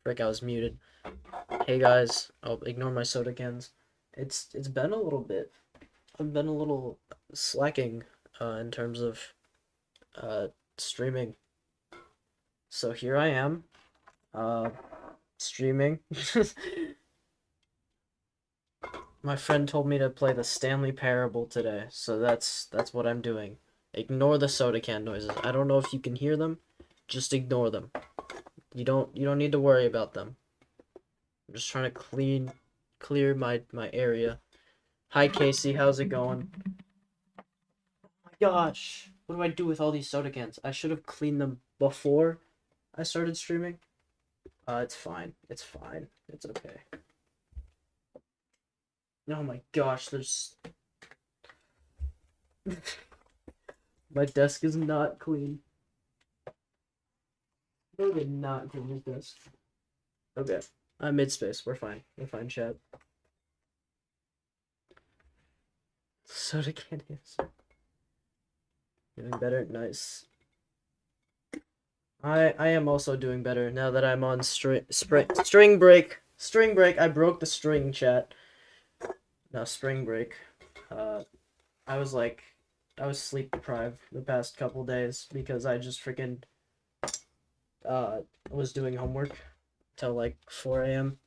Frick, I was muted. Hey guys, I'll ignore my soda cans. It's been a little bit. I've been a little slacking in terms of uh streaming. So here I am, uh streaming. My friend told me to play the Stanley Parable today, so that's what I'm doing. Ignore the soda can noises. I don't know if you can hear them. Just ignore them. You don't need to worry about them. I'm just trying to clear my area. Hi Casey, how's it going? My gosh, what do I do with all these soda cans? I should have cleaned them before I started streaming. It's fine. It's fine. It's okay. Oh my gosh, there's my desk is not clean. I did not clean his desk. Okay. I'm mid space. We're fine. We're fine, chat. Soda can is doing better. Nice. I am also doing better now that I'm on string break. String break. I broke the string, chat. Now spring break. Uh, I was like, I was sleep deprived the past couple days because I just freaking was doing homework till like 4 a.m.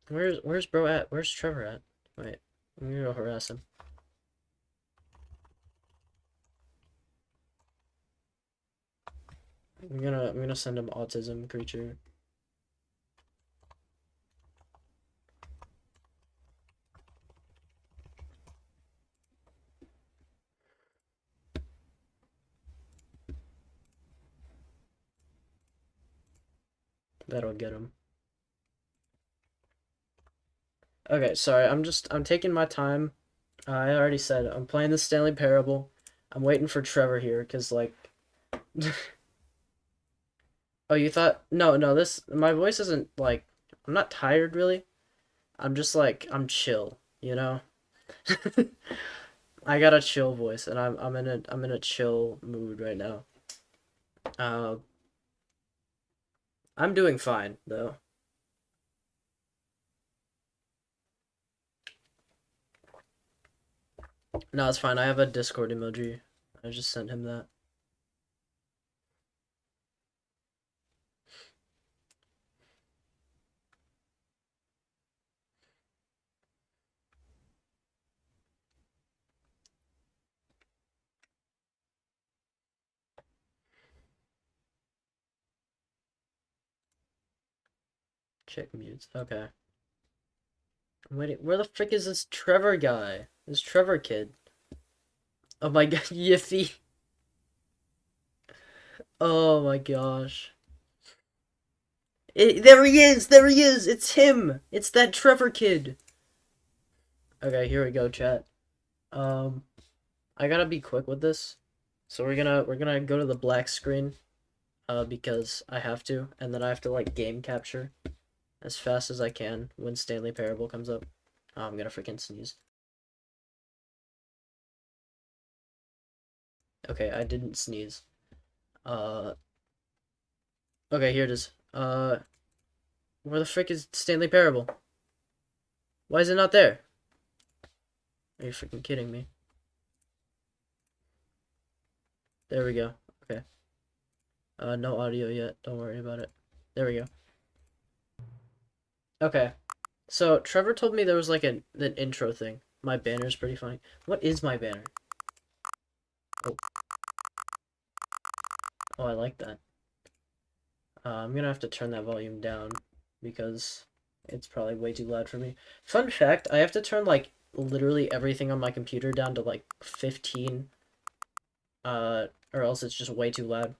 Where's bro at? Where's Trevor at? Wait, I'm gonna go harass him. I'm gonna send him autism creature. That'll get him. Okay, sorry. I'm taking my time. I already said I'm playing the Stanley Parable. I'm waiting for Trevor here because like. Oh, you thought no, this my voice isn't like I'm not tired really. I'm just like I'm chill, you know? I got a chill voice and I'm in a chill mood right now. Uh I'm doing fine though. No, it's fine. I have a Discord emoji. I just sent him that. Check mutes. Okay. I'm waiting. Where the frick is this Trevor guy? This Trevor kid. Oh my god, Yiffy. Oh my gosh. There he is! There he is! It's him! It's that Trevor kid! Okay, here we go, chat. Um, I gotta be quick with this. So we're gonna go to the black screen, because I have to, and then I have to like game capture as fast as I can when Stanley Parable comes up. Oh, I'm gonna freaking sneeze. Okay, I didn't sneeze. Uh, okay, here it is. Where the frick is Stanley Parable? Why is it not there? Are you freaking kidding me? There we go. Okay. No audio yet. Don't worry about it. There we go. Okay. So Trevor told me there was like an intro thing. My banner's pretty funny. What is my banner? Oh, oh, I like that. I'm gonna have to turn that volume down because it's probably way too loud for me. Fun fact, I have to turn like literally everything on my computer down to like 15, or else it's just way too loud.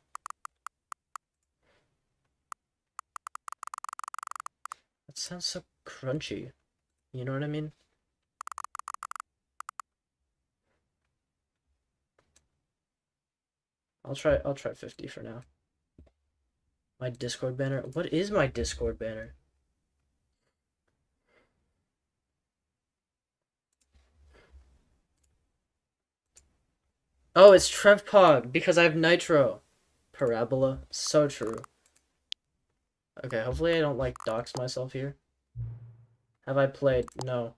That sounds so crunchy. You know what I mean? I'll try 50 for now. My Discord banner. What is my Discord banner? Oh, it's TrevPog because I have Nitro. Parabola. So true. Okay, hopefully I don't like dox myself here. Have I played? No.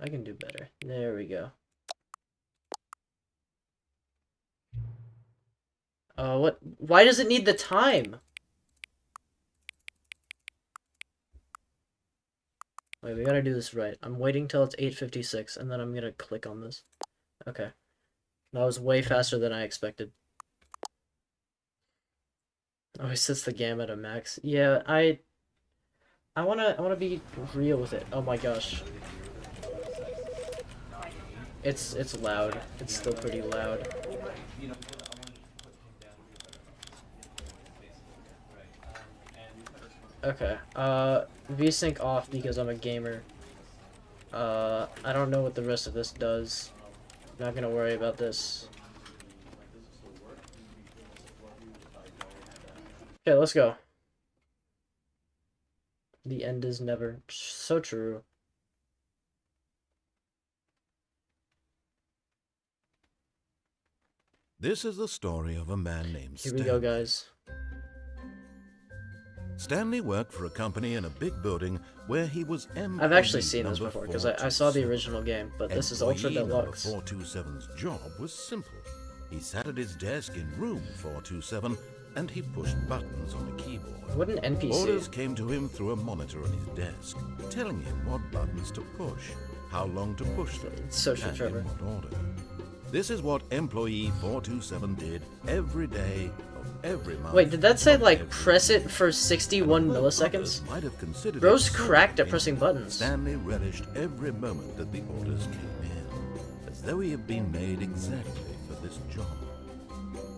I can do better. There we go. What? Why does it need the time? Wait, we gotta do this right. I'm waiting till it's 8:56, and then I'm gonna click on this. Okay. That was way faster than I expected. Oh, it sets the gamut at max. Yeah, I wanna be real with it. Oh my gosh. It's loud. It's still pretty loud. Okay. VSync off because I'm a gamer. I don't know what the rest of this does. Not gonna worry about this. Okay, let's go. The end is never. So true. This is the story of a man named Here Stanley. we go, guys. Stanley worked for a company in a big building where he was employee I've actually seen this number before because I saw the 427. original game, but this is Ultra Employee number Deluxe. 427's job was simple. He sat at his desk in room 427 and he pushed buttons on a keyboard. What an NPC. Orders came to him through a monitor on his desk, telling him what buttons to push, how long to push them, It's so true, and Trevor. in what order. This is what employee 427 did every day of every month. Wait, did that say of like every press it year. for 61 And although others milliseconds? might have considered Bro's it so cracked at painful, pressing buttons. Stanley relished every moment that the orders came in, as though he had been made exactly for this job.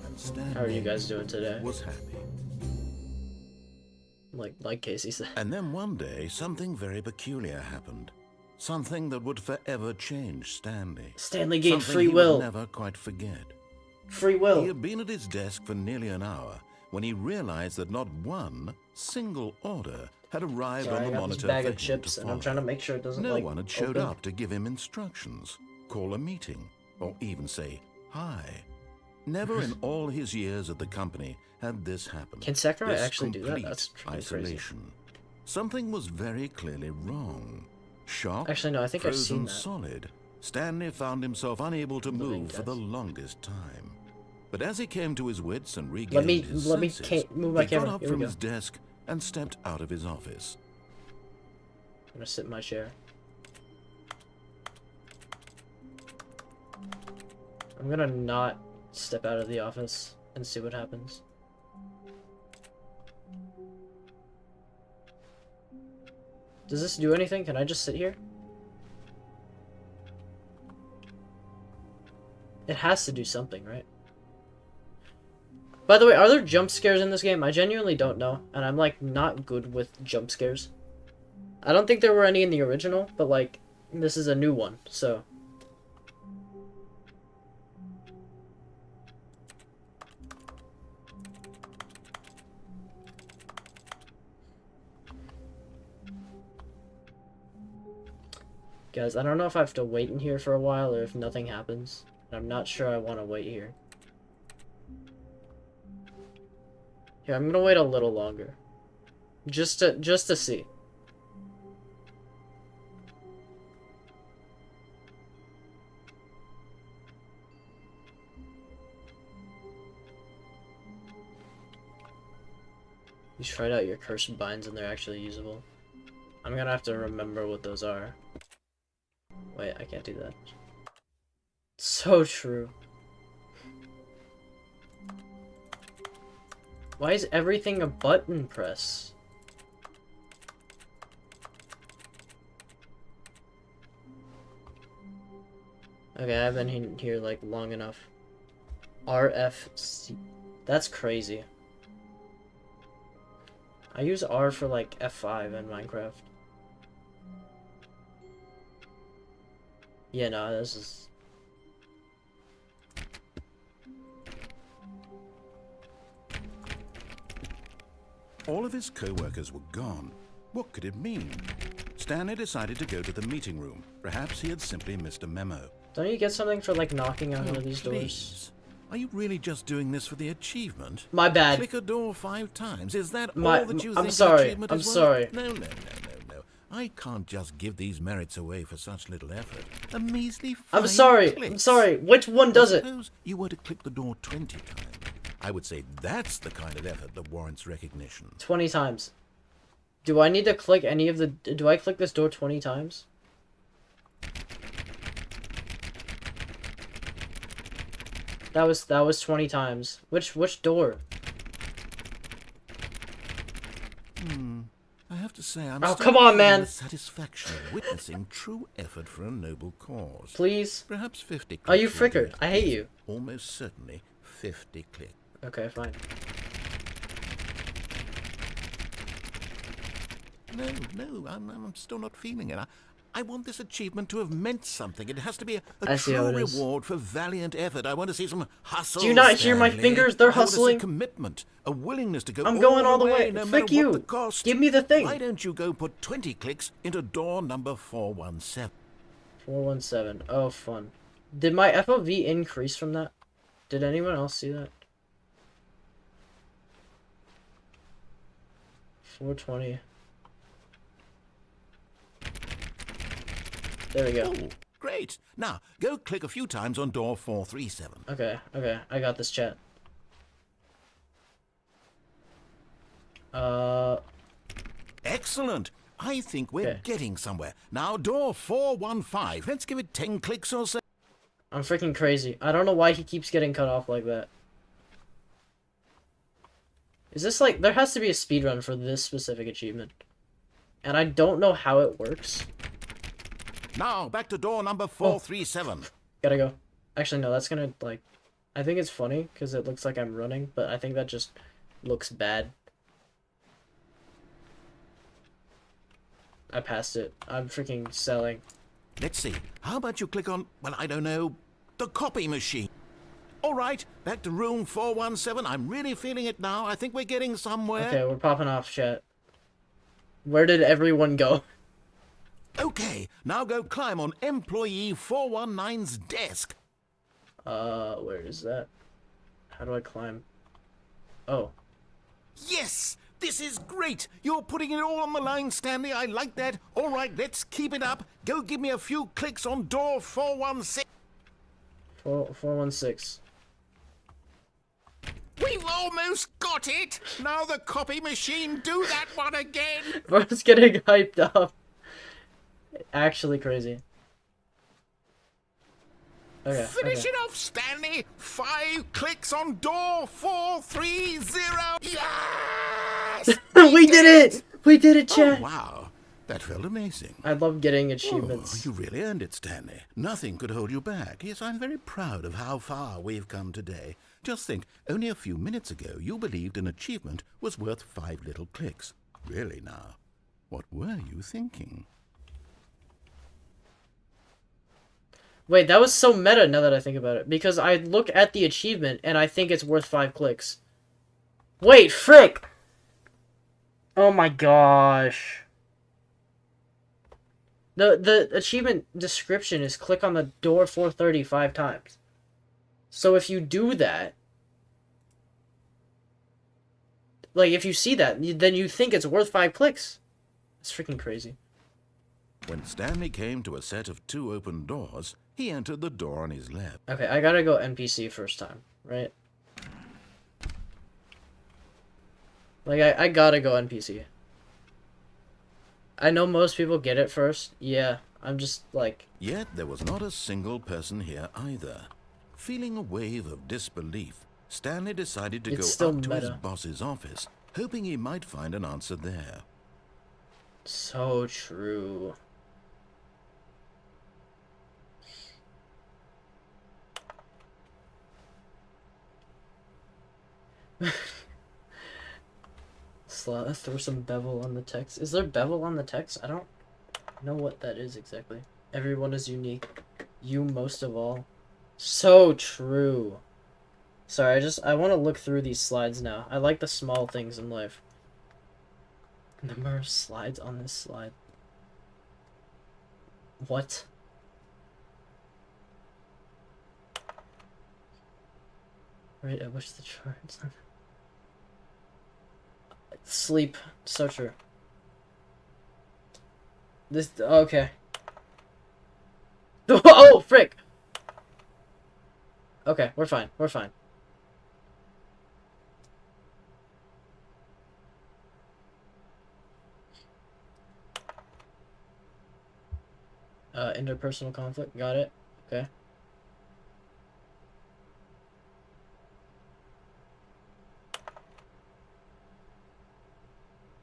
And Stanley How are you guys doing today? was happy. Like Casey said. And then one day, something very peculiar happened. Something that would forever change Stanley. Stanley gained Something free he would will. never quite forget. Free He will. had been at his desk for nearly an hour when he realized that not one single order had arrived Sorry, on I the got this monitor bag for of him chips to and I'm follow. trying to make sure it doesn't No like one had showed open. up to give him instructions, call a meeting, or even say hi. Never in all his years at the company had this happened. Can Sakurai This actually do that? complete That's really crazy. isolation. Something was very clearly wrong. Shocked, Actually, no, I think I've frozen seen that. solid, Stanley found himself unable to Living move for the death. longest time. But as he came to his wits and regained Let me his senses, move my he camera. got up Here from we go. his desk and stepped out of his office. I'm gonna sit in my chair. I'm gonna not step out of the office and see what happens. Does this do anything? Can I just sit here? It has to do something, right? By the way, are there jump scares in this game? I genuinely don't know, and I'm like not good with jump scares. I don't think there were any in the original, but like this is a new one, so. Guys, I don't know if I have to wait in here for a while or if nothing happens. I'm not sure I want to wait here. Here, I'm gonna wait a little longer. Just to see. You tried out your cursed binds and they're actually usable. I'm gonna have to remember what those are. Wait, I can't do that. So true. Why is everything a button press? Okay, I've been here like long enough. RFC. That's crazy. I use R for like F5 in Minecraft. Yeah, no, this is... All of his co-workers were gone. What could it mean? Stanley decided to go to the meeting room. Perhaps he had simply missed a memo. Don't you get something for like knocking on one of these doors? Please. Are you really just doing this for the achievement? My bad. Click a door 5 times. Is that all that you think I'm sorry. achievement I'm is worth? sorry. No. I can't just give these merits away for such little effort. A measly 5 I'm sorry. clicks. I'm sorry. Which one does it? Suppose you were to click the door 20 times. I would say that's the kind of effort that warrants recognition. 20 times. Do I need to click any of the... Do I click this door 20 times? That was 20 times. Which door? I have to say, I'm Oh, still come on, feeling man. the satisfaction of witnessing true effort for a noble cause. Please? Perhaps 50 clicks. Oh, you will do frickered. it. I hate you. Almost certainly 50 clicks. Okay, fine. No, I'm still not feeling it. I want this achievement to have meant something. It has to be I a see how true it is. reward for valiant effort. I want to see some hustle. Do you not hear my Stanley. fingers? They're I want to see hustling. commitment, a willingness to go. I'm going all the way. no Frick matter you. what the cost. Give me the thing. Why don't you go put 20 clicks into door number 417? 417. Oh, fun. Did my FOV increase from that? Did anyone else see that? 420. There we go. Oh, great. Now, go click a few times on door 437. Okay. I got this, chat. Excellent. I think we're Okay. getting somewhere. Now, door 415. Let's give it 10 clicks or so. I'm freaking crazy. I don't know why he keeps getting cut off like that. Is this like... There has to be a speedrun for this specific achievement. And I don't know how it works. Now, back to door number 437. Gotta go. Actually, no, that's gonna, like... I think it's funny, because it looks like I'm running, but I think that just looks bad. I passed it. I'm freaking selling. Let's see. How about you click on, well, I don't know, the copy machine? All right, back to room 417. I'm really feeling it now. I think we're getting somewhere. Okay, we're popping off, chat. Where did everyone go? Okay, now go climb on employee 419's desk. Where is that? How do I climb? Oh. Yes! This is great! You're putting it all on the line, Stanley. I like that. All right, let's keep it up. Go give me a few clicks on door 416. 416. We've almost got it! Now the copy machine, do that one again! Bro's getting hyped up. Actually crazy. Okay. Finish it off, Stanley! 5 clicks on door 430! Yes! We did it! We did it, Oh, chat! wow. That felt amazing. I love getting Oh, achievements. you really earned it, Stanley. Nothing could hold you back. Yes, I'm very proud of how far we've come today. Just think, only a few minutes ago, you believed an achievement was worth 5 little clicks. Really now, what were you thinking? Wait, that was so meta now that I think about it. Because I look at the achievement and I think it's worth 5 clicks. Wait, frick! Oh my gosh. The achievement description is click on the door 435 times. So if you do that, like if you see that, then you think it's worth 5 clicks. It's freaking crazy. When Stanley came to a set of 2 open doors, he entered the door on his left. Okay, I gotta go NPC first time, right? Like, I gotta go NPC. I know most people get it first. Yeah, I'm just, like... Yet there was not a single person here either. Feeling a wave of disbelief, Stanley decided to It's go still up to his meta. boss's office, hoping he might find an answer there. So true. throw some bevel on the text. Is there bevel on the text? I don't know what that is exactly. Everyone is unique. You most of all. So true. Sorry, I want to look through these slides now. I like the small things in life. Number of slides on this slide. What? Right, I wish the charts. Sleep. So true. This. Okay. Oh, frick! Okay, we're fine. We're fine. Interpersonal conflict. Got it. Okay.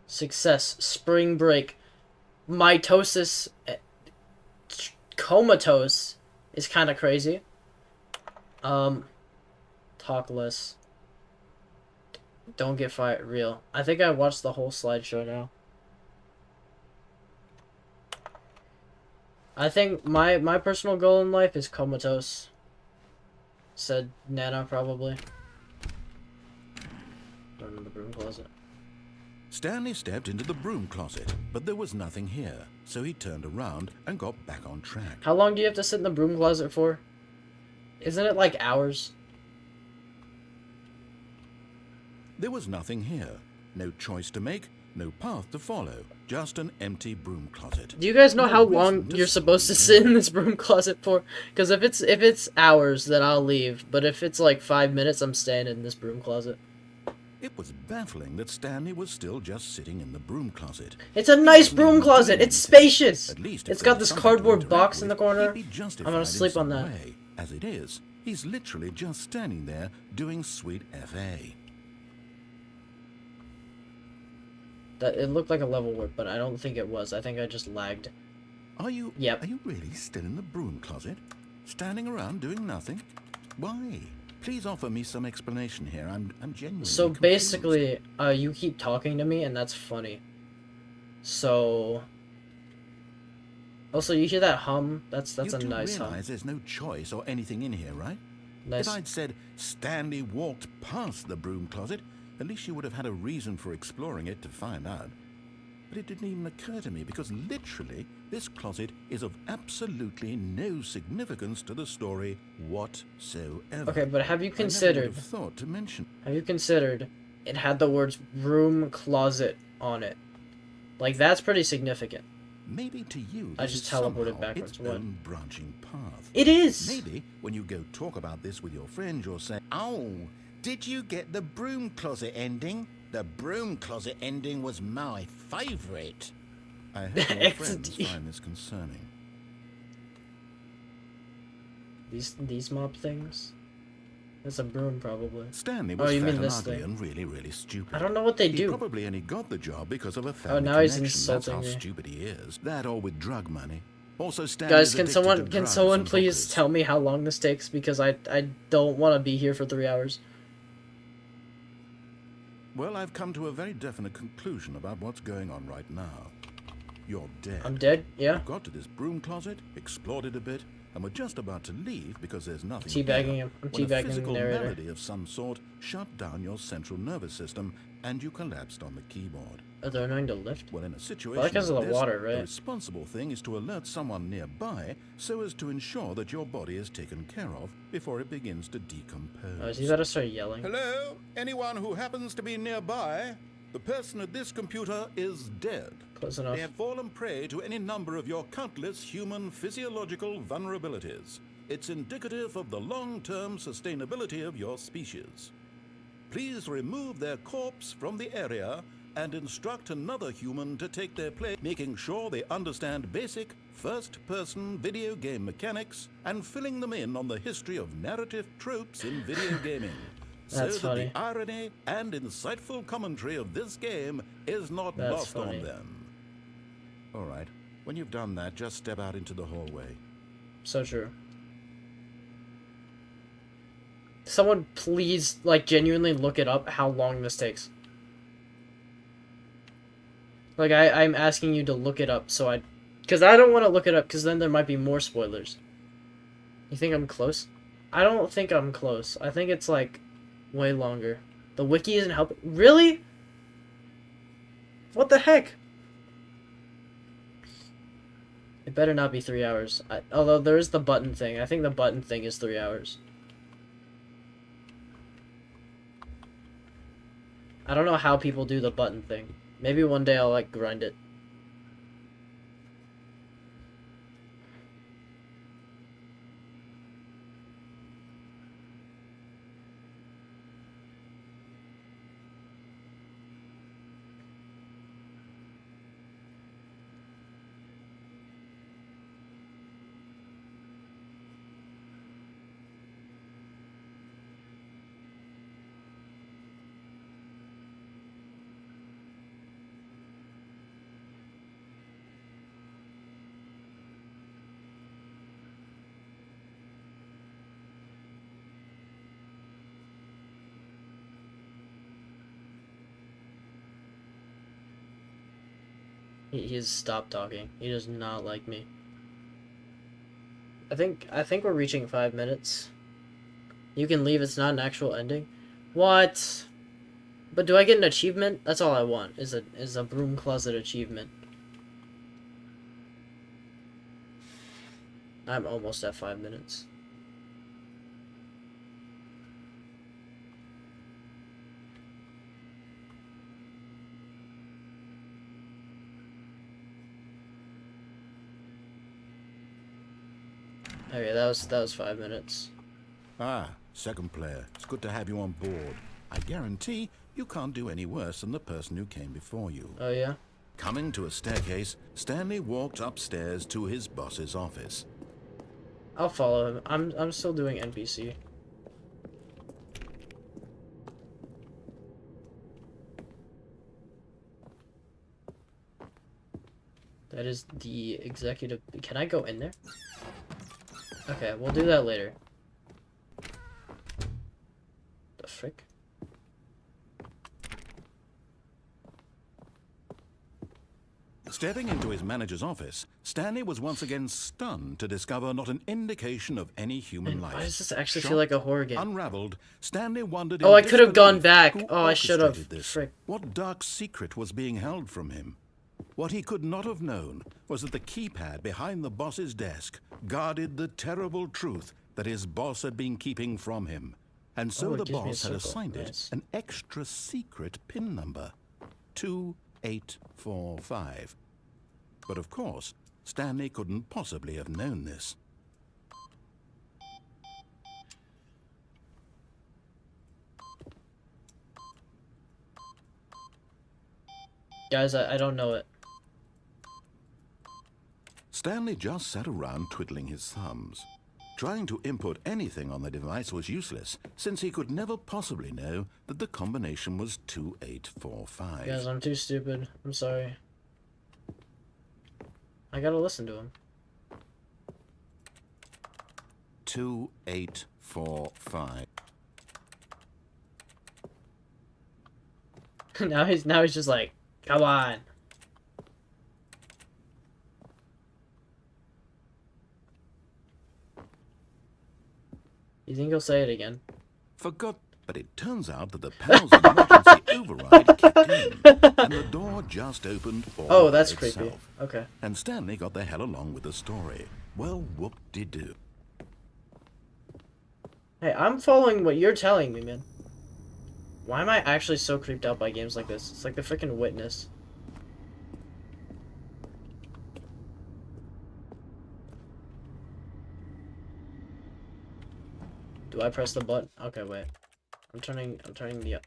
Success. Spring break. Mitosis. Comatose is kind of crazy. Talk less. Don't get fired. Real. I think I watched the whole slideshow now. I think my personal goal in life is comatose. Said Nana probably. Down in the broom closet. Stanley stepped into the broom closet, but there was nothing here, so he turned around and got back on track. How long do you have to sit in the broom closet for? Isn't it like hours? There was nothing here. No choice to make, no path to follow. Just an empty broom closet. Do you guys know No how reason long to you're supposed to sit in this broom closet for? Because if it's hours, then I'll leave. But if it's like 5 minutes, I'm staying in this broom closet. It was baffling that Stanley was still just sitting in the broom closet. It's a nice broom closet. It's spacious. At least It's got this cardboard box in the corner. I'm gonna sleep on that. As it is, he's literally just standing there doing sweet FA. That it looked like a level work, but I don't think it was. I think I just lagged. Are you? Yep. Are you really still in the broom closet, standing around doing nothing? Why? Please offer me some explanation here. I'm genuinely So confused. basically, you keep talking to me, and that's funny. So. Also, you hear that hum? That's a nice hum. You do realize there's no choice or anything in here, right? Nice. If I'd said Stanley walked past the broom closet, at least you would have had a reason for exploring it to find out. But it didn't even occur to me because literally this closet is of absolutely no significance to the story whatsoever. Okay, but have you I considered? never would have thought to mention. Have you considered? It had the words "room closet" on it. Like that's pretty significant. Maybe to you, I this just is teleported somehow backwards. its What? own branching path. It is. Maybe when you go talk about this with your friend, you'll say, "Oh, did you get the broom closet ending? The broom closet ending was my favourite." I hope your friends XD. find this concerning. These mop things. That's a broom, probably. Stanley was you fat mean and this ugly thing? and really, really stupid. I don't know what they He do. probably only got the job because of a family now he's connection. That's insulting how me. stupid he is. That or with drug money. Also, Stanley's Guys, can addicted someone to can drugs someone and please hookers. tell me how long this takes because I don't want to be here for 3 hours. Well, I've come to a very definite conclusion about what's going on right now. You're dead. I'm dead. Yeah. You got to this broom closet, explored it a bit, and we're just about to leave because there's nothing Teabagging here, him. I'm when a teabagging the physical narrator. malady of some sort shut down your central nervous system and you collapsed on the keyboard. Are they annoying to lift? Well, in a situation because of like the this, water, the right? responsible thing is to alert someone nearby so as to ensure that your body is taken care of before it begins to decompose. Oh, is he about to start yelling? Hello? Anyone who happens to be nearby? The person at this computer is dead. Close enough. They have fallen prey to any number of your countless human physiological vulnerabilities. It's indicative of the long-term sustainability of your species. Please remove their corpse from the area and instruct another human to take their place, making sure they understand basic first-person video game mechanics and filling them in on the history of narrative tropes in video gaming. That's so funny. that the irony and insightful commentary of this game is not That's lost funny. on them. All right, when you've done that, just step out into the hallway. So true. Someone please, like, genuinely look it up how long this takes. Like, I'm asking you to look it up, so because I don't want to look it up, because then there might be more spoilers. You think I'm close? I don't think I'm close. I think it's, like, way longer. The wiki isn't helping. Really? What the heck? It better not be 3 hours. Although there is the button thing. I think the button thing is 3 hours. I don't know how people do the button thing. Maybe one day I'll, like, grind it. He has stopped talking. He does not like me. I think we're reaching 5 minutes. You can leave, it's not an actual ending. What? But do I get an achievement? That's all I want, is a broom closet achievement. I'm almost at 5 minutes. Okay, that was 5 minutes. Ah, second player. It's good to have you on board. I guarantee you can't do any worse than the person who came before you. Oh yeah? Coming to a staircase, Stanley walked upstairs to his boss's office. I'll follow him. I'm still doing NPC. That is the executive. Can I go in there? Okay, we'll do that later. The frick? Stepping into his manager's office, Stanley was once again stunned to discover not an indication of any human life. Why does this actually feel like a horror game? Unraveled, Stanley wondered. Oh, I could have gone back. Oh, I should have. Frick. What dark secret was being held from him? What he could not have known was that the keypad behind the boss's desk guarded the terrible truth that his boss had been keeping from him. And so the boss had assigned it an extra secret PIN number, 2845. But of course, Stanley couldn't possibly have known this. Guys, I don't know it. Stanley just sat around twiddling his thumbs. Trying to input anything on the device was useless, since he could never possibly know that the combination was 2845. Guys, I'm too stupid. I'm sorry. I gotta listen to him. 2845. now he's just like, come on. You think he'll say it again? Forgot, but it turns out that the panel's emergency override kicked in, and the door just opened all that's by creepy. itself. Okay. And Stanley got the hell along with the story. Well, whoop-de-doo. Hey, I'm following what you're telling me, man. Why am I actually so creeped out by games like this? It's like the freaking Witness. Do I press the button? Okay, wait. I'm turning the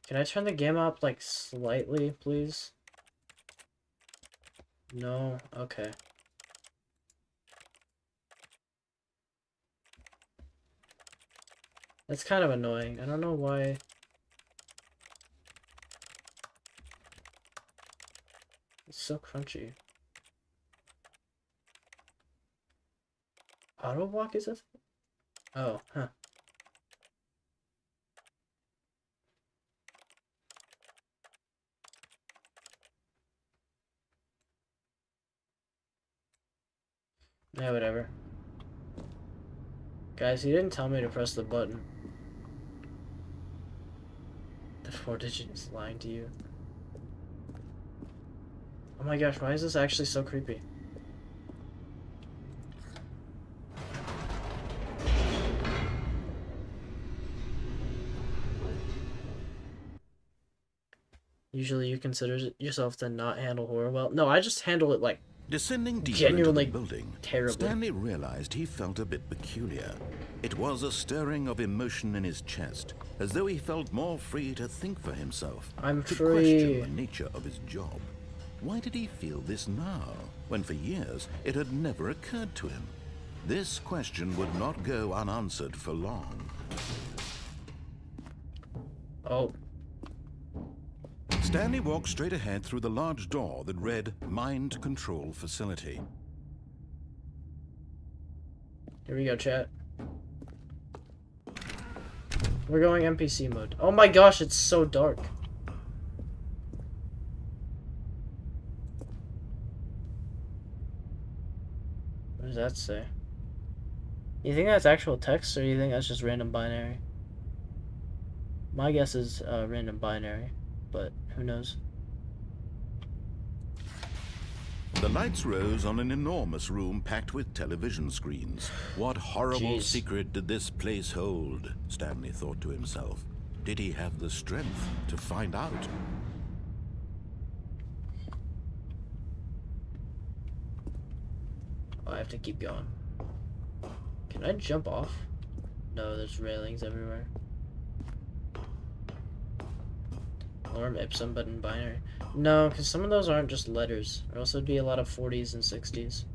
Can I turn the game up like slightly, please? No. Okay. That's kind of annoying. I don't know why. It's so crunchy. Auto walk is a thing? Oh, huh. Yeah, whatever. Guys, he didn't tell me to press the button. The 4-digit is lying to you. Oh my gosh, why is this actually so creepy? Usually you consider yourself to not handle horror well. No, I just handle it like Descending deeper genuinely into the building, terribly. Stanley realized he felt a bit peculiar. It was a stirring of emotion in his chest, as though he felt more free to think for himself. I'm to free. question the nature of his job. Why did he feel this now, when for years it had never occurred to him? This question would not go unanswered for long. Oh. Stanley walked straight ahead through the large door that read Mind Control Facility. Here we go, chat. We're going NPC mode. Oh my gosh, it's so dark. What does that say? You think that's actual text, or you think that's just random binary? My guess is random binary, but who knows? The lights rose on an enormous room packed with television screens. What horrible Jeez. secret did this place hold? Stanley thought to himself. Did he have the strength to find out? Oh, I have to keep going. Can I jump off? No, there's railings everywhere. Lorem ipsum, but in binary. No, because some of those aren't just letters. Or else it'd be a lot of 40s and 60s.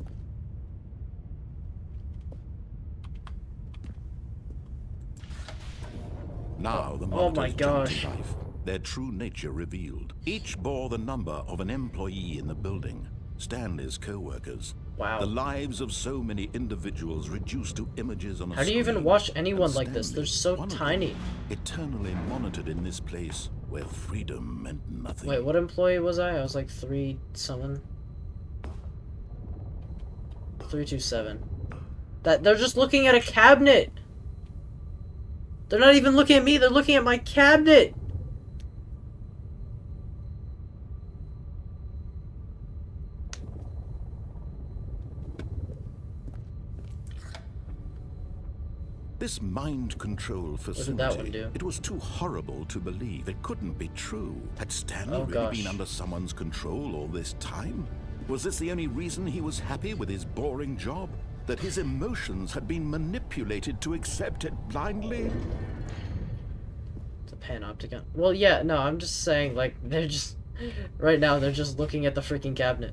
Now the Oh my monitors jumped gosh. to life, their true nature revealed. Each bore the number of an employee in the building, Stanley's co-workers. Wow. The lives of so many individuals reduced to images on a How do you even screen. watch anyone And like this? They're Stanley, so one of them, tiny. eternally monitored in this place where freedom meant nothing. Wait, what employee was I? I was like 3 something. 327. That they're just looking at a cabinet. They're not even looking at me. They're looking at my cabinet. This mind control facility, did that one do? it was too horrible to believe. It couldn't be true. Had Stanley Oh, really gosh. been under someone's control all this time? Was this the only reason he was happy with his boring job? That his emotions had been manipulated to accept it blindly? It's a panopticon. Well, yeah, no, I'm just saying, like, they're just... Right now, they're just looking at the freaking cabinet.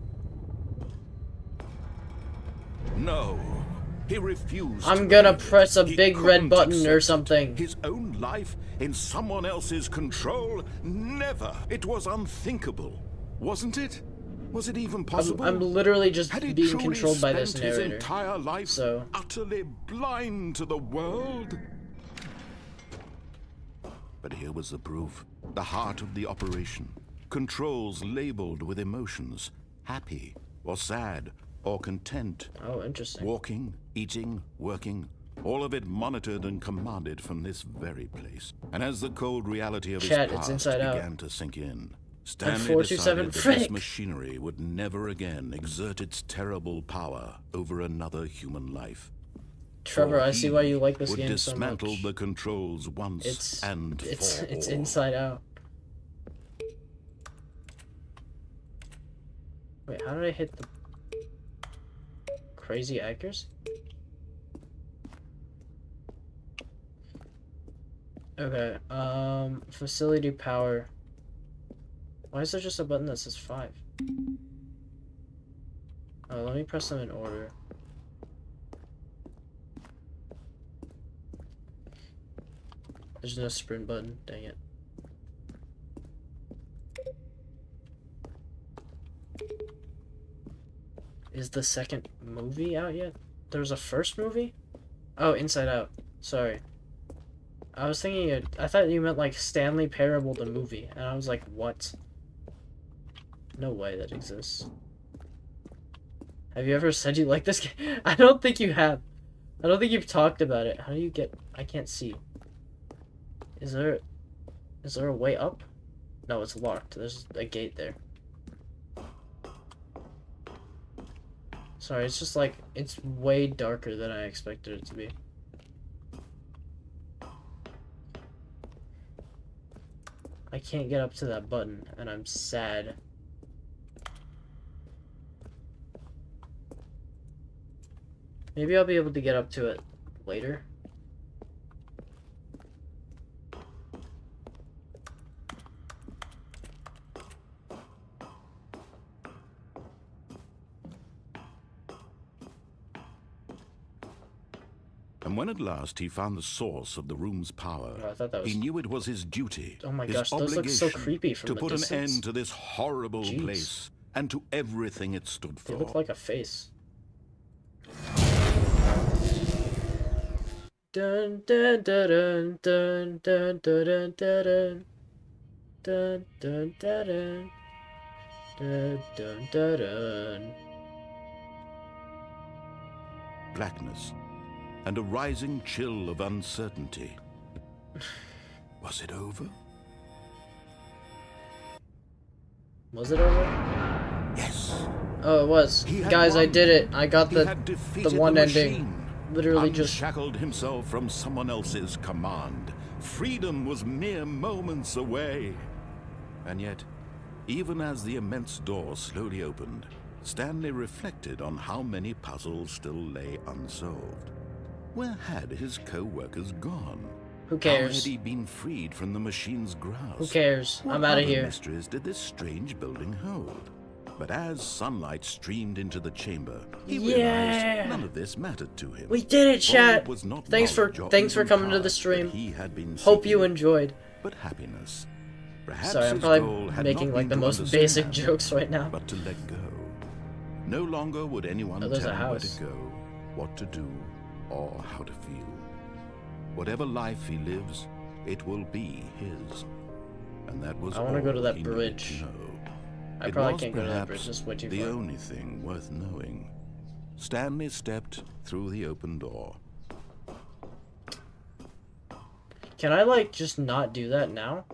No. He refused. I'm to gonna believe it. press a He big red couldn't button or accept it. something. His own life in someone else's control? Never. It was unthinkable. Wasn't it? Was it even possible? I'm literally just Had he being truly controlled by this spent his narrator. entire life So... utterly blind to the world? But here was the proof. The heart of the operation. Controls labeled with emotions. Happy or sad or content. Oh, interesting. Walking, eating, working, all of it monitored and commanded from this very place. And as the cold reality of Chat, his it's past Inside Out. began to sink in, Stanley 427 decided that frick. this machinery would never again exert its terrible power over another human life. Trevor, For I see he why you like this would game so much. dismantle the controls once and for It's all. Inside Out. Wait, how did I hit the crazy accuracy? Okay, facility power. Why is there just a button that says 5? Oh, let me press them in order. There's no sprint button, dang it. Is the second movie out yet? There was a first movie? Oh, Inside Out. Sorry. I was thinking, I thought you meant like Stanley Parable the movie, and I was like, what? No way that exists. Have you ever said you like this game? I don't think you have. I don't think you've talked about it. How do you get... I can't see. Is there a way up? No, it's locked. There's a gate there. Sorry, it's just like, it's way darker than I expected it to be. I can't get up to that button, and I'm sad. Maybe I'll be able to get up to it later. And when at last he found the source of the room's power, Oh, I thought that was... he knew it was his duty, Oh my his gosh, those look so obligation creepy from to the put distance. an end to this horrible Jeez. place and to everything it stood They for. look like a face. Dun dun dun dun dun dun dun dun dun dun dun dun dun dun dun dun. Blackness and a rising chill of uncertainty. Was it over? Was it over? Yes. Oh, it was. He had Guys, I won. did it. I got He the had defeated one the ending. machine, Literally just... unshackled himself from someone else's command. Freedom was mere moments away. And yet, even as the immense door slowly opened, Stanley reflected on how many puzzles still lay unsolved. Where had his co-workers gone? Who How cares? had he been freed from the machine's grasp? Who cares? What I'm out of other here. mysteries did this strange building hold? But as sunlight streamed into the chamber, he Yeah! realized none of this mattered to him. We did it, For chat! it was not Thanks for knowledge or coming even to the power stream. that he had been Hope you seeking, enjoyed. but happiness. Perhaps Sorry, I'm his goal probably had making not like the been to most basic understand, jokes right now. but to let go. No longer would anyone Oh, tell there's a him where house. to go, what to do, or how to feel. Whatever life he lives, it will be his. And that was I wanna go to all that he needed bridge. to know. I It probably was can't go to that perhaps bridge, it's way too the far. only thing worth knowing. Stanley stepped through the open door. Can I like just not do that now?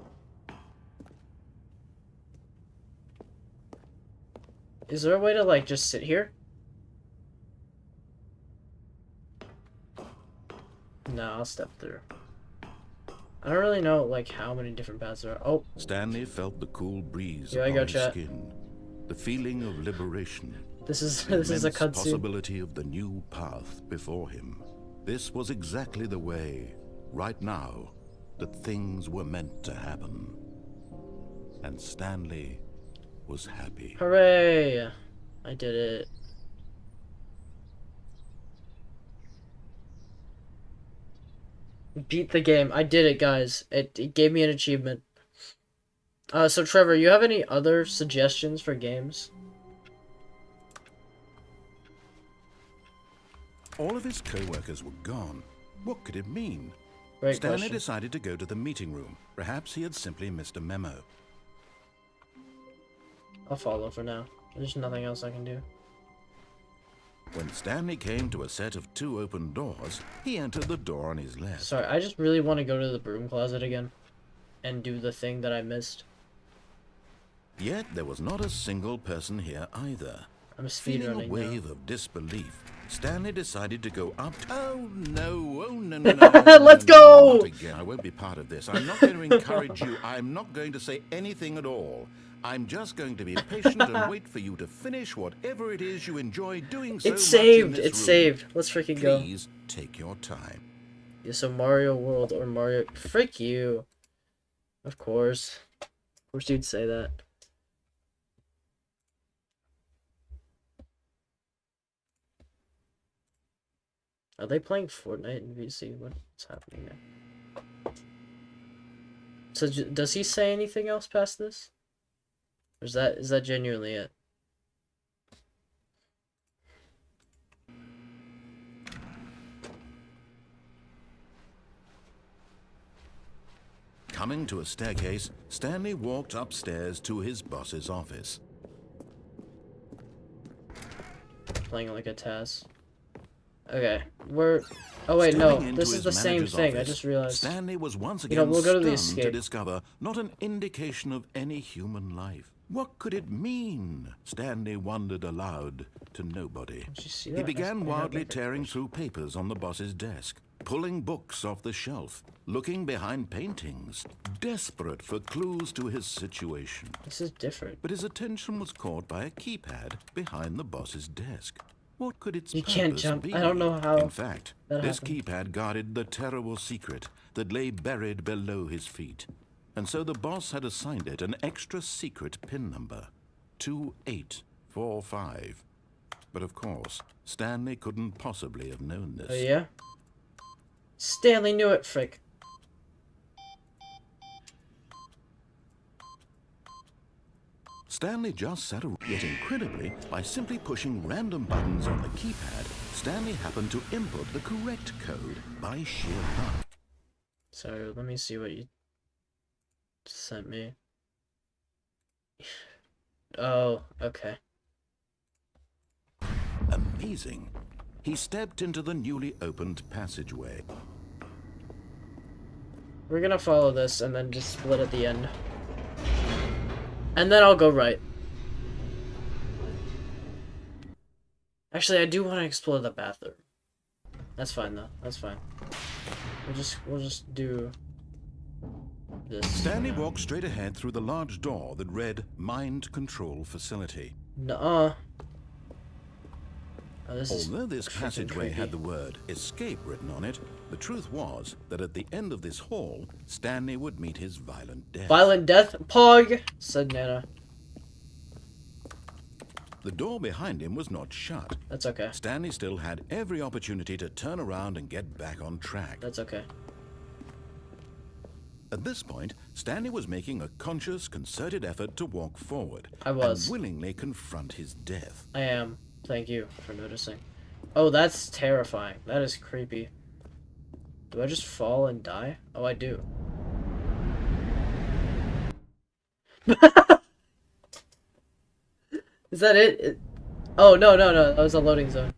Is there a way to like just sit here? No, I'll step through. I don't really know like how many different paths there are. Oh, Stanley felt the cool breeze Here I upon go, his chat. skin, the feeling of liberation, this is the this is a immense cutscene. possibility of the new path before him. This was exactly the way, right now, that things were meant to happen. And Stanley was happy. Hooray! I did it. Beat the game. I did it, guys. It gave me an achievement. So Trevor, you have any other suggestions for games? All of his co-workers were gone. What could it mean? Great Stanley question. decided to go to the meeting room. Perhaps he had simply missed a memo. I'll follow for now. There's nothing else I can do. When Stanley came to a set of 2 open doors, he entered the door on his left. Sorry, I just really want to go to the broom closet again and do the thing that I missed. Yet there was not a single person here either. I'm Feeling a speedrunning wave now. of disbelief, Stanley decided to go up. Oh no! No! Let's go! Not again. I won't be part of this. I'm not going to encourage you. I'm not going to say anything at all. I'm just going to be patient and wait for you to finish whatever it is you enjoy doing so much It's in saved. this It's room. saved. Let's freaking go. Please take your time. Yeah, so Mario World or Mario... Frick you. Of course. Of course you'd say that. Are they playing Fortnite in VC? What's happening there? So does he say anything else past this? Or is that genuinely it? Coming to a staircase, Stanley walked upstairs to his boss's office. playing like a Taz. Okay, we're... Oh wait, Stepping no, into this is his the same manager's thing. I office, just realized. Stanley was once You know, again we'll go to the stunned to escape. discover not an indication of any human life. What could it mean? Stanley wondered aloud to nobody. Did you see He that? began I had wildly like a tearing question. through papers on the boss's desk, pulling books off the shelf, looking behind paintings, desperate for clues to his situation. This is different. But his attention was caught by a keypad behind the boss's desk. What could its You purpose can't jump. be? I don't know how In fact, that this happened. keypad guarded the terrible secret that lay buried below his feet. And so the boss had assigned it an extra secret PIN number, 2845. But of course, Stanley couldn't possibly have known this. Oh yeah? Stanley knew it, frick. Stanley just sat around, yet incredibly, by simply pushing random buttons on the keypad, Stanley happened to input the correct code by sheer luck. So, let me see what you sent me. Oh, okay. Amazing. He stepped into the newly opened passageway. We're gonna follow this and then just split at the end. And then I'll go right. Actually, I do want to explore the bathroom. That's fine though. That's fine. We'll just do this. Stanley walked straight ahead through the large door that read Mind Control Facility. Nuh-uh. Oh, this is Although this freaking passageway creepy. had the word escape written on it, the truth was that at the end of this hall, Stanley would meet his violent death. Violent death? Pog! Said Nana. The door behind him was not shut. That's okay. Stanley still had every opportunity to turn around and get back on track. That's okay. At this point, Stanley was making a conscious, concerted effort to walk forward. I was. And willingly confront his death. I am. Thank you for noticing. Oh, that's terrifying. That is creepy. Do I just fall and die? Oh, I do. Is that it? Oh, no, no, no. That was a loading zone.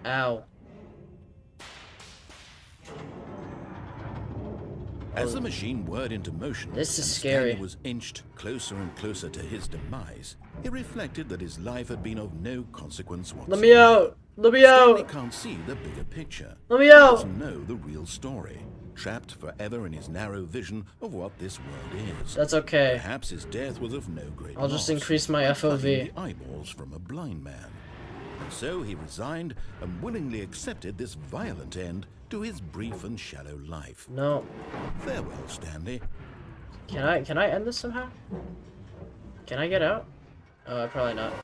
Ow. As the machine whirred into motion, This is and scary. Stanley was inched closer and closer to his demise, he reflected that his life had been of no consequence whatsoever. Let me out! Let me Stanley out! can't see the bigger picture. Let me He out! doesn't know the real story, trapped forever in his narrow vision of what this world is. That's okay. Perhaps his death was of no great I'll just loss, increase my like FOV. cutting the eyeballs from a blind man. And so he resigned and willingly accepted this violent end to his brief and shallow life. No. Farewell, Stanley. Can I end this somehow? Can I get out? Oh, probably not.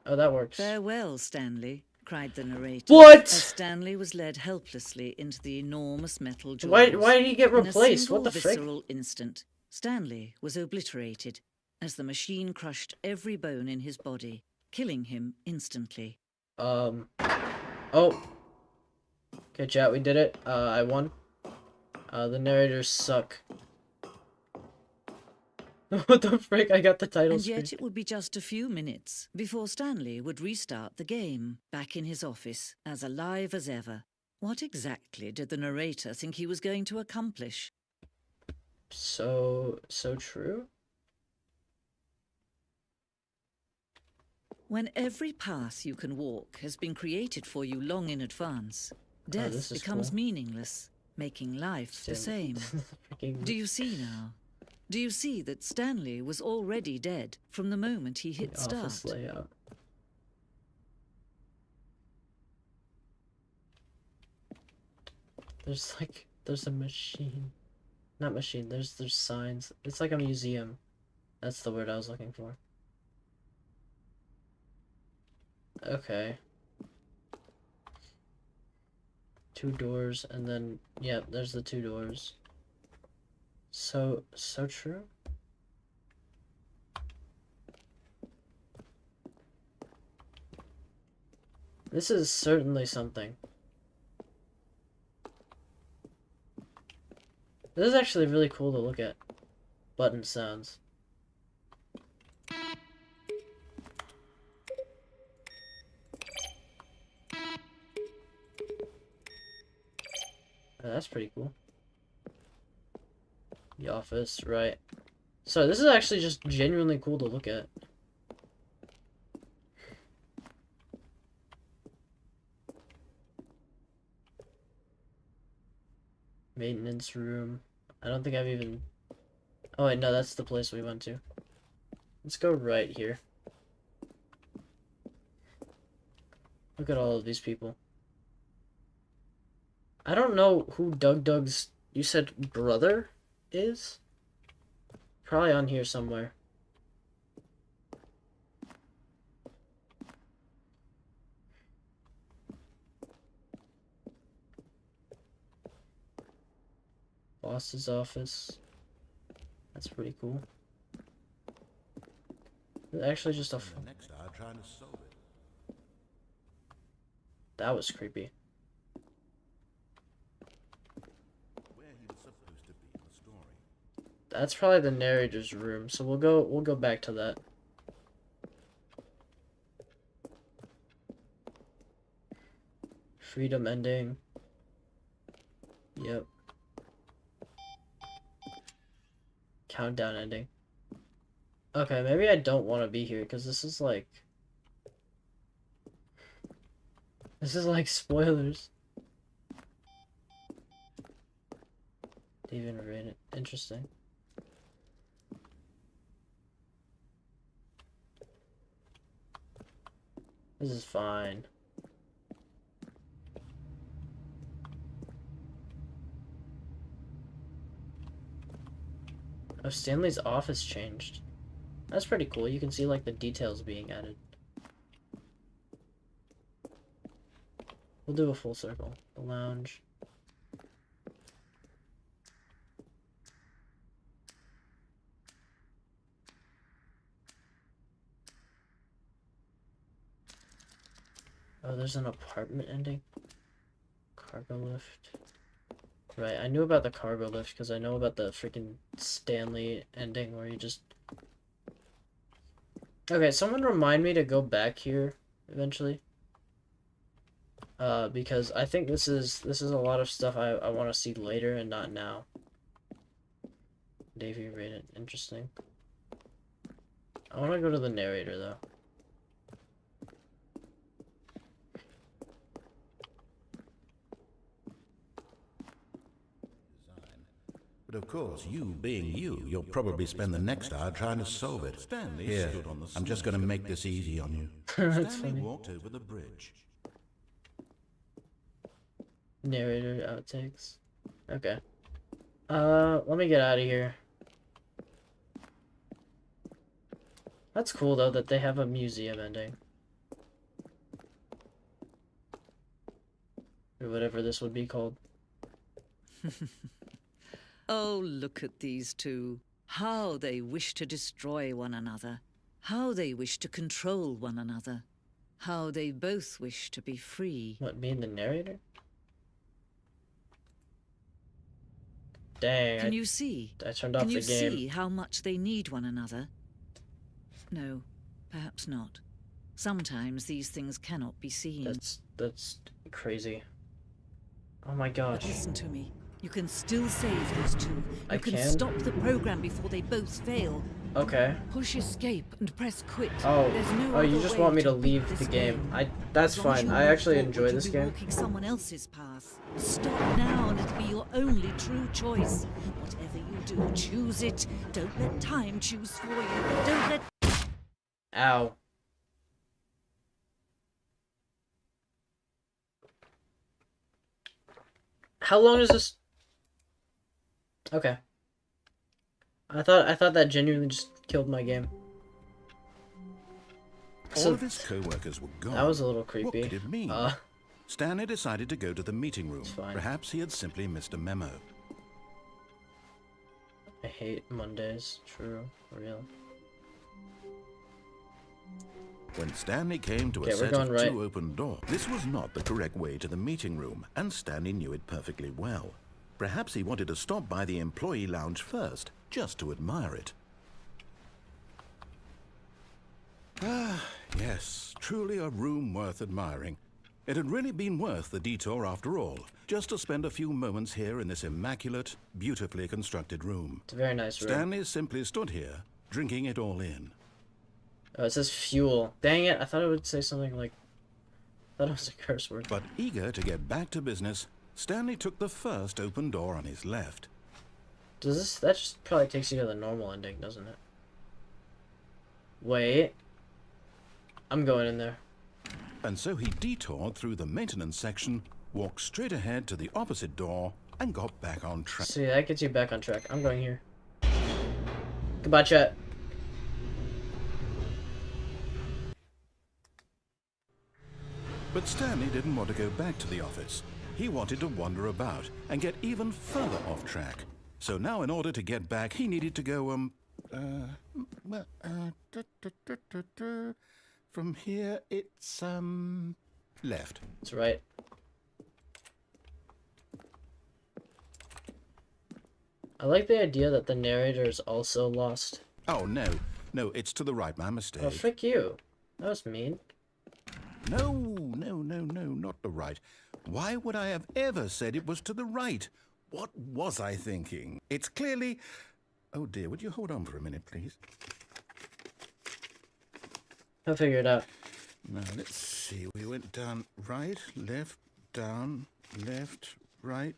Oh, that works. Farewell, Stanley, cried the narrator. What? As Stanley was led helplessly into the enormous metal jaws. Why did he get replaced? In a What the single frick? visceral instant, Stanley was obliterated as the machine crushed every bone in his body, killing him instantly. Oh. Okay, chat, we did it. I won. The narrators suck. What the frick? I got the title And screen. yet it would be just a few minutes before Stanley would restart the game, back in his office, as alive as ever. What exactly did the narrator think he was going to accomplish? So true? When every path you can walk has been created for you long in advance, death this is becomes cool. meaningless, making life the same. Freaking... Do you see now? Do you see that Stanley was already dead from the moment he hit office start? layout. There's a machine. Not machine, there's signs. It's like a museum. That's the word I was looking for. Okay. 2 doors, and then, yeah, there's the 2 doors. So true? This is certainly something. This is actually really cool to look at. Button sounds. That's pretty cool. The office, right. So this is actually just genuinely cool to look at. Maintenance room. I don't think I've even... Oh wait, no, that's the place we went to. Let's go right here. Look at all of these people. I don't know who Doug's, you said, brother is? Probably on here somewhere. Boss's office. That's pretty cool. It's actually just a... Next hour trying to solve it. That was creepy. Where he was supposed to be in the story. That's probably the narrator's room, so we'll go back to that. Freedom ending. Yep. Countdown ending. Okay, maybe I don't want to be here because this is like spoilers. Even read it. Interesting. This is fine. Oh, Stanley's office changed. That's pretty cool. You can see like the details being added. We'll do a full circle. The lounge. Oh, there's an apartment ending. Cargo lift. Right, I knew about the cargo lift because I know about the freaking Stanley ending where you just... Okay, someone remind me to go back here eventually. Because I think this is a lot of stuff I want to see later and not now. Davey rated. Interesting. I want to go to the narrator though. But of course, you being you, you'll probably spend the next hour trying to solve it. Stanley Here, stood on the I'm just going to make this easy on you. That's Stanley funny. walked over the bridge. Narrator outtakes. Okay. Let me get out of here. That's cool though that they have a museum ending. Or whatever this would be called. Oh, look at these two. How they wish to destroy one another. How they wish to control one another. How they both wish to be free. What, me and the narrator? Dang, Can you see? I turned off Can the you game. see how much they need one another? No, perhaps not. Sometimes these things cannot be seen. That's crazy. Oh my gosh. But listen to me. You can still save those two. I You can can? stop the program before they both fail. Okay. Push escape and press quit. Oh, There's no oh, you other just way want me to beat leave this the game. That's As long as fine. you I move actually forward, enjoy you'll this be game. walking someone else's path. Stop now and it'll be your only true choice. Whatever you do, choose it. Don't let time choose for you. Don't let... Ow. How long is this? Okay. I thought that genuinely just killed my game. All So of his co-workers were gone. that was a little What creepy. could it mean? Stanley decided to go to the meeting room. fine. Perhaps he had simply missed a memo. I hate Mondays. True. Real. When Stanley came to Okay, a we're set of going right. two open doors, this was not the correct way to the meeting room, and Stanley knew it perfectly well. Perhaps he wanted to stop by the employee lounge first, just to admire it. Ah, yes, truly a room worth admiring. It had really been worth the detour after all, just to spend a few moments here in this immaculate, beautifully constructed room. It's a very nice room. Stanley simply stood here, drinking it all in. Oh, it says fuel. Dang it, I thought it would say something like... I thought it was a curse word. But eager to get back to business, Stanley took the first open door on his left. Does this... That just probably takes you to the normal ending, doesn't it? Wait. I'm going in there. And so he detoured through the maintenance section, walked straight ahead to the opposite door, and got back on track. See, that gets you back on track. I'm going here. Goodbye, chat. But Stanley didn't want to go back to the office. He wanted to wander about and get even further off track. So now in order to get back, he needed to go, from here, it's, left. That's right. I like the idea that the narrator is also lost. Oh, no. No, it's to the right. My mistake. Oh, frick you. That was mean. No, not the right. Why would I have ever said it was to the right? What was I thinking? It's clearly... Oh, dear, would you hold on for a minute, please? I'll figure it out. Now, let's see. We went down right, left, down, left, right.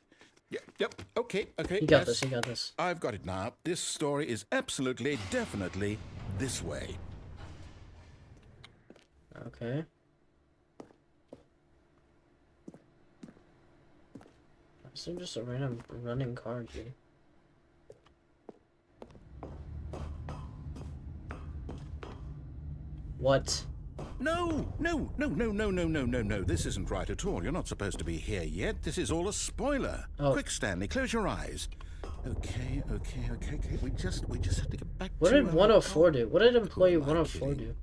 Yep, okay. You got this, you got this. I've got it now. This story is absolutely, definitely this way. Okay. Is there just a random running car here? What? No. This isn't right at all. You're not supposed to be here yet. This is all a spoiler. Oh. Quick, Stanley, close your eyes. Okay. We just have to get back What to... did 104 do? What did employee Who am I 104 kidding? do?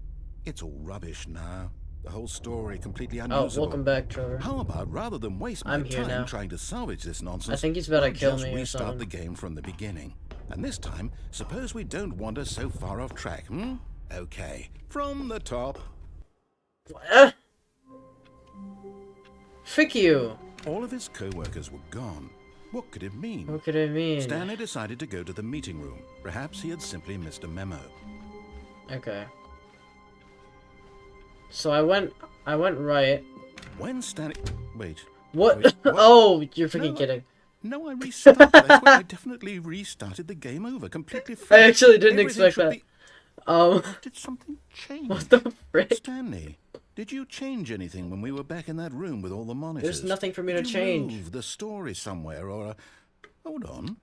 It's all rubbish now. The whole story completely Oh, unusable. welcome back, Trevor. How about rather than waste my I'm here time now. trying to salvage this nonsense, I think he's about to we'll kill just me or restart something. the game from the beginning. And this time, suppose we don't wander so far off track, hmm? Okay, from the top. Ah! Frick you! All of his co-workers were gone. What could it mean? What could it mean? Stanley decided to go to the meeting room. Perhaps he had simply missed a memo. Okay. So I went right. When Stanley... Wait. What? Wait, what? Oh, you're freaking No, kidding. No, I restarted. I definitely restarted the game over, completely fresh. I actually didn't Everything expect should that. be- Did something change? What the frick? Stanley, did you change anything when we were back in that room with all the monitors? There's nothing for me to Did you change. move the story somewhere or... Hold on.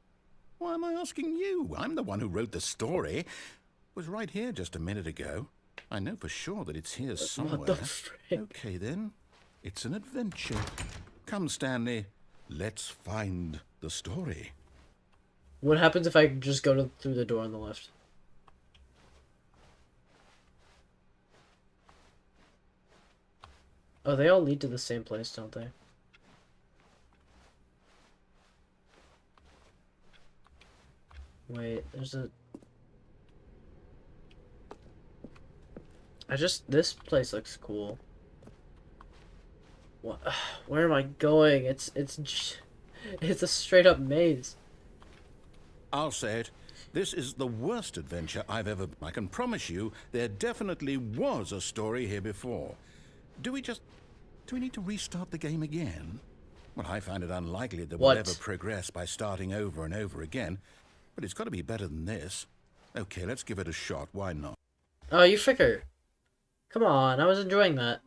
Why am I asking you? I'm the one who wrote the story. It was right here just a minute ago. I know for sure that it's here somewhere. What the frick? Okay, then. It's an adventure. Come, Stanley. Let's find the story. What happens if I just go through the door on the left? Oh, they all lead to the same place, don't they? Wait, there's a... This place looks cool. What? Where am I going? It's a straight up maze. I'll say it. This is the worst adventure I've ever... I can promise you there definitely was a story here before. Do we need to restart the game again? Well, I find it unlikely that we'll What? ever progress by starting over and over again. But it's got to be better than this. Okay, let's give it a shot. Why not? Oh, you fricker. Come on, I was enjoying that.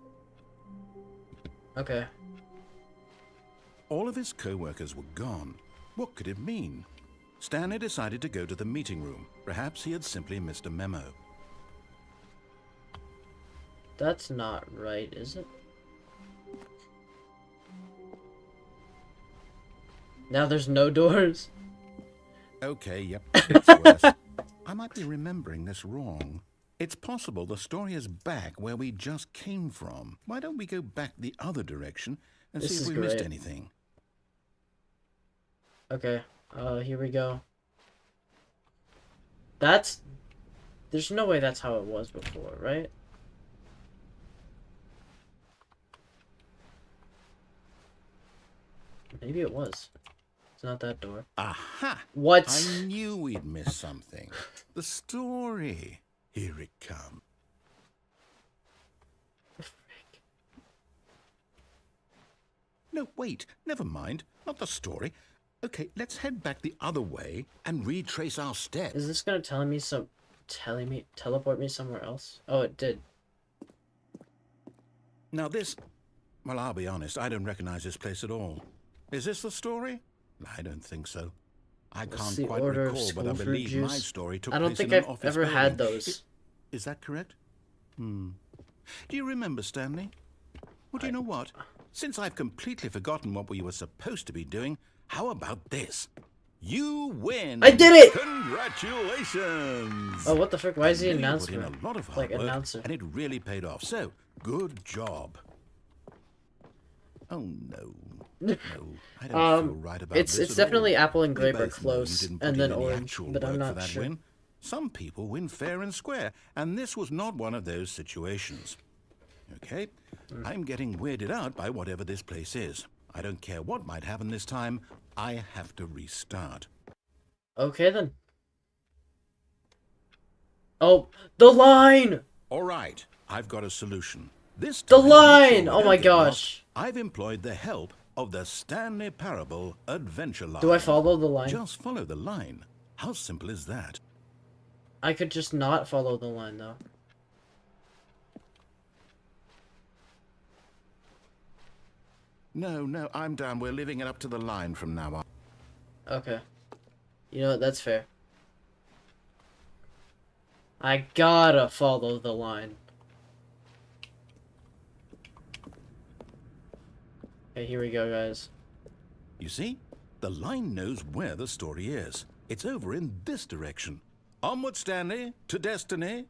Okay. All of his co-workers were gone. What could it mean? Stanley decided to go to the meeting room. Perhaps he had simply missed a memo. That's not right, is it? Now there's no doors. Okay, yep, that's worse. I might be remembering this wrong. It's possible the story is back where we just came from. Why don't we go back the other direction and This see if is we missed great. anything? Okay, here we go. There's no way that's how it was before, right? Maybe it was. It's not that door. Aha! What? I knew we'd miss something. The story. Here it comes. No, wait. Never mind. Not the story. Okay, let's head back the other way and retrace our steps. Is this gonna teleport me somewhere else? Oh, it did. Now this... Well, I'll be honest. I don't recognize this place at all. Is this the story? I don't think so. I What's can't the quite order of recall, but I school fruit believe my juice? story took I don't place think in an I've office ever had building. those. Is that correct? Do you remember, Stanley? Well, do you know what? Since I've completely forgotten what we were supposed to be doing, how about this? You win! I did it! Congratulations! Oh, what the frick? Why is he I know you announcing? put in a lot of hard Like, work, announcer. and it really paid off. So, good job. Oh no, no, I don't feel right about this It's at definitely all. apple and We grape are both know you close, didn't put and in then any orange, actual but I'm work for not that sure. win. Some people win fair and square, and this was not one of those situations. Okay, I'm getting weirded out by whatever this place is. I don't care what might happen this time. I have to restart. Okay then. Oh, the line! All right, I've got a solution. This The time, to make sure line! we Oh don't my get lost, gosh. I've employed the help of the Stanley Parable Adventure Line. Do I follow the line? Just follow the line. How simple is that? I could just not follow the line, though. No, I'm down. We're leaving it up to the line from now on. Okay. You know what? That's fair. I gotta follow the line. Okay, here we go, guys. You see? The line knows where the story is. It's over in this direction. Onward, Stanley, to destiny.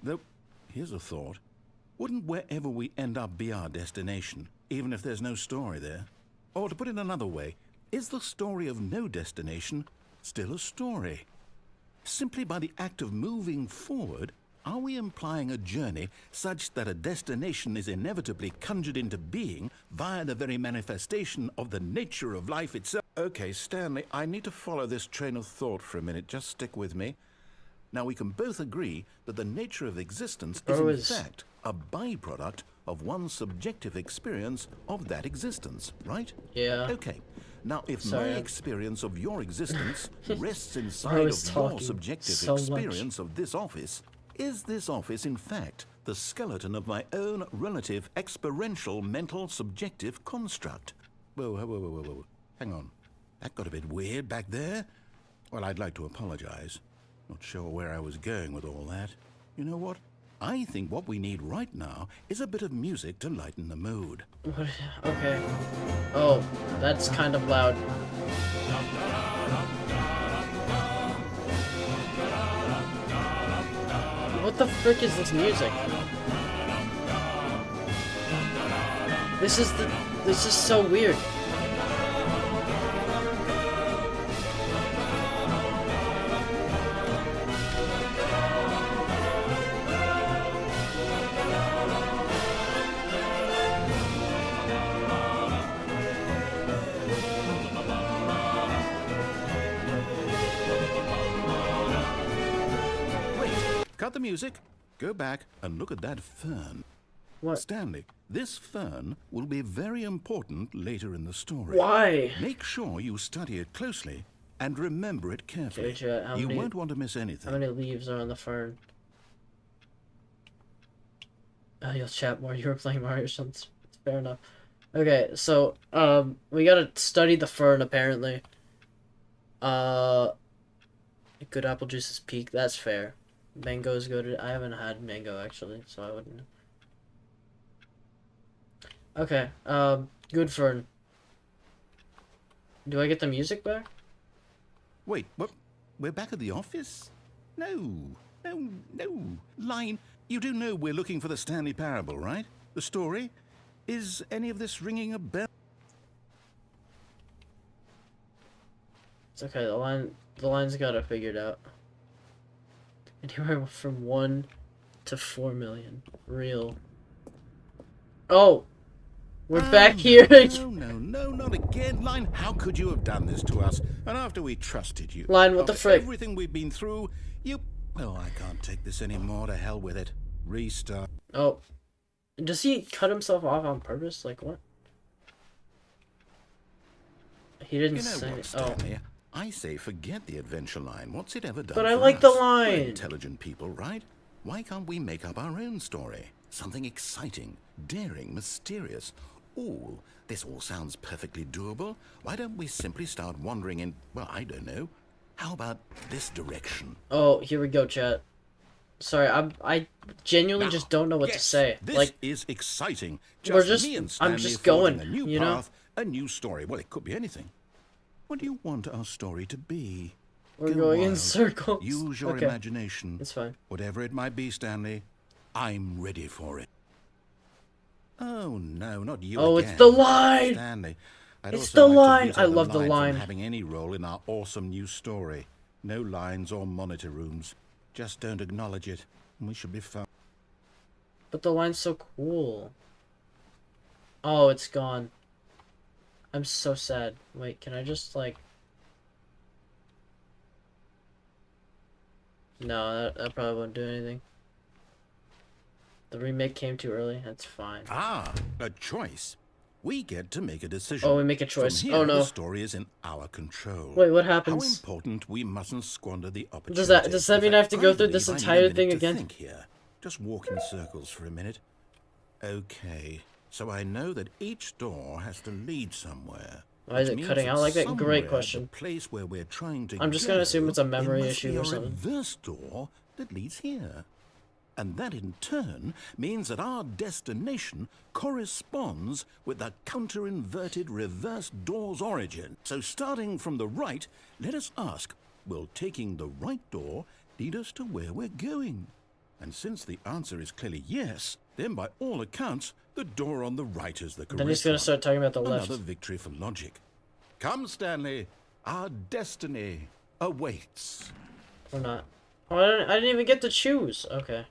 Though, here's a thought. Wouldn't wherever we end up be our destination, even if there's no story there? Or to put it another way, is the story of no destination still a story? Simply by the act of moving forward, are we implying a journey such that a destination is inevitably conjured into being via the very manifestation of the nature of life itself? Okay, Stanley, I need to follow this train of thought for a minute. Just stick with me. Now, we can both agree that the nature of existence is in fact a byproduct of one's subjective experience of that existence, right? Yeah. Okay. Now, if Sorry, my I'm- experience of your existence rests inside I of was your talking subjective so much. experience of this office, is this office, in fact, the skeleton of my own relative experiential mental subjective construct? Whoa. Hang on. That got a bit weird back there. Well, I'd like to apologize. Not sure where I was going with all that. You know what? I think what we need right now is a bit of music to lighten the mood. What? Okay. Oh, that's kind of loud. What the frick is this music? This is so weird. Cut the music, go back and look at that fern. What? Stanley, this fern will be very important later in the story. Why? Make sure you study it closely and remember it carefully. Okay, Chet, You won't want to miss How anything. many leaves are on the fern? Oh, you'll chat more. You were playing Mario or something. Fair enough. Okay, so, we gotta study the fern, apparently. Good apple juice is peak. That's fair. Mango is good. I haven't had mango, actually, so I wouldn't. Okay, good fern. Do I get the music back? Wait, what? We're back at the office? No. Line, you do know we're looking for the Stanley Parable, right? The story? Is any of this ringing a bell? It's okay, the line's got it figured out. Anywhere from 1 to 4 million. Real. Oh! We're Oh, back here. No, not again. Line, how could you have done this to us? And after we trusted you. Line, what the After frick? everything we've been through, you... Oh, I can't take this anymore. To hell with it. Restart. Oh. Does he cut himself off on purpose? Like, what? He didn't You know say what, it. Stanley? I say forget the adventure line. What's it ever done But I for like us? the We're line. intelligent people, right? Why can't we make up our own story? Something exciting, daring, mysterious. Ooh, this all sounds perfectly doable. Why don't we simply start wandering in, well, I don't know. How about this direction? Oh, here we go, chat. Sorry, I genuinely Now, just don't know what to yes, say. This Like, is exciting. we're just- me and I'm Stanley just forging going, a new you know? path, a new story. Well, it could be anything. What do you want our story to be? we're Go going in wild. circles. Use your Okay, imagination. it's fine. Whatever it might be, Stanley, I'm ready for it. Oh no, not you Oh, again. it's the line! Stanley. I'd It's also the like line! To veto I love the line line. From having any role in our awesome new story. No lines or monitor rooms. Just don't acknowledge it, and we should be fine. But the line's so cool. Oh, it's gone. I'm so sad. Wait, can I just, like... No, that probably won't do anything. The remake came too early. That's fine. Ah, a choice. We get to make a decision. Oh, we make a choice. From here, Oh, no. The story is in our control. Wait, what How happens? important we mustn't squander the opportunity. Does that mean I have to go through this believe I need a entire minute thing to again? Think here. Just walk in circles for a minute. Okay, so I know that each door has to lead somewhere. Why is which it means cutting out like that? Great somewhere, question. The place where we're trying to I'm just go, gonna assume it's a memory there must issue be or a something. reverse door that leads here. And that in turn means that our destination corresponds with the counter-inverted reverse door's origin. So starting from the right, let us ask, will taking the right door lead us to where we're going? And since the answer is clearly yes, then by all accounts, the door on the right is the correct one. Then he's gonna start talking about the left. Another victory for logic. Come, Stanley, our destiny awaits. Or not. Oh, I didn't even get to choose. Okay.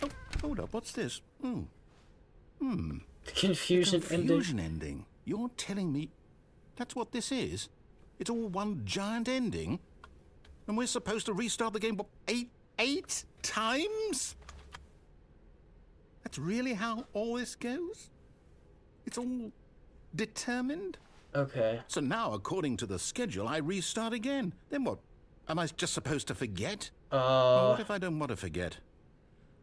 Oh, hold up, what's this? The confusion ending. Confusion ending. You're telling me that's what this is? It's all one giant ending? And we're supposed to restart the game, what, eight times? That's really how all this goes? It's all determined? Okay. So now, according to the schedule, I restart again. Then what? Am I just supposed to forget? What if I don't want to forget?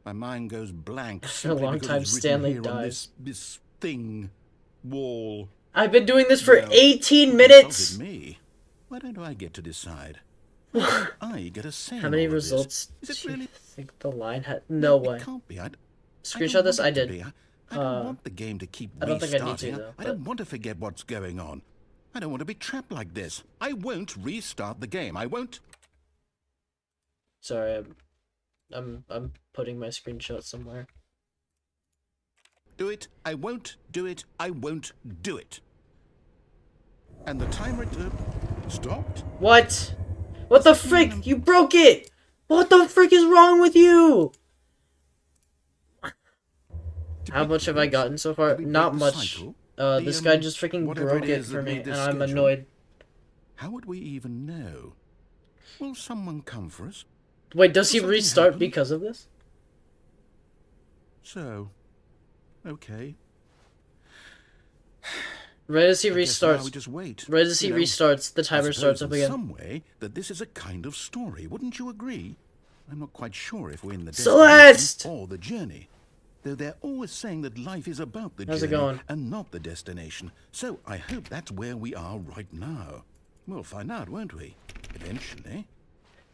My mind goes blank. For a long time, Stanley dies. This thing, wall. I've been doing this for Well, 18 you minutes. consulted me. Why don't I get to decide? Why don't I get a say. How many in all of this? results Is it do you really? think the line had? No way. It can't be. I Screenshot don't this. want I it to did. be. I don't want the game to keep I don't think I need to, restarting. though, I don't want to forget what's going on. I don't want to be trapped like this. I won't restart the game. I won't. Sorry, I'm putting my screenshot somewhere. Do it. I won't do it. I won't do it. And the timer stopped. What? What the frick? You broke it! What the frick is wrong with you? How much have I gotten so far? Did we Not break the much. cycle? This guy just freaking whatever broke it it is for that me, made and this I'm schedule. annoyed. How would we even know? Will someone come for us? Wait, does he Something restart happened? because of this? So, okay. Right as he I guess now we restarts, just wait. right as he You know, restarts, the I timer suppose starts up in again. some way that this is a kind of story. Wouldn't you agree? I'm not quite sure if we're in the Celeste! destination or the journey. Though they're always saying that life is about the How's it journey going? and not the destination. So I hope that's where we are right now. We'll find out, won't we? Eventually.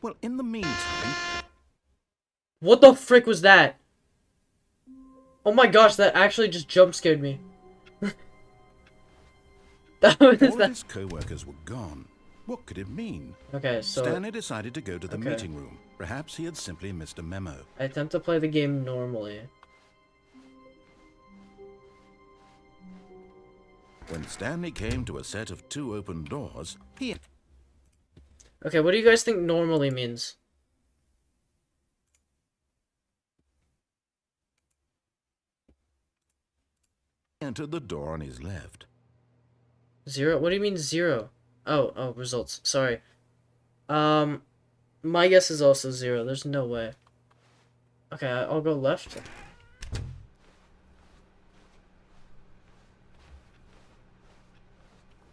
Well, in the meantime... What the frick was that? Oh my gosh, that actually just jump scared me. That was all of that. his co-workers were gone. What could it mean? Okay, so Stanley decided to go to the Okay. meeting room. Perhaps he had simply missed a memo. I attempt to play the game normally. When Stanley came to a set of 2 open doors, he... Okay, what do you guys think normally means? entered the door on his left. 0? What do you mean 0? Oh, results. Sorry. My guess is also 0. There's no way. Okay, I'll go left.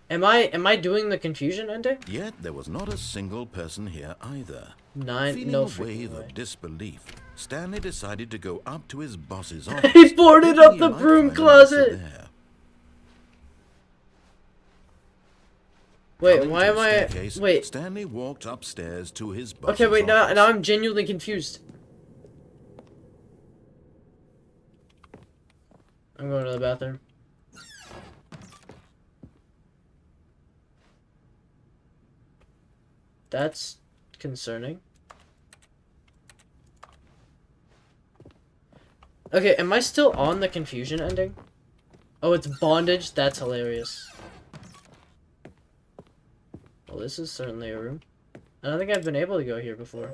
Am I doing the confusion ending? Yet there was not a single person here either. Feeling No a freaking wave way. of disbelief, Stanley decided to go up to his boss's office. He boarded hoping up he the might broom find an answer closet. there. Wait, Coming why to am the I? staircase, Wait. Stanley walked upstairs to his boss's Okay, wait. Now office. I'm genuinely confused. I'm going to the bathroom. That's concerning. Okay, am I still on the confusion ending? Oh, it's bondage? That's hilarious. Well, this is certainly a room. I don't think I've been able to go here before.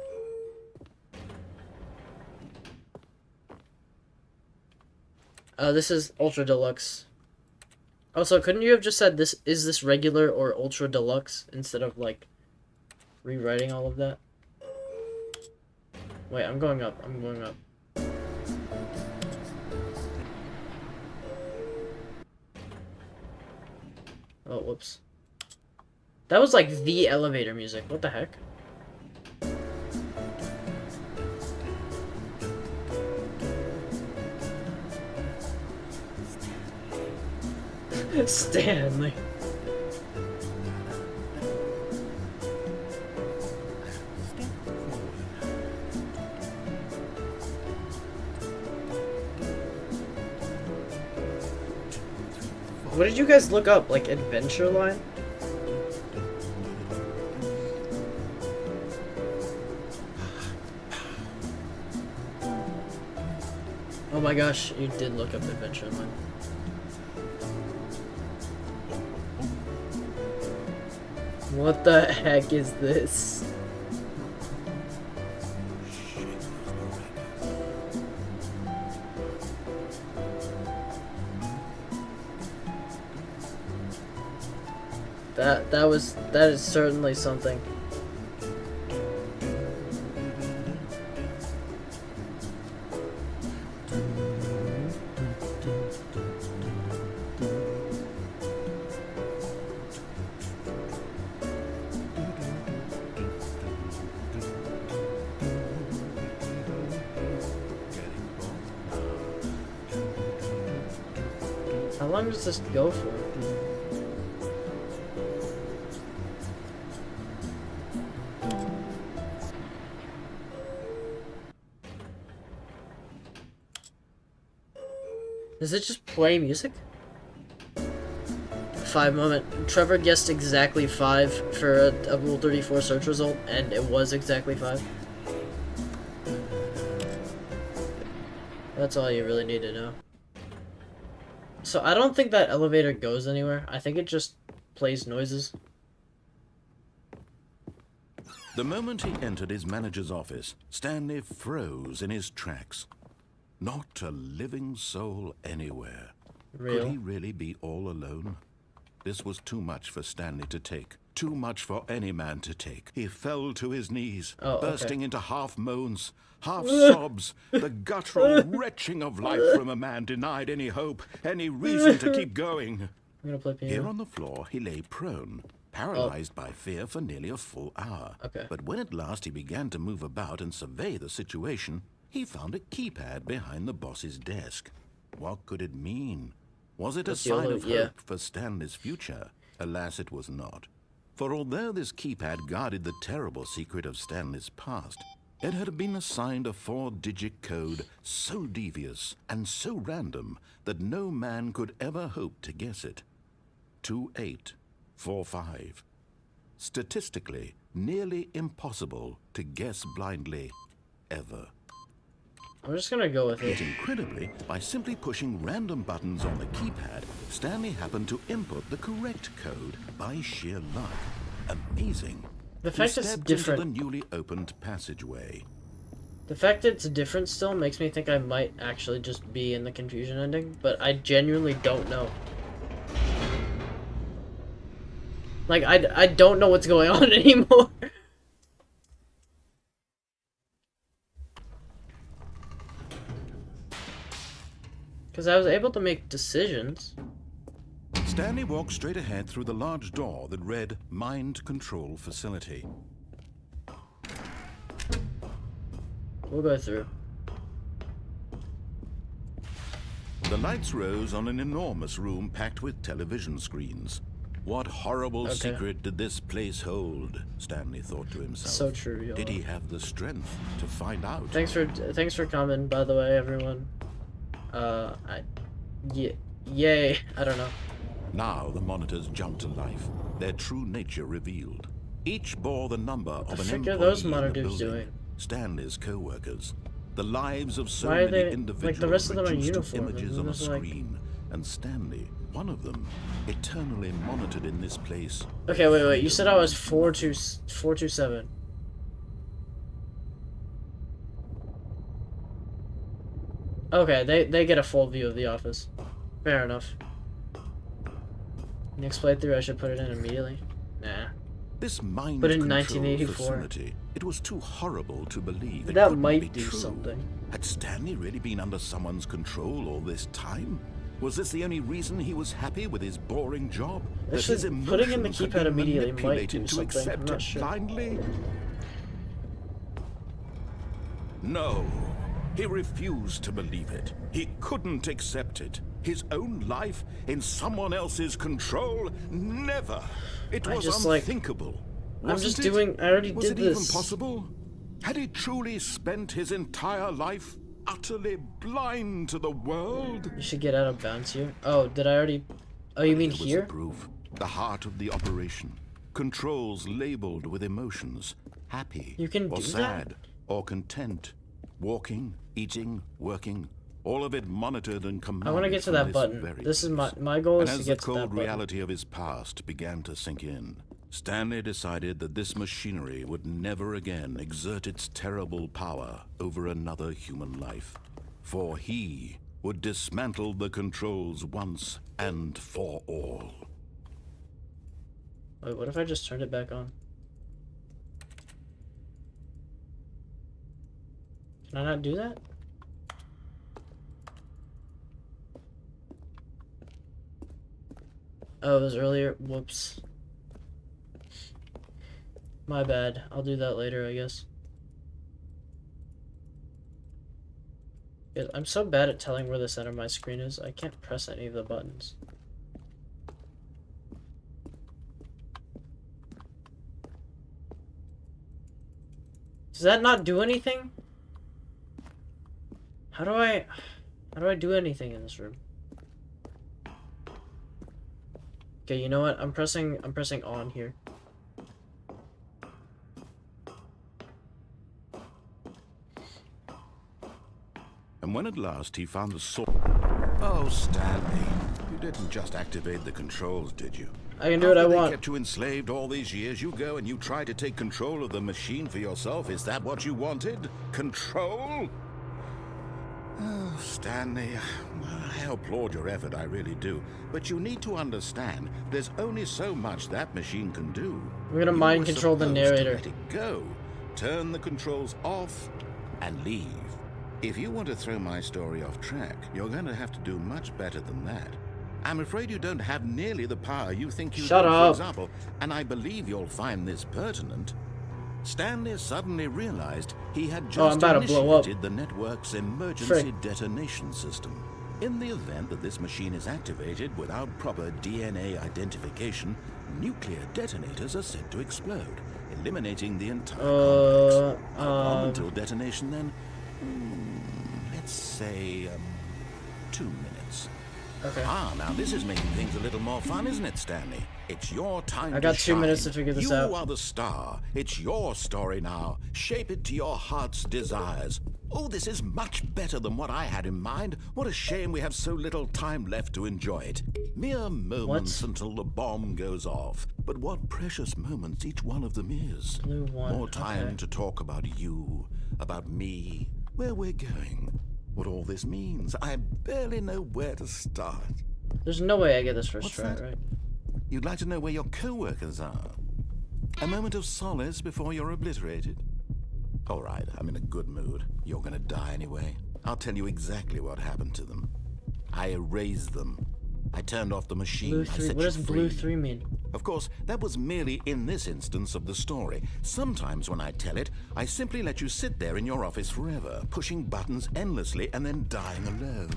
This is Ultra Deluxe. Also, couldn't you have just said this, is this regular or Ultra Deluxe, instead of, like, rewriting all of that? Wait, I'm going up. I'm going up. Oh, whoops. That was like the elevator music. What the heck? Stanley. What did you guys look up? Like Adventure Line? Oh my gosh, you did look up Adventure Line. What the heck is this? That is certainly something. How long does this go for? Does it just play music? 5 moment. Trevor guessed exactly 5 for a Rule 34 search result, and it was exactly 5. That's all you really need to know. So I don't think that elevator goes anywhere. I think it just plays noises. The moment he entered his manager's office, Stanley froze in his tracks. Not a living soul anywhere. Real. Could he really be all alone? This was too much for Stanley to take. Too much for any man to take. He fell to his knees, bursting into half moans, half sobs, the guttural retching of life from a man denied any hope, any reason to keep going. I'm gonna play piano. Here on the floor, he lay prone, paralyzed by fear for nearly a full hour. Okay. But when at last he began to move about and survey the situation, he found a keypad behind the boss's desk. What could it mean? Was it a sign of hope for Stanley's future? Alas, it was not. For although this keypad guarded the terrible secret of Stanley's past, it had been assigned a 4-digit code so devious and so random that no man could ever hope to guess it. 2845. Statistically, nearly impossible to guess blindly, ever. I'm just gonna go with Yet it. incredibly, by simply pushing random buttons on the keypad, Stanley happened to input the correct code by sheer luck. Amazing. The fact He it's stepped different. into the newly opened passageway. The fact that it's different still makes me think I might actually just be in the confusion ending, but I genuinely don't know. Like, I don't know what's going on anymore. Because I was able to make decisions. Stanley walked straight ahead through the large door that read Mind Control Facility. We'll go through. The lights rose on an enormous room packed with television screens. What horrible secret did this place hold? Stanley thought to himself. So true, y'all. Did he have the strength to find out? Thanks for coming, by the way, everyone. Yay. I don't know. Now the monitors jumped to life, their true nature revealed. Each bore the number of an What the employee frick are those in the monitors building. doing? Stanley's co-workers. The lives of so Why are many they individuals like the rest of them are in reduced to uniform? images on a It's like... screen, and Stanley, one of them, eternally monitored in this place. Okay, wait. You said I was 427. Okay, they get a full view of the office. Fair enough. Next playthrough, I should put it in immediately. Nah. This mind But in control 1984. facility, it was too horrible to believe. It That couldn't might be do true. something. Had Stanley really been under someone's control all this time? Was this the only reason he was happy with his boring job? That his Actually, putting in the emotions had keypad been immediately might manipulated do to something. I'm accept not it sure. blindly? No. He refused to believe it. He couldn't accept it. His own life in someone else's control? Never. It was unthinkable. I Wasn't it? I already Was did it even this. possible? Had he truly spent his entire life utterly blind to the world? You should get out of bounds here. Oh, did I already... Oh, you mean Here was here? the proof. The heart of the operation. Controls labeled with emotions. Happy. You can or do sad. that? Or content. Walking, eating, working. All of it monitored and commanded. I want to get to from that this button. very This is place. my goal is And to as get the to that cold button. reality of his past began to sink in, Stanley decided that this machinery would never again exert its terrible power over another human life. For he would dismantle the controls once and for all. Wait, what if I just turned it back on? Can I not do that? Oh, it was earlier. Whoops. My bad. I'll do that later, I guess. I'm so bad at telling where the center of my screen is, I can't press any of the buttons. Does that not do anything? How do I do anything in this room? Okay, you know what? I'm pressing on here. And when at last he found the source... Oh, Stanley, you didn't just activate the controls, did you? I can do what I After want. They kept you enslaved all these years, you go and you try to take control of the machine for yourself. Is that what you wanted? Control? Oh, Stanley, I applaud your effort, I really do. But you need to understand, there's only so much that machine can do. We're gonna You mind were control the supposed to narrator. let it go, turn the controls off, and leave. If you want to throw my story off track, you're going to have to do much better than that. I'm afraid you don't have nearly the power you think you do, Shut for up. example, and I believe you'll find this pertinent. Stanley suddenly realized he had I'm just about to blow up. initiated the network's emergency Frick. detonation system. In the event that this machine is activated without proper DNA identification, nuclear detonators are said to explode, eliminating the entire complex. How long until detonation then? Let's say 2 minutes. Okay. Ah, now this is making things a little more fun, isn't it, Stanley? It's your time to I got 2 shine. minutes to figure this out. You are the star. It's your story now. Shape it to your heart's desires. Oh, this is much better than what I had in mind. What a shame we have so little time left to enjoy it. Mere moments until the bomb goes off. But what precious moments each one of them is. Blue 1. More time Okay. to talk about you, about me, where we're going, what all this means. I barely know where to start. There's no way I get this first What's try, that? right? You'd like to know where your co-workers are. A moment of solace before you're obliterated. All right, I'm in a good mood. You're gonna die anyway. I'll tell you exactly what happened to them. I erased them. I turned off the machine. Blue I 3. set What you does blue free. 3 mean? Of course, that was merely in this instance of the story. Sometimes when I tell it, I simply let you sit there in your office forever, pushing buttons endlessly and then dying alone.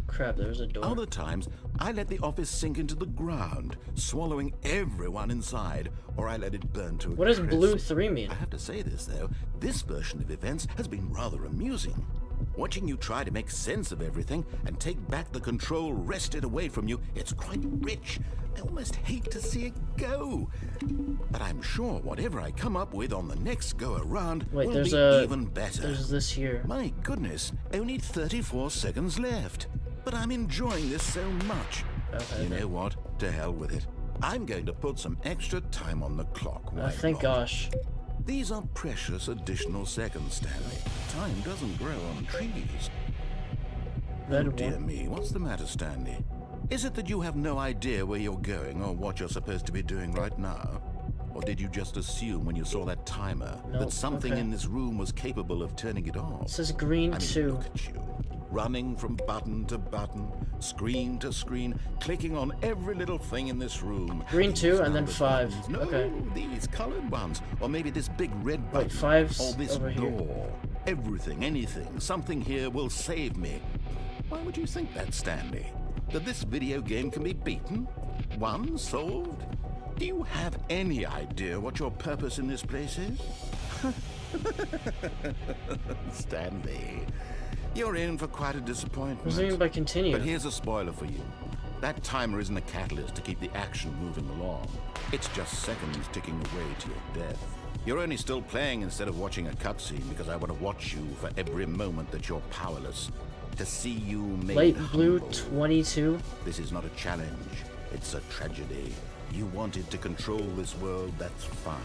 Crap, there's a door. Other times, I let the office sink into the ground, swallowing everyone inside, or I let it burn to a What does crisp. blue 3 mean? I have to say this, though. This version of events has been rather amusing. Watching you try to make sense of everything and take back the control wrested away from you, it's quite rich. I almost hate to see it go. But I'm sure whatever I come up with on the next go-around Wait, will there's be even better. There's this here. My goodness, only 34 seconds left. But I'm enjoying this so much. Okay. You know what? To hell with it. I'm going to put some extra time on the clock. Why Thank not? gosh. These are precious additional seconds, Stanley. Time doesn't grow on trees. Red Oh, dear 1. me, what's the matter, Stanley? Is it that you have no idea where you're going or what you're supposed to be doing right now? Or did you just assume when you saw that timer Nope, that something okay. in this room was capable of turning it off? It says green I mean, 2. look at you, running from button to button, screen to screen, clicking on every little thing in this room. Green These 2 and then numbered 5. buttons. No, Okay. these colored ones, or maybe this big red button, Wait, 5's or this over here. door. Everything, anything, something here will save me. Why would you think that, Stanley? That this video game can be beaten? Won? Solved? Do you have any idea what your purpose in this place is? Stanley, you're in for quite a disappointment. What does it mean by continue? But here's a spoiler for you. That timer isn't a catalyst to keep the action moving along. It's just seconds ticking away to your death. You're only still playing instead of watching a cutscene because I want to watch you for every moment that you're powerless. To see you made Light blue humble. 22. This is not a challenge. It's a tragedy. You wanted to control this world, that's fine.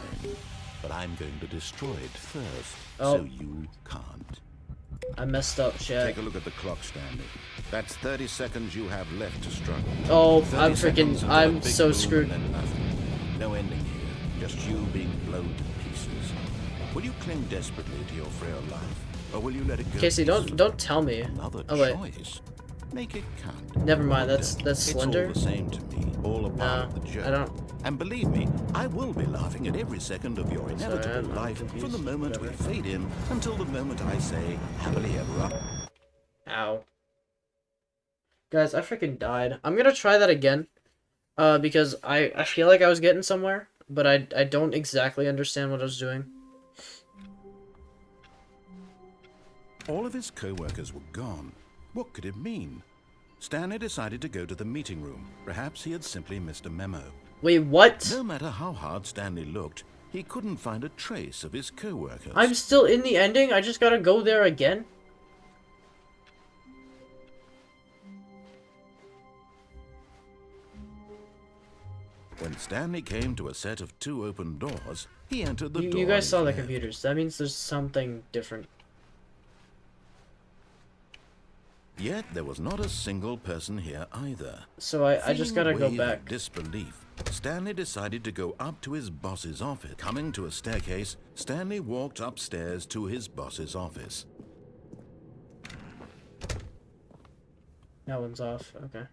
But I'm going to destroy it first, Oh. so you can't. I messed up, chat. Take a look at the clock, Stanley. That's 30 seconds you have left to struggle. Oh, 30 I'm seconds freaking. until a I'm big so boom screwed. and then nothing. No ending here. Just you being blown to pieces. Will you cling desperately to your frail life, or will you let it go? Casey, peacefully? don't tell me. Another Oh wait, choice. Make it count. never mind. Or That's don't. Slender. It's all the same to me. All a part No, of the joke. I don't. And believe me, I will be laughing at every second of your inevitable I'm life confused. from the moment we Whatever. fade in until the moment I say happily ever after. Ow. Guys, I freaking died. I'm gonna try that again. Because I feel like I was getting somewhere, but I don't exactly understand what I was doing. All of his co-workers were gone. What could it mean? Stanley decided to go to the meeting room. Perhaps he had simply missed a memo. Wait, what? No matter how hard Stanley looked, he couldn't find a trace of his co-workers. I'm still in the ending? I just gotta go there again? When Stanley came to a set of 2 open doors, he entered the door. You guys on saw the his left. computers. That means there's something different. Yet there was not a single person here either. So I just Feeling gotta a go wave back. of disbelief, Stanley decided to go up to his boss's office. Coming to a staircase, Stanley walked upstairs to his boss's office. That one's off. Okay.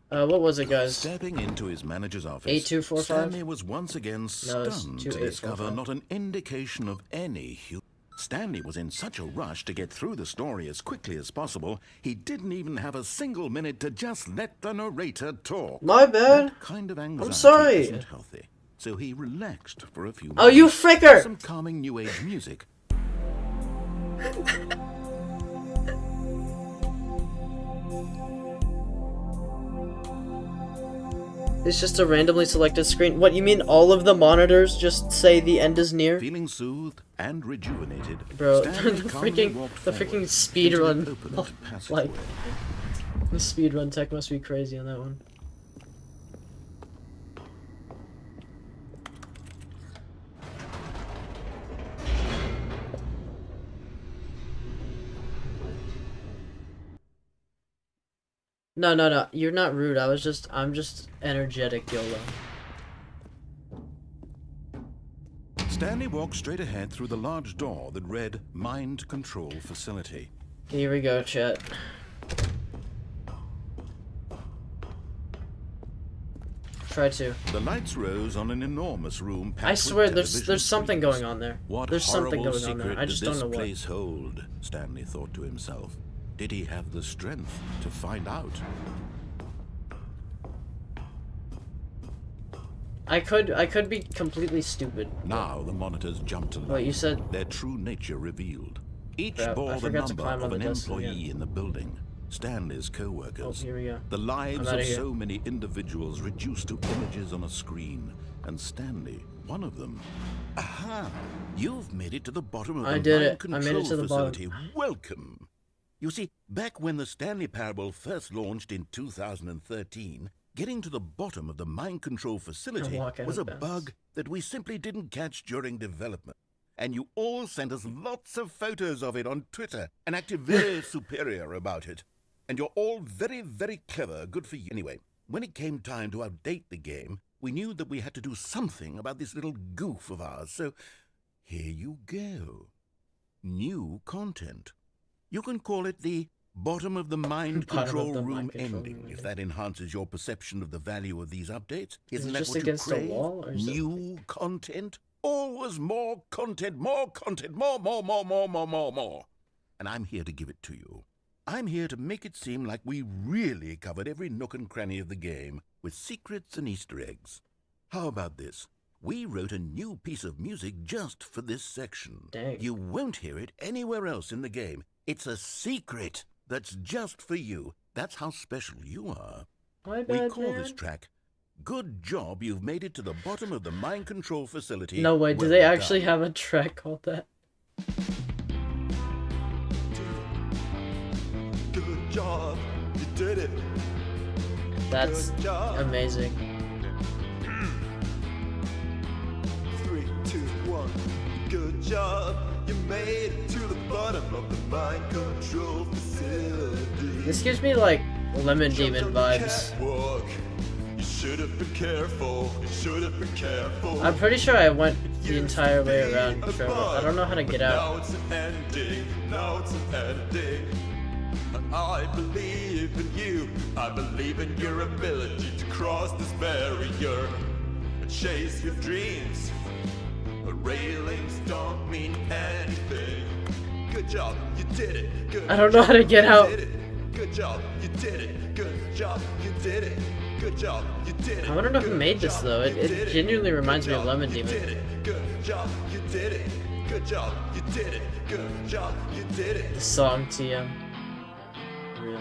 What was it, guys? Stepping into his manager's office, 8245? Stanley was once again No, it's stunned to 2845. discover not an indication of any human. Stanley was in such a rush to get through the story as quickly as possible, he didn't even have a single minute to just let the narrator talk. My bad. That kind of anxiety sorry. isn't healthy, so he relaxed for a few Oh, you moments. fricker! Some calming new age music. It's just a randomly selected screen. What, you mean all of the monitors just say the end is near? Feeling soothed and rejuvenated, Bro, Stanley the calmly walked freaking forward speed into the run, opened like, passageway. the speedrun tech must be crazy on that one. No, you're not rude. I'm just energetic, YOLO. Stanley walked straight ahead through the large door that read Mind Control Facility. Here we go, chat. Try to. The lights rose on an enormous room packed I with swear, television there's something screens. going on there. What There's something horrible going on there. secret I just did don't this know what. place hold? Stanley thought to himself. Did he have the strength to find out? I could be completely stupid. Now the monitors jumped to life. Wait, you said their true nature revealed. Each Crap, I bore the forgot to number climb on of the an desk employee again. in the building. Stanley's Oh, co-workers. here we go. The lives outta of here. so many individuals reduced to images on a screen. And Stanley, one of them. Aha! You've made it to the bottom of I the did mind it. I control made it to the bottom. facility. Welcome! You see, back when the Stanley Parable first launched in 2013, getting to the bottom of the mind control facility walk out was of a bounds. bug that we simply didn't catch during development. And you all sent us lots of photos of it on Twitter and acted very superior about it. And you're all very, very clever. Good for you. Anyway, when it came time to update the game, we knew that we had to do something about this little goof of ours. So here you go. New content. You can call it the bottom of the mind Bottom of control the room mind control ending, room if that enhances your perception of the value of these updates. Isn't it that just what against you a crave? wall, or is it- New content? Always more content, more content, more. And I'm here to give it to you. I'm here to make it seem like we really covered every nook and cranny of the game, with secrets and Easter eggs. How about this? We wrote a new piece of music just for this section. Dang. You won't hear it anywhere else in the game. It's a secret that's just for you. That's how special you are. My We bad, call man. this track, Good Job You've Made It to the Bottom of the Mind Control Facility. No way, do Well they actually done." have a track called that? Good job, you did it. That's Good job. amazing. 3, 2, 1. Good job, you made it to the bottom of the mind control facility. This gives me like Lemon Jumped Demon on the vibes. catwalk. You should have been careful. You should have been careful. I'm pretty sure I went the Used entire to way be around, a Trevor. bug, I don't know how to but get out. Now it's an ending. Now it's an ending. And I believe in you. I believe in your ability to cross this barrier and chase your dreams. But railings don't mean anything. Good job, you did it. Good I don't know how to job, get you out. did it. Good job, you did it. Good job, you did it. Good job, you did it. I wanna know who Good made this, job, though. you It did genuinely Good reminds me of job, Lemon you Demon. did it. Good job, you did it. Good job, you did it. Good job, you did it. The song TM. Real.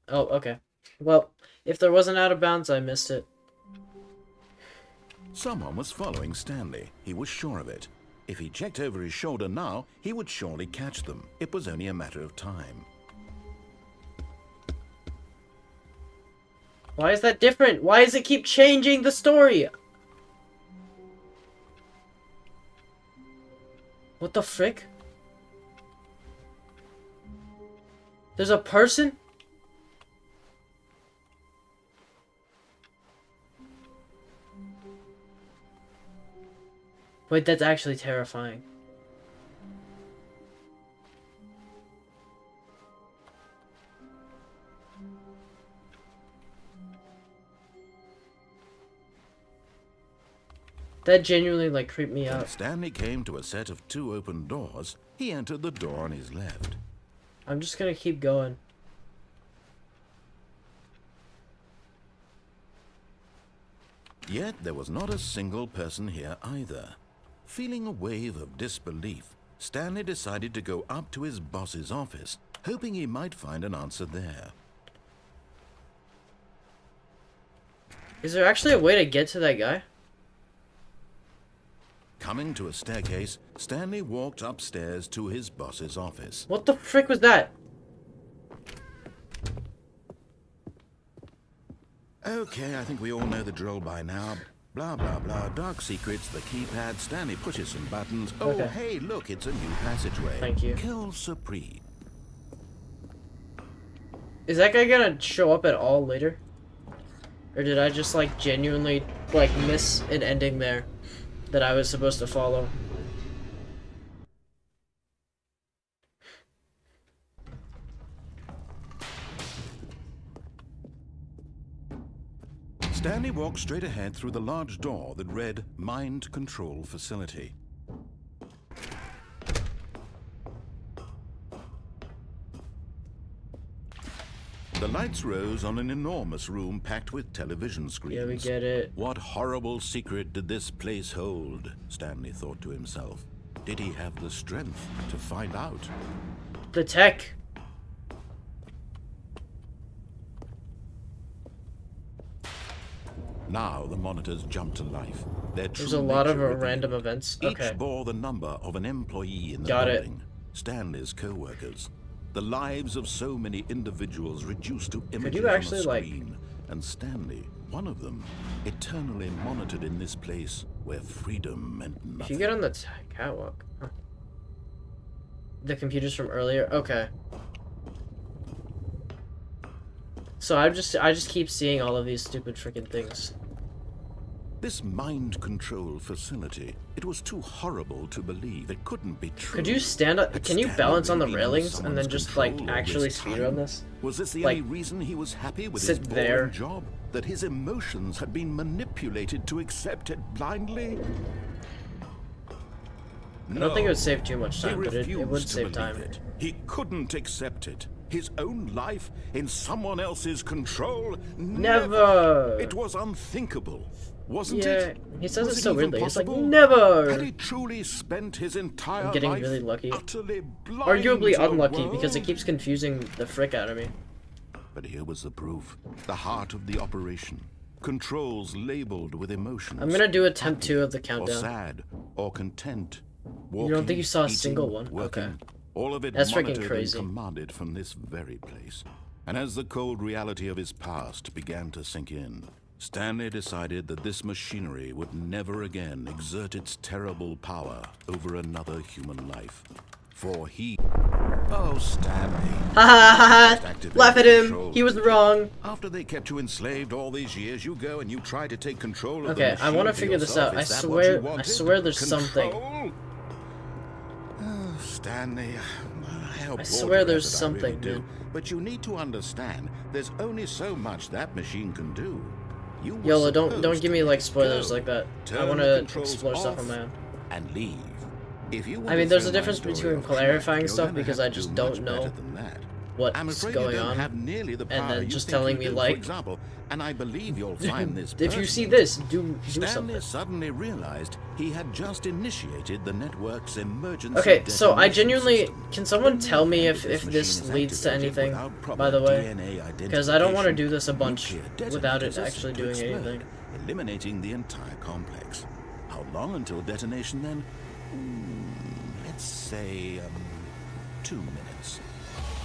Oh, okay. Well, if there wasn't out of bounds, I missed it. Someone was following Stanley. He was sure of it. If he checked over his shoulder now, he would surely catch them. It was only a matter of time. Why is that different? Why does it keep changing the story? What the frick? There's a person? Wait, that's actually terrifying. That genuinely, like, creeped me When out. Stanley came to a set of 2 open doors, he entered the door on his left. I'm just gonna keep going. Yet there was not a single person here either. Feeling a wave of disbelief, Stanley decided to go up to his boss's office, hoping he might find an answer there. Is there actually a way to get to that guy? Coming to a staircase, Stanley walked upstairs to his boss's office. What the frick was that? Okay, I think we all know the drill by now. Blah, blah, blah. Dark secrets, the keypad. Stanley pushes some buttons. Oh, Okay. hey, look, it's a new passageway. Thank you. Kill Supreme. Is that guy gonna show up at all later? Or did I just, like, genuinely, like, miss an ending there that I was supposed to follow? Stanley walked straight ahead through the large door that read Mind Control Facility. The lights rose on an enormous room packed with television screens. Yeah, we get it. What horrible secret did this place hold? Stanley thought to himself. Did he have the strength to find out? The tech. Now the monitors jumped to life. There's a lot of random events. Each Okay. bore the number of an employee in the Got it. building. Stanley's co-workers. The lives of so many individuals reduced to images you actually, on a like- screen. And Stanley, one of them, eternally monitored in this place where freedom meant If nothing. you get on the catwalk. Huh. The computers from earlier? Okay. So I just keep seeing all of these stupid freaking things. This mind control facility, it was too horrible to believe. It couldn't be true. Could you stand up? Had Can you Stanley balance on the been railings and then someone's just like control all actually this speedrun time? this? Was this the Like, only reason he was happy with sit his there. boring job? That his emotions had been manipulated to accept it blindly? I don't think it would save too much time, but it would refused to save believe time. it. He couldn't accept it. His own life in someone else's control? Never! It was unthinkable, wasn't Yeah, it? he says Was it so even weirdly. He's like, possible? never! Had he truly spent his entire I'm getting life really lucky. utterly blind Arguably to the unlucky because it world? keeps confusing the frick out of me. But here was the proof. The heart of the operation. Controls labeled with emotions. I'm gonna do attempt 2 of the Or countdown. sad, or content. don't think you saw a eating, single one? Working, Okay. all of it That's freaking monitored crazy. and commanded from this very place. And as the cold reality of his past began to sink in, Stanley decided that this machinery would never again exert its terrible power over another human life. For he... Oh, Stanley. Ha ha ha Just ha! activate Laugh at the him! control. He was wrong! After they kept you enslaved all these years, you go and you try to take control of Okay, the I machine wanna for figure this yourself. out. I Is that what you swear- I wanted? swear there's something. Control? Oh, Stanley, I help I all swear the there's rest, I really something, do. dude. But you need to understand, there's only so much that machine can do. You were YOLO, don't supposed give to me like let spoilers go, like that. I turn want the to controls explore stuff off, on my own. and leave. If you I want mean, to there's a throw my difference story between off track, clarifying you're stuff gonna because have I to just do much don't know better than that. I'm what's afraid going you don't on. have nearly the and power then you just think telling you me, do. like- For example, and I believe you'll find this If you see pertinent. this, do Stanley something. suddenly realized he had just initiated the network's emergency Okay, so I detonation genuinely... system. Can someone tell me And if machine this is leads to activated anything, without proper by the way? DNA Because I don't want to identification, do this a bunch nuclear without it detonators are actually set to doing explode, anything. eliminating the entire complex. How long until detonation then? Let's say 2 minutes.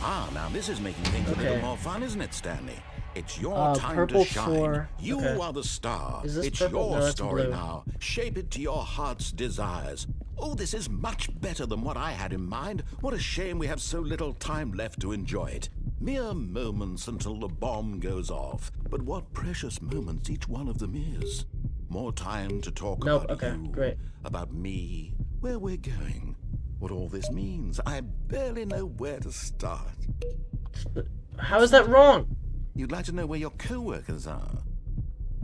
Ah, now this is making things a Okay. little more fun, isn't it, Stanley? It's your time purple to shine. 4. You Okay. are the star. Is this It's purple? your No, that's story blue. now. Shape it to your heart's desires. Oh, this is much better than what I had in mind. What a shame we have so little time left to enjoy it. Mere moments until the bomb goes off. But what precious moments each one of them is. More time to talk Nope, about okay, you, great. about me, where we're going, what all this means. I barely know where to start. How is that wrong? You'd like to know where your co-workers are?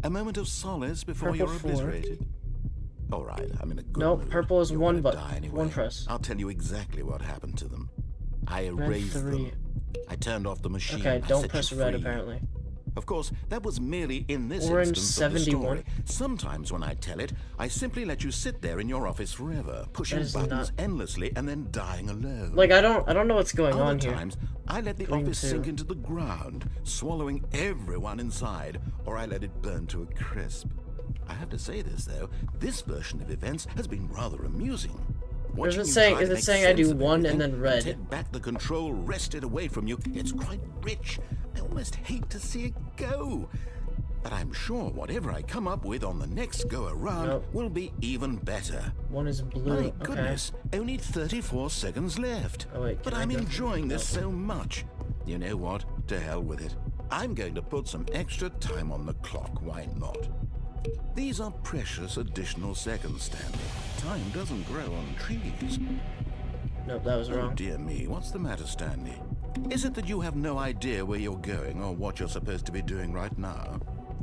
A moment of solace before Purple you're 4. obliterated? All right, I'm in a good Nope, mood. purple is You're one gonna button, die anyway. one press. I'll tell you exactly what happened to them. I Red erased 3. them. I turned off the machine. Okay, I don't set press you red free. apparently. Of course, that was merely in this Orange instance of the 71. story. Sometimes when I tell it, I simply let you sit there in your office forever, pushing That is buttons not- endlessly and then dying alone. Like, I don't know what's going Other on here. times, I let the Between office two. sink into the ground, swallowing everyone inside, or I let it burn to a crisp. I have to say this, though, this version of events has been rather amusing. Watching you try to is it make saying I do sense of one and everything then red? Take back the control wrested away from you. It's quite rich. I almost hate to see it go. But I'm sure whatever I come up with on the next go around Nope. will be even better. One is blue. My Okay. goodness, only 34 seconds left. Oh, wait, but can I I'm go? enjoying this so much. You know what? To hell with it. I'm going to put some extra time on the clock. Why not? These are precious additional seconds, Stanley. Time doesn't grow on trees. Nope, that was Oh wrong. dear me, what's the matter, Stanley? Is it that you have no idea where you're going or what you're supposed to be doing right now?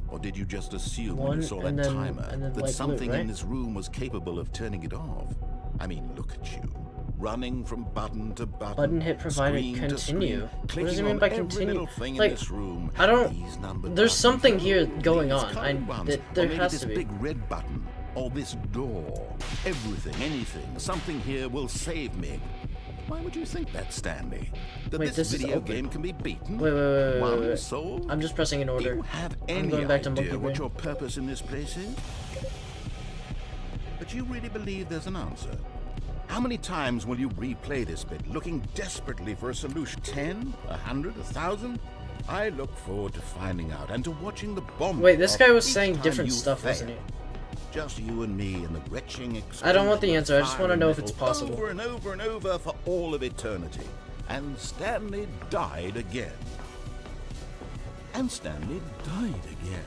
Or did you just assume when One, you saw that and then- timer and then that light blue, something in right? this room was capable of turning it off? I mean, look at you. Running from button to button. Button hit provided screen to continue. screen, What does clicking it mean on by every continue? little thing Like, in this room. I don't- These numbered there's buttons, something oh, here going these on. colored ones, There or maybe has this to be. big red button. Or this door. Everything, anything, something here will save me. Why would you think that, Stanley? That Wait, this this is video open. game can be beaten? Wait. One soul? I'm just pressing in Do order. you have I'm any going back to idea monkey what brain. your purpose in this place is? But you really believe there's an answer? How many times will you replay this bit, looking desperately for a solution? 10? 100? 1,000? I look forward to finding out and to watching the bomb. Wait, this off guy was each saying time different you stuff, fail. wasn't he? Just you and me and the retching I don't want the explosion answer, I of just fire wanna and know if it's metal possible. Over and over and over for all of eternity. And Stanley died again. And Stanley died again.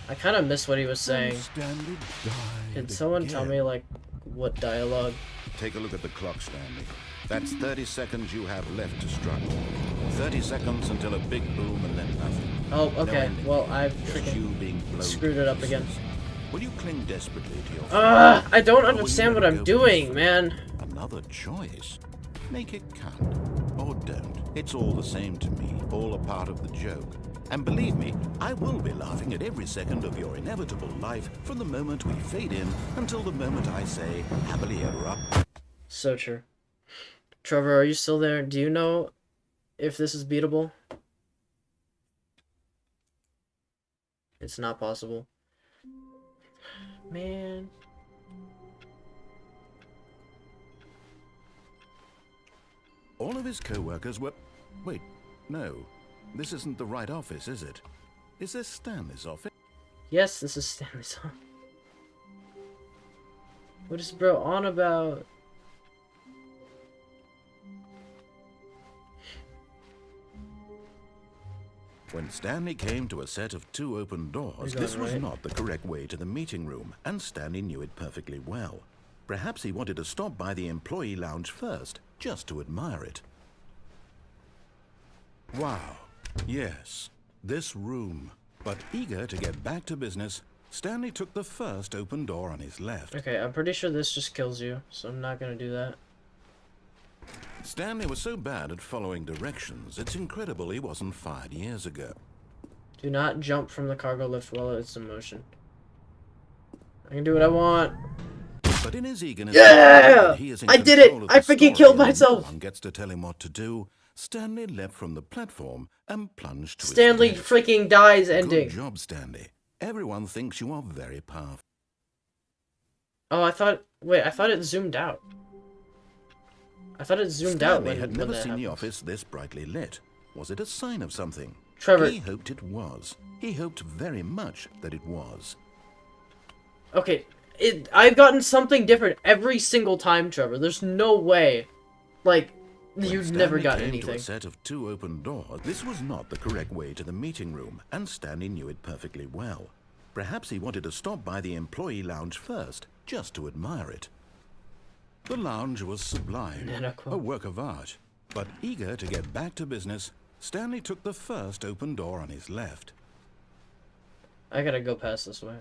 I kind of missed what he was saying. And Stanley died Can someone tell again. me, like, what dialogue? Take a look at the clock, Stanley. That's 30 seconds you have left to struggle. 30 seconds until a big boom and then nothing. Oh, No okay. ending. Well, I've Just you freaking being blown screwed to it up pieces. again. Will you cling desperately to your I don't Or will you understand what let it I'm go doing, peacefully? man. Another choice. Make it count. Or don't. It's all the same to me. All a part of the joke. And believe me, I will be laughing at every second of your inevitable life from the moment we fade in until the moment I say, happily ever after. So true. Trevor, are you still there? Do you know if this is beatable? It's not possible. Man. All of his co-workers were... Wait, no. This isn't the right office, is it? Is this Stanley's office? Yes, this is Stanley's on. What is bro on about? When Stanley came to a set of 2 open doors, You're this going was right. not the correct way to the meeting room, and Stanley knew it perfectly well. Perhaps he wanted to stop by the employee lounge first, just to admire it. Wow. Yes, this room. But eager to get back to business, Stanley took the first open door on his left. Okay, I'm pretty sure this just kills you, so I'm not gonna do that. Stanley was so bad at following directions, it's incredible he wasn't fired years ago. Do not jump from the cargo lift while it's in motion. I can do what I want. But in his eagerness, Yeah! he is in I did it! control of I the freaking story killed and myself! No one gets to tell him what to do. Stanley leapt from the platform and plunged to Stanley his death. freaking dies ending. Good job, Stanley. Everyone thinks you are very powerful. Oh, I thought... Wait, I thought it zoomed out. I thought it zoomed out Stanley when, had when never that seen the happens. office this brightly lit. Was it a sign of something? Trevor. He hoped it was. He hoped very much that it was. Okay, I've gotten something different every single time, Trevor. There's no way. Like, When you've never Stanley got came anything. to a set of 2 open doors, this was not the correct way to the meeting room, and Stanley knew it perfectly well. Perhaps he wanted to stop by the employee lounge first, just to admire it. The lounge was sublime, Nana quote. a work of art. But eager to get back to business, Stanley took the first open door on his left. I gotta go past this way.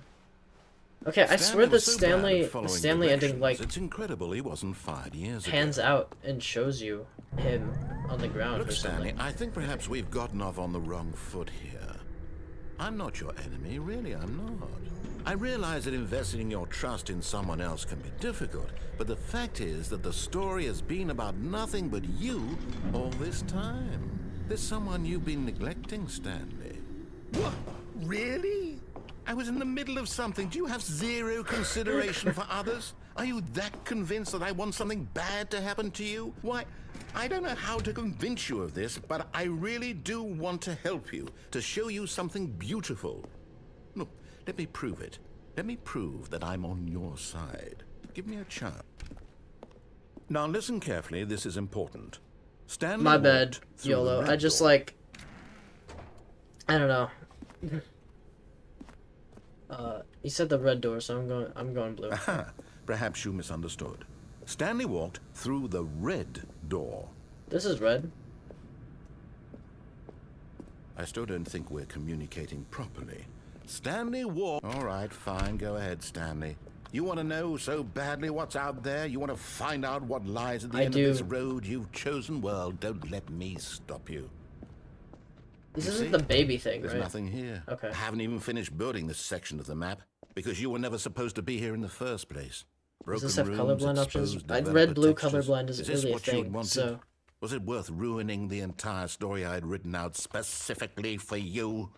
Okay, I swear the was so bad at Stanley following ending, directions, like, it's incredible he wasn't fired years pans ago. out and shows you him on the ground Look, or Stanley, something. I think perhaps we've gotten off on the wrong foot here. I'm not your enemy, really, I'm not. I realize that investing your trust in someone else can be difficult, but the fact is that the story has been about nothing but you all this time. There's someone you've been neglecting, Stanley. What? Really? I was in the middle of something. Do you have zero consideration for others? Are you that convinced that I want something bad to happen to you? Why, I don't know how to convince you of this, but I really do want to help you, to show you something beautiful. Look, let me prove it. Let me prove that I'm on your side. Give me a chance. Now listen carefully, this is important. Stanley My bad, walked through the YOLO. red I just door. like... I don't know. He said the red door, so I'm going blue. Aha, perhaps you misunderstood. Stanley walked through the red door. This is red. I still don't think we're communicating properly. Stanley walked... All right, fine, go ahead, Stanley. You want to know so badly what's out there? You want to find out what lies at the end do. of this road you've chosen? Well, don't let me stop you. This You isn't see? the baby thing, There's right? nothing here. Okay. I haven't even finished building this section of the map because you were never supposed to be here in the first place. Does Broken this have rooms, colorblind options? exposed I'd developer read blue textures. colorblind isn't Is this really a what you had thing, wanted? so... Was it worth ruining the entire story I had written out specifically for you?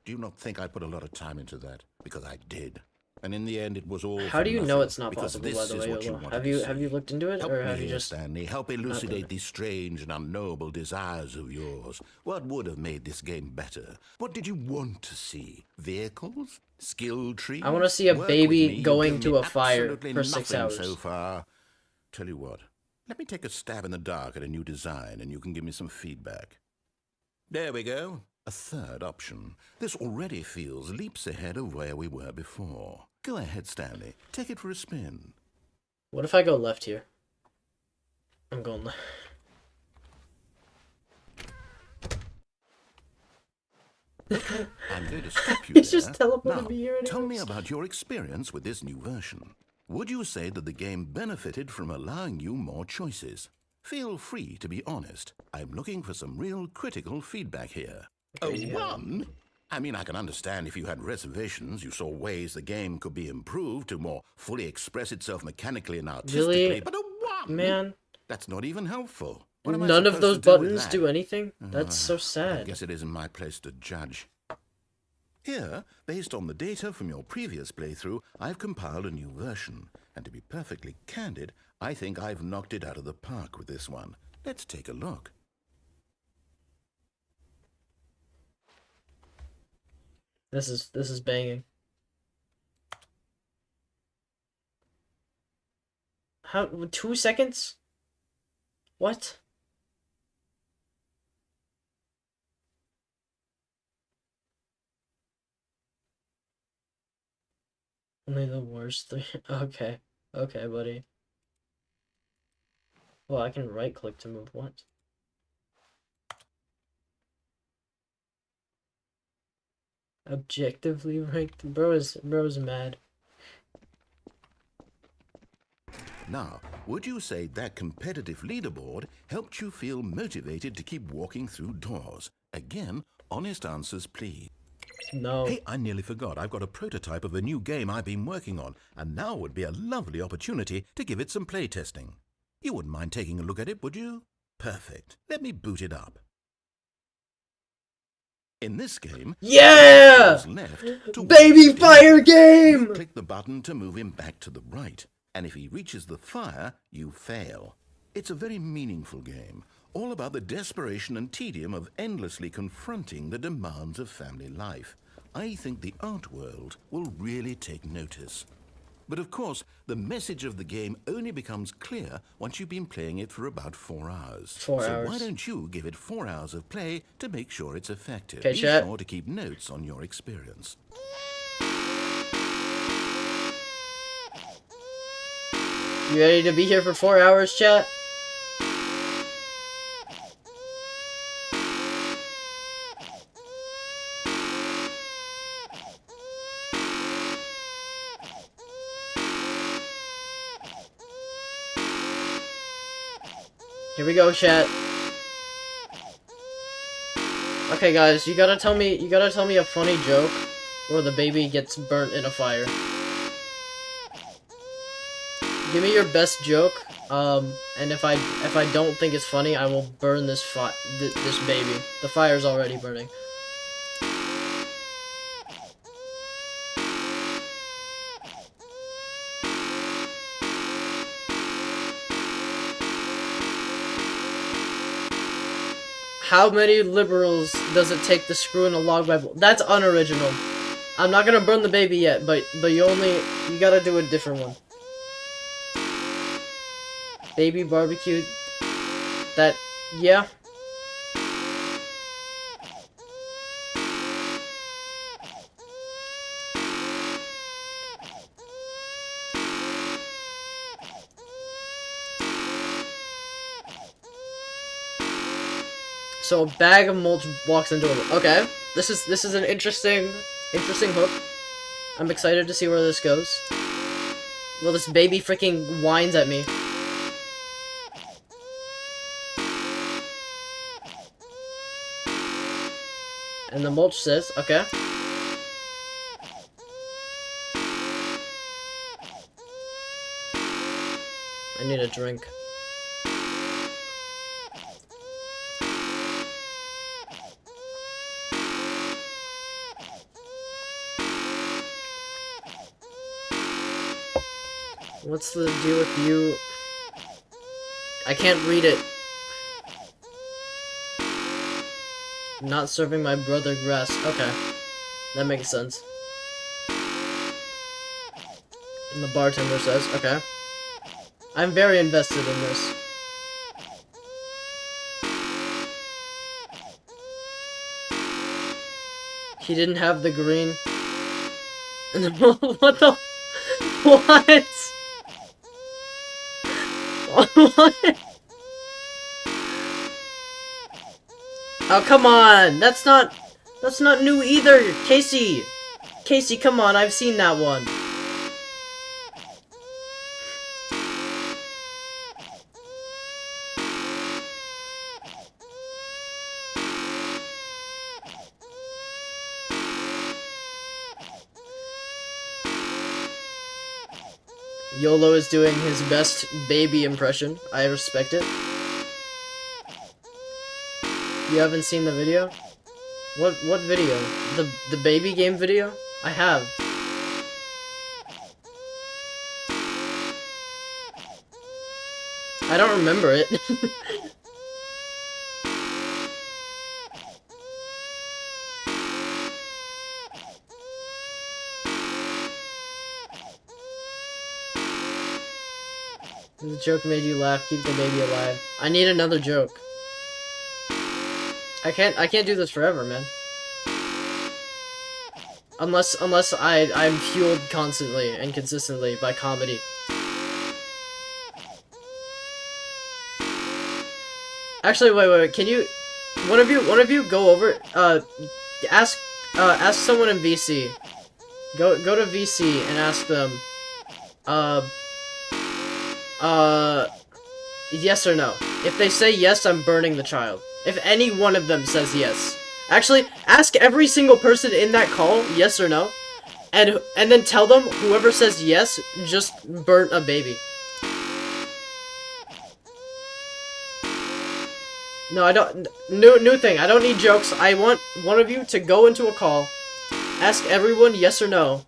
Do you not think I put a lot of time into that? Because I did. And in the end, it was all How for do you know nothing, it's not because possible, this by the is way, what you YOLO? wanted to Have you see. looked into it, Help or me have you here, just... Stanley. Help elucidate these strange and unknowable desires of yours. What would have made this game better? What did you want to see? Vehicles? Skill trees? I wanna see a Work baby with me. You've going given to me a fire absolutely for 6 nothing hours. so far. Tell you what. Let me take a stab in the dark at a new design, and you can give me some feedback. There we go. A third option. This already feels leaps ahead of where we were before. Go ahead, Stanley. Take it for a spin. What if I go left here? I'm going left. I'm going to stop you He's there. just teleported Now, me here tell me anyways. about your experience with this new version. Would you say that the game benefited from allowing you more choices? Feel free to be honest. I'm looking for some real critical feedback here. Okay, A one? I mean, I can understand if you had reservations, you saw ways the game could be improved to more fully express itself mechanically and artistically, Really? but a one? Man, That's not even helpful. What am I none of supposed those to do with buttons that? do anything? That's so I sad. guess it isn't my place to judge. Here, based on the data from your previous playthrough, I've compiled a new version. And to be perfectly candid, I think I've knocked it out of the park with this one. Let's take a look. This is banging. How 2 seconds? What? Only the worst three. Okay. Okay, buddy. Well, I can right click to move what? Objectively ranked. Bro's mad. Now, would you say that competitive leaderboard helped you feel motivated to keep walking through doors? Again, honest answers, please. No. Hey, I nearly forgot. I've got a prototype of a new game I've been working on, and now would be a lovely opportunity to give it some playtesting. You wouldn't mind taking a look at it, would you? Perfect. Let me boot it up. In this game, Yeah! goes left to Baby walk. fire game! Click the button to move him back to the right, and if he reaches the fire, you fail. It's a very meaningful game, all about the desperation and tedium of endlessly confronting the demands of family life. I think the art world will really take notice. But of course, the message of the game only becomes clear once you've been playing it for about 4 hours. 4 so hours. why don't you give it 4 hours of play to make sure it's effective? Okay, Be chat. sure to keep notes on your experience. You ready to be here for 4 hours, chat? Here we go, chat. Okay, guys, you gotta tell me a funny joke where the baby gets burnt in a fire. Give me your best joke, and if I don't think it's funny, I will burn this this baby. The fire's already burning. How many liberals does it take to screw in a log Bible? That's unoriginal. I'm not gonna burn the baby yet, but you gotta do a different one. Baby barbecue. That, yeah. So a bag of mulch walks into a... Okay, this is an interesting hook. I'm excited to see where this goes. Well, this baby freaking whines at me. And the mulch says, okay. I need a drink. What's the deal with you? I can't read it. Not serving my brother grass. Okay. That makes sense. And the bartender says, okay. I'm very invested in this. He didn't have the green. What the? What? What? Oh, come on! That's not new either! Casey! Casey, come on, I've seen that one. YOLO is doing his best baby impression. I respect it. You haven't seen the video? What video? The baby game video? I have. I don't remember it. The joke made you laugh. Keep the baby alive. I need another joke. I can't do this forever, man. Unless I'm fueled constantly and consistently by comedy. Actually, wait. Can you, one of you go over, ask someone in VC. Go to VC and ask them, yes or no. If they say yes, I'm burning the child. If any one of them says yes. Actually, ask every single person in that call, yes or no. And then tell them, whoever says yes, just burnt a baby. No, I don't, new thing, I don't need jokes. I want one of you to go into a call, ask everyone yes or no.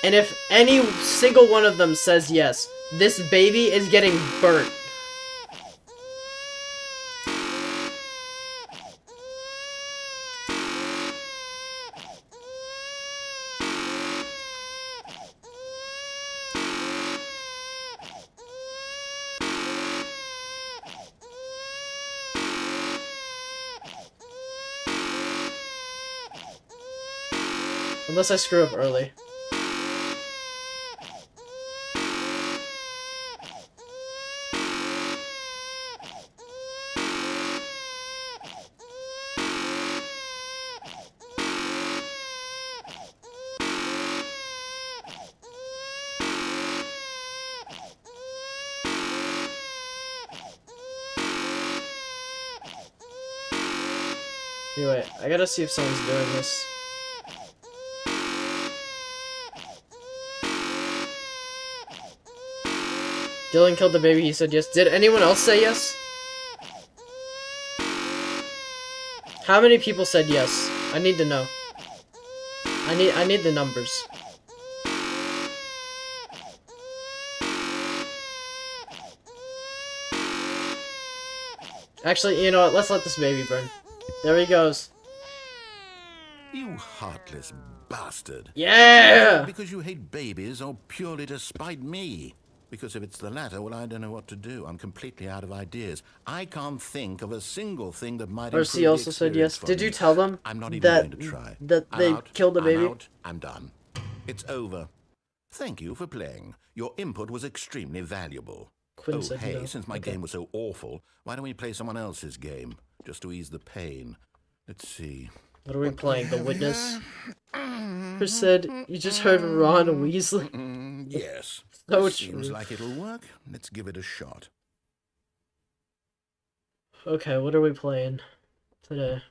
And if any single one of them says yes, this baby is getting burnt. Unless I screw up early. Anyway, I gotta see if someone's doing this. Dylan killed the baby, he said yes. Did anyone else say yes? How many people said yes? I need to know. I need the numbers. Actually, you know what? Let's let this baby burn. There he goes. You heartless bastard. Yeah! Because you hate babies or purely to spite me? Because if it's the latter, well, I don't know what to do. I'm completely out of ideas. I can't think of a single thing that might improve RC also the said experience yes. for Did me. you tell them I'm not even that going to try. that I'm they out. killed the I'm baby? out. I'm done. It's over. Thank you for playing. Your input was extremely valuable. Quinn Oh, said hey, no. since my Okay. game was so awful, why don't we play someone else's game? Just to ease the pain. Let's see. What are we do I playing? The have Witness? here? Chris said, you just heard Ron Weasley? Yes. So This seems true. like it'll work. Let's give it a shot. Okay, what are we playing today?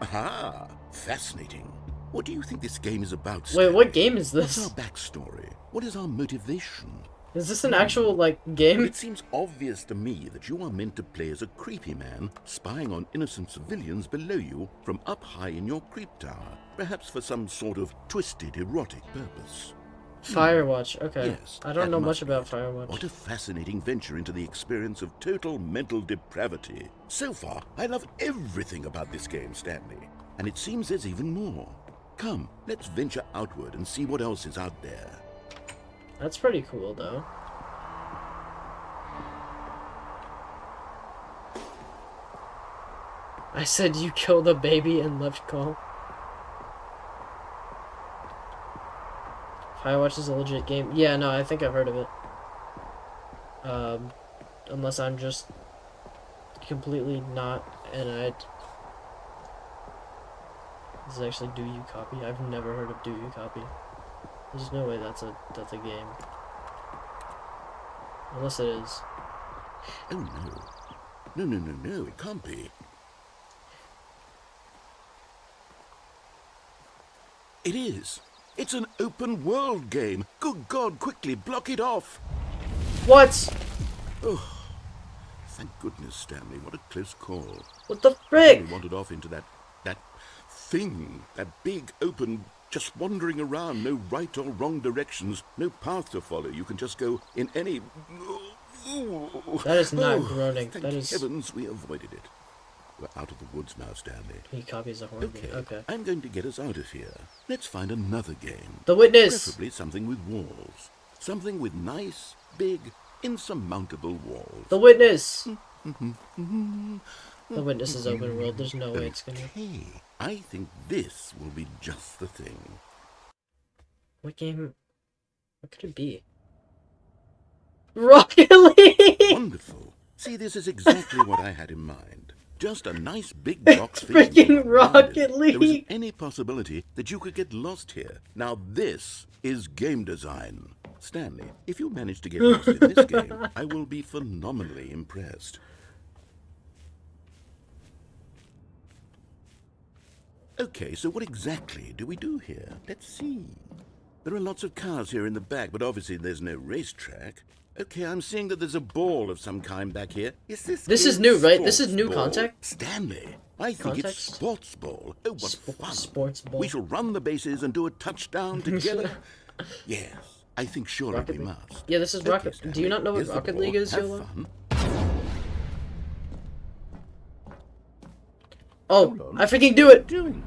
Aha! Fascinating. What do you think this game is about, Wait, Stanley? what game is What's this? our backstory? What is our motivation? Is this an actual, like, game? It seems obvious to me that you are meant to play as a creepy man spying on innocent civilians below you from up high in your creep tower, perhaps for some sort of twisted erotic purpose. Firewatch, okay. Yes, I don't that know must much be about it. Firewatch. What a fascinating venture into the experience of total mental depravity. So far, I love everything about this game, Stanley. And it seems there's even more. Come, let's venture outward and see what else is out there. That's pretty cool, though. I said you killed a baby and left call. Firewatch is a legit game. Yeah, no, I think I've heard of it. Unless I'm just completely not, and I... This is actually Do You Copy? I've never heard of Do You Copy. There's no way that's a game. Unless it is. Oh no. No, it can't be. It is. It's an open world game. Good God, quickly block it off. What? Thank goodness, Stanley. What a close call. What the I frick? only wandered off into that thing, that big open, just wandering around, no right or wrong directions, no path to follow. You can just go in any... That is not groaning. Thank That is... heavens we avoided it. We're out of the woods now, Stanley. He copies a horror game. Okay. I'm going to get us out of here. Let's find another game. The Witness! Preferably something with walls. Something with nice, big, insurmountable walls. The Witness! The Witness is open world. There's no way it's gonna... Okay, I think this will be just the thing. What game? What could it be? Rocket League! Wonderful. See, this is exactly what I had in mind. Just a nice big box fishing Freaking rod. Rocket There isn't League! any possibility that you could get lost here. Now this is game design. Stanley, if you manage to get lost in this game, I will be phenomenally impressed. Okay, so what exactly do we do here? Let's see. There are lots of cars here in the back, but obviously there's no racetrack. Okay, I'm seeing that there's a ball of some kind back here. Is this This is game new, right? This is sports new ball? content? Stanley, I think it's Context? sports ball. Oh, what fun. Sports ball. We shall run the bases and do a touchdown together. Yes, I think surely Rocket we League. must. Yeah, this is Okay, Rocket... Stanley, Do you not know what here's the Rocket ball. League is, Have YOLO? fun. Oh, I freaking do it! Doing.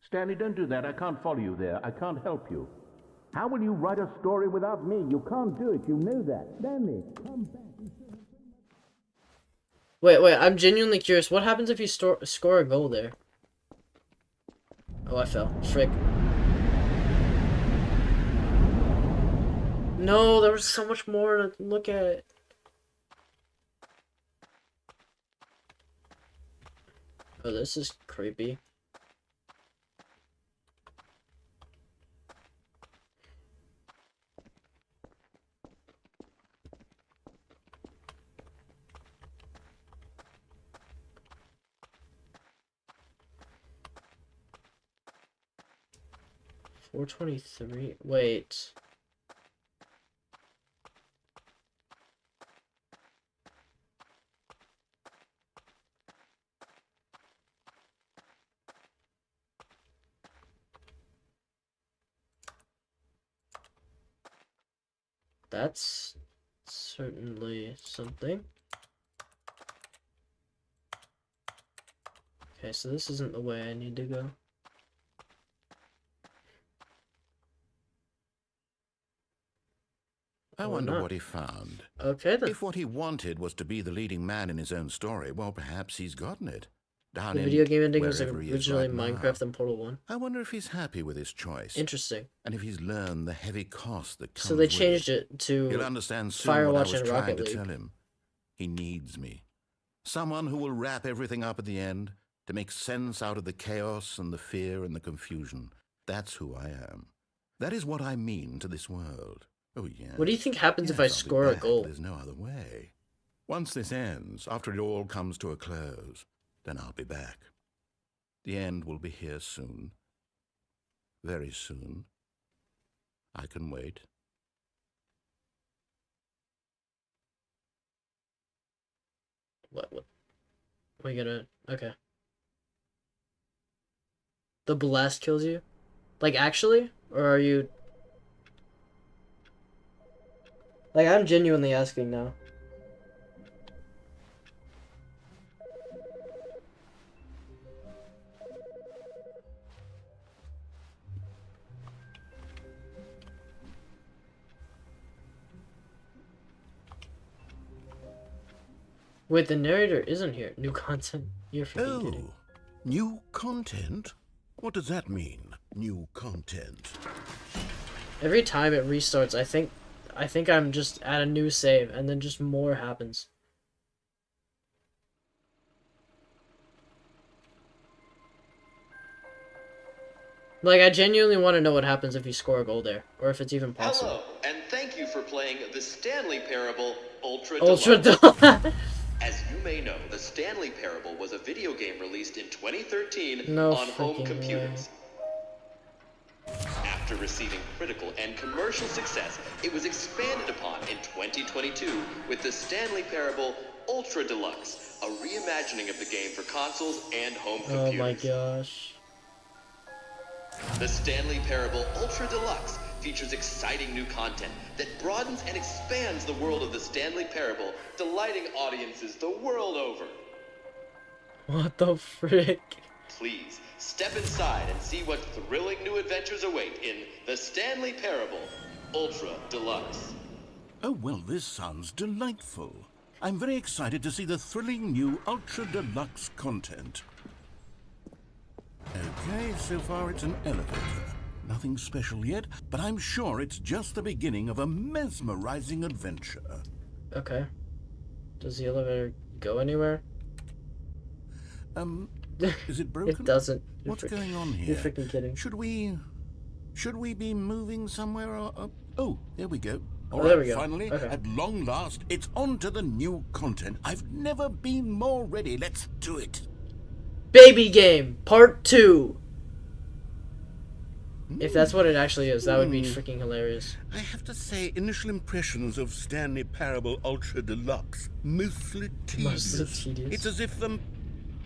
Stanley, don't do that. I can't follow you there. I can't help you. How will you write a story without me? You can't do it. You know that. Stanley, come back. Wait, I'm genuinely curious. What happens if you score a goal there? Oh, I fell. Frick. No, there was so much more to look at. Oh, this is creepy. 423. Wait. That's certainly something. Okay, so this isn't the way I need to go. I Or wonder not. what he found. Okay then. If what he wanted was to be the leading man in his own story, well, perhaps he's gotten it. Down The in video game ending was wherever he is originally right now. Minecraft and Portal 1. I wonder if he's happy with his choice. Interesting. And if he's learned the heavy cost that comes So they with changed it He'll to understand soon what I Firewatch was and trying Rocket to League. tell him. He needs me. Someone who will wrap everything up at the end to make sense out of the chaos and the fear and the confusion. That's who I am. That is what I mean to this world. Oh, yeah. What do you think happens if Yes, I I'll be score a back. goal? There's no other way. Once this ends, after it all comes to a close, then I'll be back. The end will be here soon. Very soon. I can wait. What? We gotta... Okay. The blast kills you? Like, actually? Or are you... Like, I'm genuinely asking now. Wait, the narrator isn't here. New content. You're freaking kidding. Oh, new content? What does that mean, new content? Every time it restarts, I think I'm just at a new save, and then just more happens. Like, I genuinely want to know what happens if you score a goal there, or if it's even possible. Hello, and thank you for playing the Stanley Parable Ultra Ultra Deluxe. Deluxe. As you may know, the Stanley Parable was a video game released in 2013 No on home freaking computers. After receiving critical and commercial success, it was expanded upon in 2022 with the Stanley Parable Ultra Deluxe, a reimagining of the game for consoles and home Oh computers. my gosh. The Stanley Parable Ultra Deluxe features exciting new content that broadens and expands the world of the Stanley Parable, delighting audiences the world over. What the frick? Please, step inside and see what thrilling new adventures await in the Stanley Parable Ultra Deluxe. Oh, well, this sounds delightful. I'm very excited to see the thrilling new Ultra Deluxe content. Okay, so far it's an elevator. Nothing special yet, but I'm sure it's just the beginning of a mesmerizing adventure. Okay. Does the elevator go anywhere? Is it broken? It doesn't. You're What's going on here? You're freaking kidding. Should we be moving somewhere or... Oh, there we go. All there right, we go. finally, Okay. at long last, it's on to the new content. I've never been more ready. Let's do it. Baby Game Part 2. If that's what it actually is, that would be freaking hilarious. I have to say, initial impressions of Stanley Parable Ultra Deluxe, mostly tedious. Mostly tedious. It's as if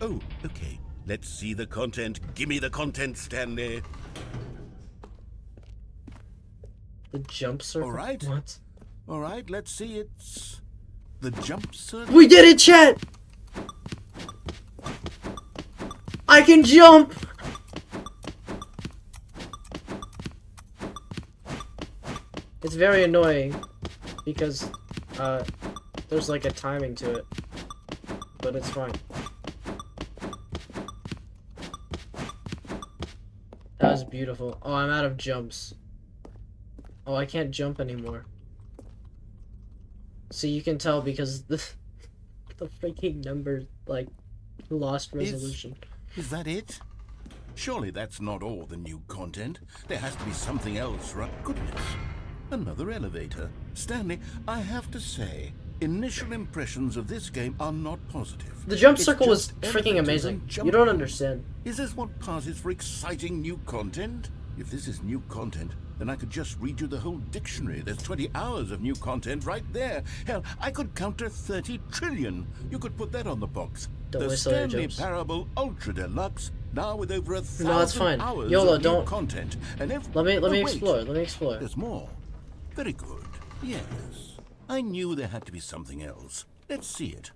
Oh, okay. Let's see the content. Give me the content, Stanley. The jump circle? All right. What? All right, let's see. It's the jump circle. We did it, chat! I can jump! It's very annoying because there's like a timing to it, but it's fine. That was beautiful. Oh, I'm out of jumps. Oh, I can't jump anymore. So you can tell because the freaking numbers like lost resolution. Is that it? Surely that's not all the new content. There has to be something else, right? Goodness. Another elevator. Stanley, I have to say, initial impressions of this game are not positive. The jump It's circle was just freaking elevators amazing. and You jump- don't understand. Is this what passes for exciting new content? If this is new content, then I could just read you the whole dictionary. There's 20 hours of new content right there. Hell, I could count to 30 trillion. You could put that on the box. Don't The waste all your Stanley jokes. Parable Ultra Deluxe, now with over 1,000 No, it's fine. hours YOLO, of new don't- content. And Let me wait. explore. Let me explore. There's more. Very good. Yes. I knew there had to be something else. Let's see it.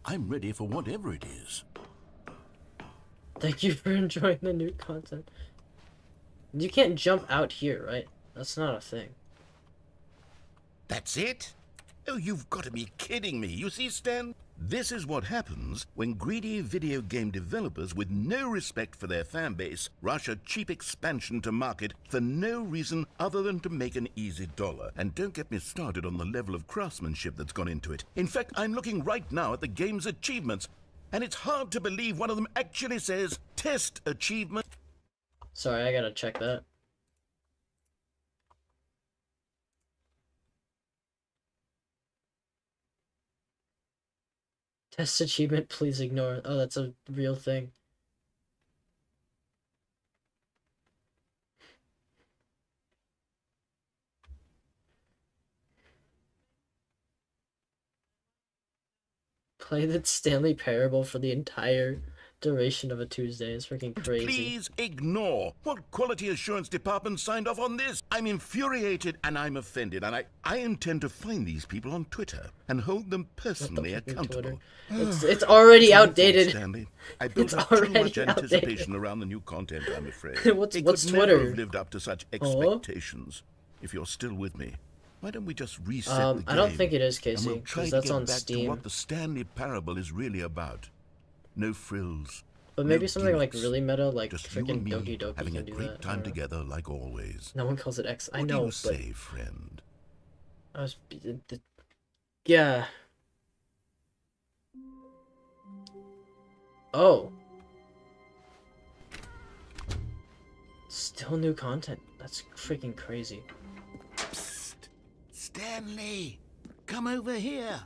I'm ready for whatever it is. Thank you for enjoying the new content. You can't jump out here, right? That's not a thing. That's it? Oh, you've got to be kidding me. You see, Stan? This is what happens when greedy video game developers with no respect for their fan base rush a cheap expansion to market for no reason other than to make an easy dollar. And don't get me started on the level of craftsmanship that's gone into it. In fact, I'm looking right now at the game's achievements, and it's hard to believe one of them actually says test achievement. Sorry, I gotta check that. Test achievement, please ignore. Oh, that's a real thing. Play the Stanley Parable for the entire duration of a Tuesday is freaking crazy. Please ignore. What quality assurance department signed off on this? I'm infuriated and I'm offended, and I intend to find these people on Twitter and hold them personally fucking accountable. It's already It's my fault, outdated. Stanley. I built It's up too already much anticipation outdated. around the new content, I'm afraid. What's It Twitter? could never have lived up to such Oh? expectations. If you're still with me, why don't we just reset the game? I don't think it is, and Casey, we'll try because to that's get on back to Steam. what the Stanley Parable is really about. No frills. But maybe no something like gimmicks. really meta, like Just you and freaking me Doki Doki having a can do great that. I time don't know. together like always. No one calls it X. I What do know, you but say, friend? I was. Yeah. Oh. Still new content. That's freaking crazy. Psst. Stanley, come over here.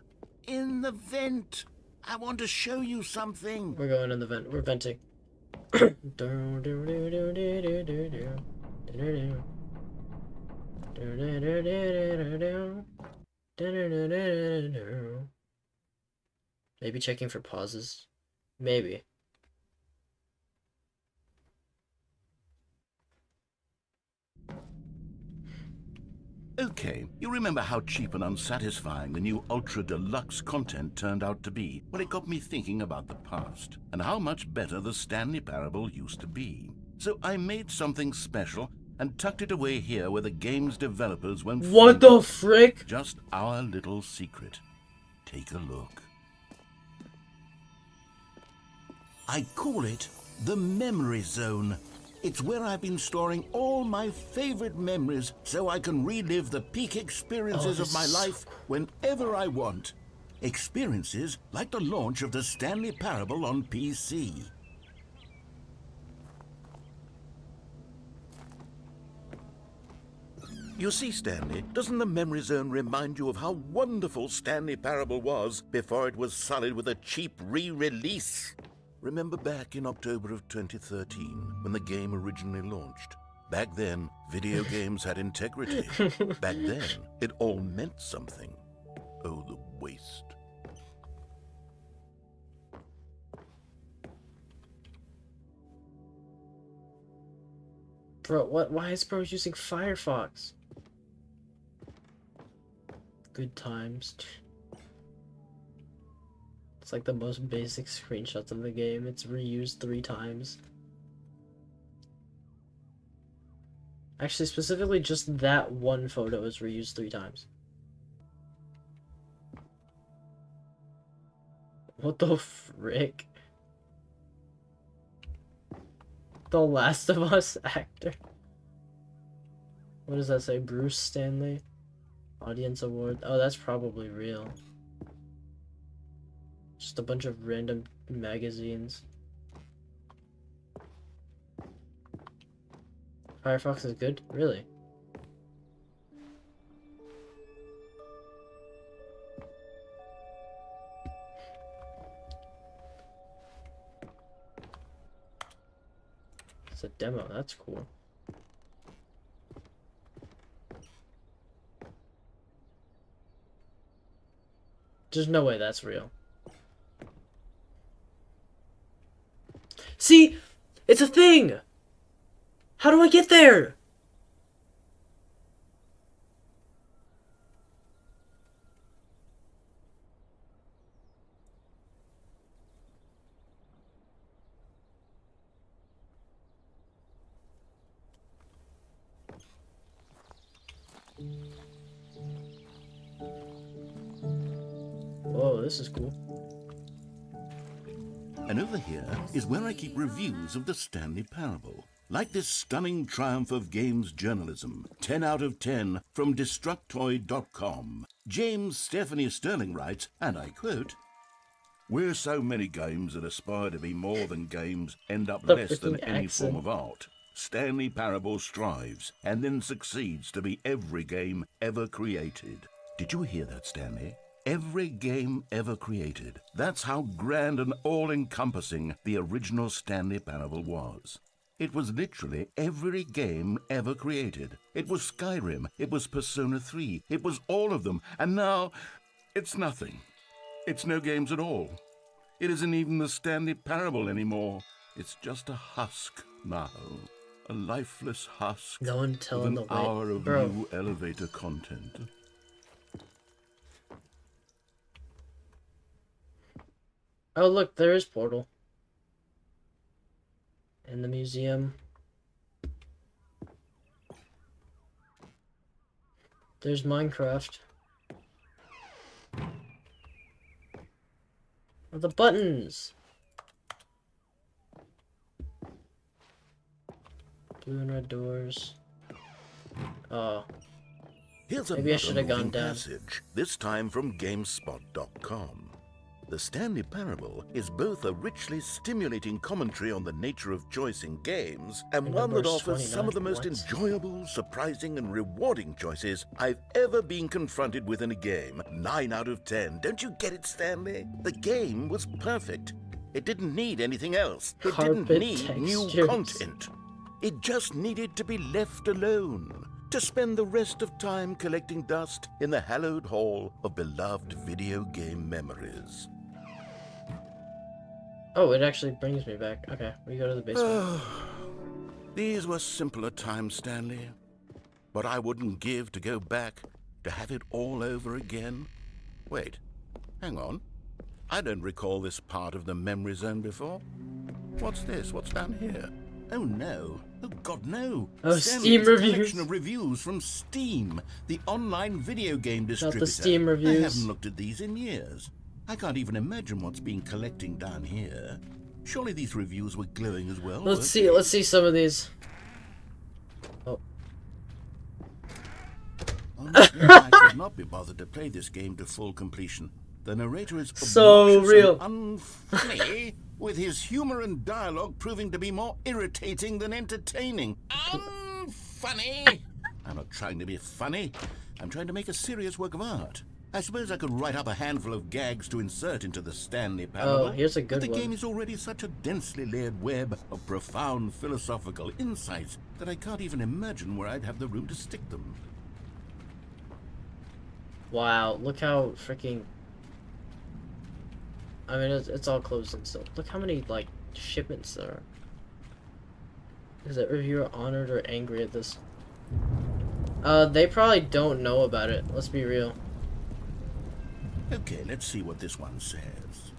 In the vent. I want to show you something. We're going in the vent. We're venting. Maybe checking for pauses. Maybe. Okay, you remember how cheap and unsatisfying the new Ultra Deluxe content turned out to be? Well, it got me thinking about the past and how much better the Stanley Parable used to be. So I made something special and tucked it away here where the game's developers won't What find the it. frick? Just our little secret. Take a look. I call it the Memory Zone. It's where I've been storing all my favorite memories so I can relive the peak experiences of my life whenever I want. Experiences like the launch of the Stanley Parable on PC. You see, Stanley, doesn't the Memory Zone remind you of how wonderful Stanley Parable was before it was sullied with a cheap re-release? Remember back in October of 2013, when the game originally launched? Back then, video games had integrity. Back then, it all meant something. Oh, the waste. Bro, what? Why is bro using Firefox? Good times. It's like the most basic screenshots of the game. It's reused 3 times. Actually, specifically just that one photo is reused 3 times. What the frick? The Last of Us actor. What does that say? Bruce Stanley? Audience award. Oh, that's probably real. Just a bunch of random magazines. Firefox is good? Really? It's a demo, that's cool. There's no way that's real. See? It's a thing! How do I get there? Whoa, this is cool. And over here is where I keep reviews of the Stanley Parable. Like this stunning triumph of games journalism, 10 out of 10 from Destructoid.com. James Stephanie Sterling writes, and I quote, "Where so many games that aspire to be more than games end up The less than freaking any accent. form of art, Stanley Parable strives and then succeeds to be every game ever created." Did you hear that, Stanley? Every game ever created. That's how grand and all-encompassing the original Stanley Parable was. It was literally every game ever created. It was Skyrim, it was Persona 3, it was all of them, and now it's nothing. It's no games at all. It isn't even the Stanley Parable anymore. It's just a husk now. A lifeless husk No one with telling an the way. hour of Bro. new elevator content. Oh, look, there is Portal. In the museum. There's Minecraft. Oh, the buttons! Blue and red doors. Oh. Here's Maybe I another should have gone moving down. passage, this time from GameSpot.com. The Stanley Parable is both a richly stimulating commentary on the nature of choice in games, and And one that number offers some of the 29, most what? enjoyable, surprising, and rewarding choices I've ever been confronted with in a game. 9 out of 10. Don't you get it, Stanley? The game was perfect. It didn't need anything else. It Carpet didn't need new textures. content. It just needed to be left alone, to spend the rest of time collecting dust in the hallowed hall of beloved video game memories. Oh, it actually brings me back. Okay, we go to the basement. These were simpler times, Stanley. But I wouldn't give to go back, to have it all over again. Wait, hang on. I don't recall this part of the memory zone before. What's this? What's down here? Oh no. Oh God, no. Oh, Stanley, Steam it's a reviews. collection of reviews from Steam, the online video game distributor. Steam I reviews. haven't looked at these in years. I can't even imagine what's been collecting down here. Surely these reviews were glowing as well. Let's weren't see some of these. Oh. Honestly, I could not be bothered to play this game to full completion. The narrator is So obnoxious real. and unfunny, with his humor and dialogue proving to be more irritating than entertaining. Unfunny! I'm not trying to be funny. I'm trying to make a serious work of art. I suppose I could write up a handful of gags to insert into the Stanley Parable. Oh, here's a good but the one. game is already such a densely layered web of profound philosophical insights that I can't even imagine where I'd have the room to stick them. Wow, look how freaking... I mean, it's all closed and still. Look how many, like, shipments there are. Is that reviewer honored or angry at this? They probably don't know about it. Let's be real. Okay, let's see what this one says.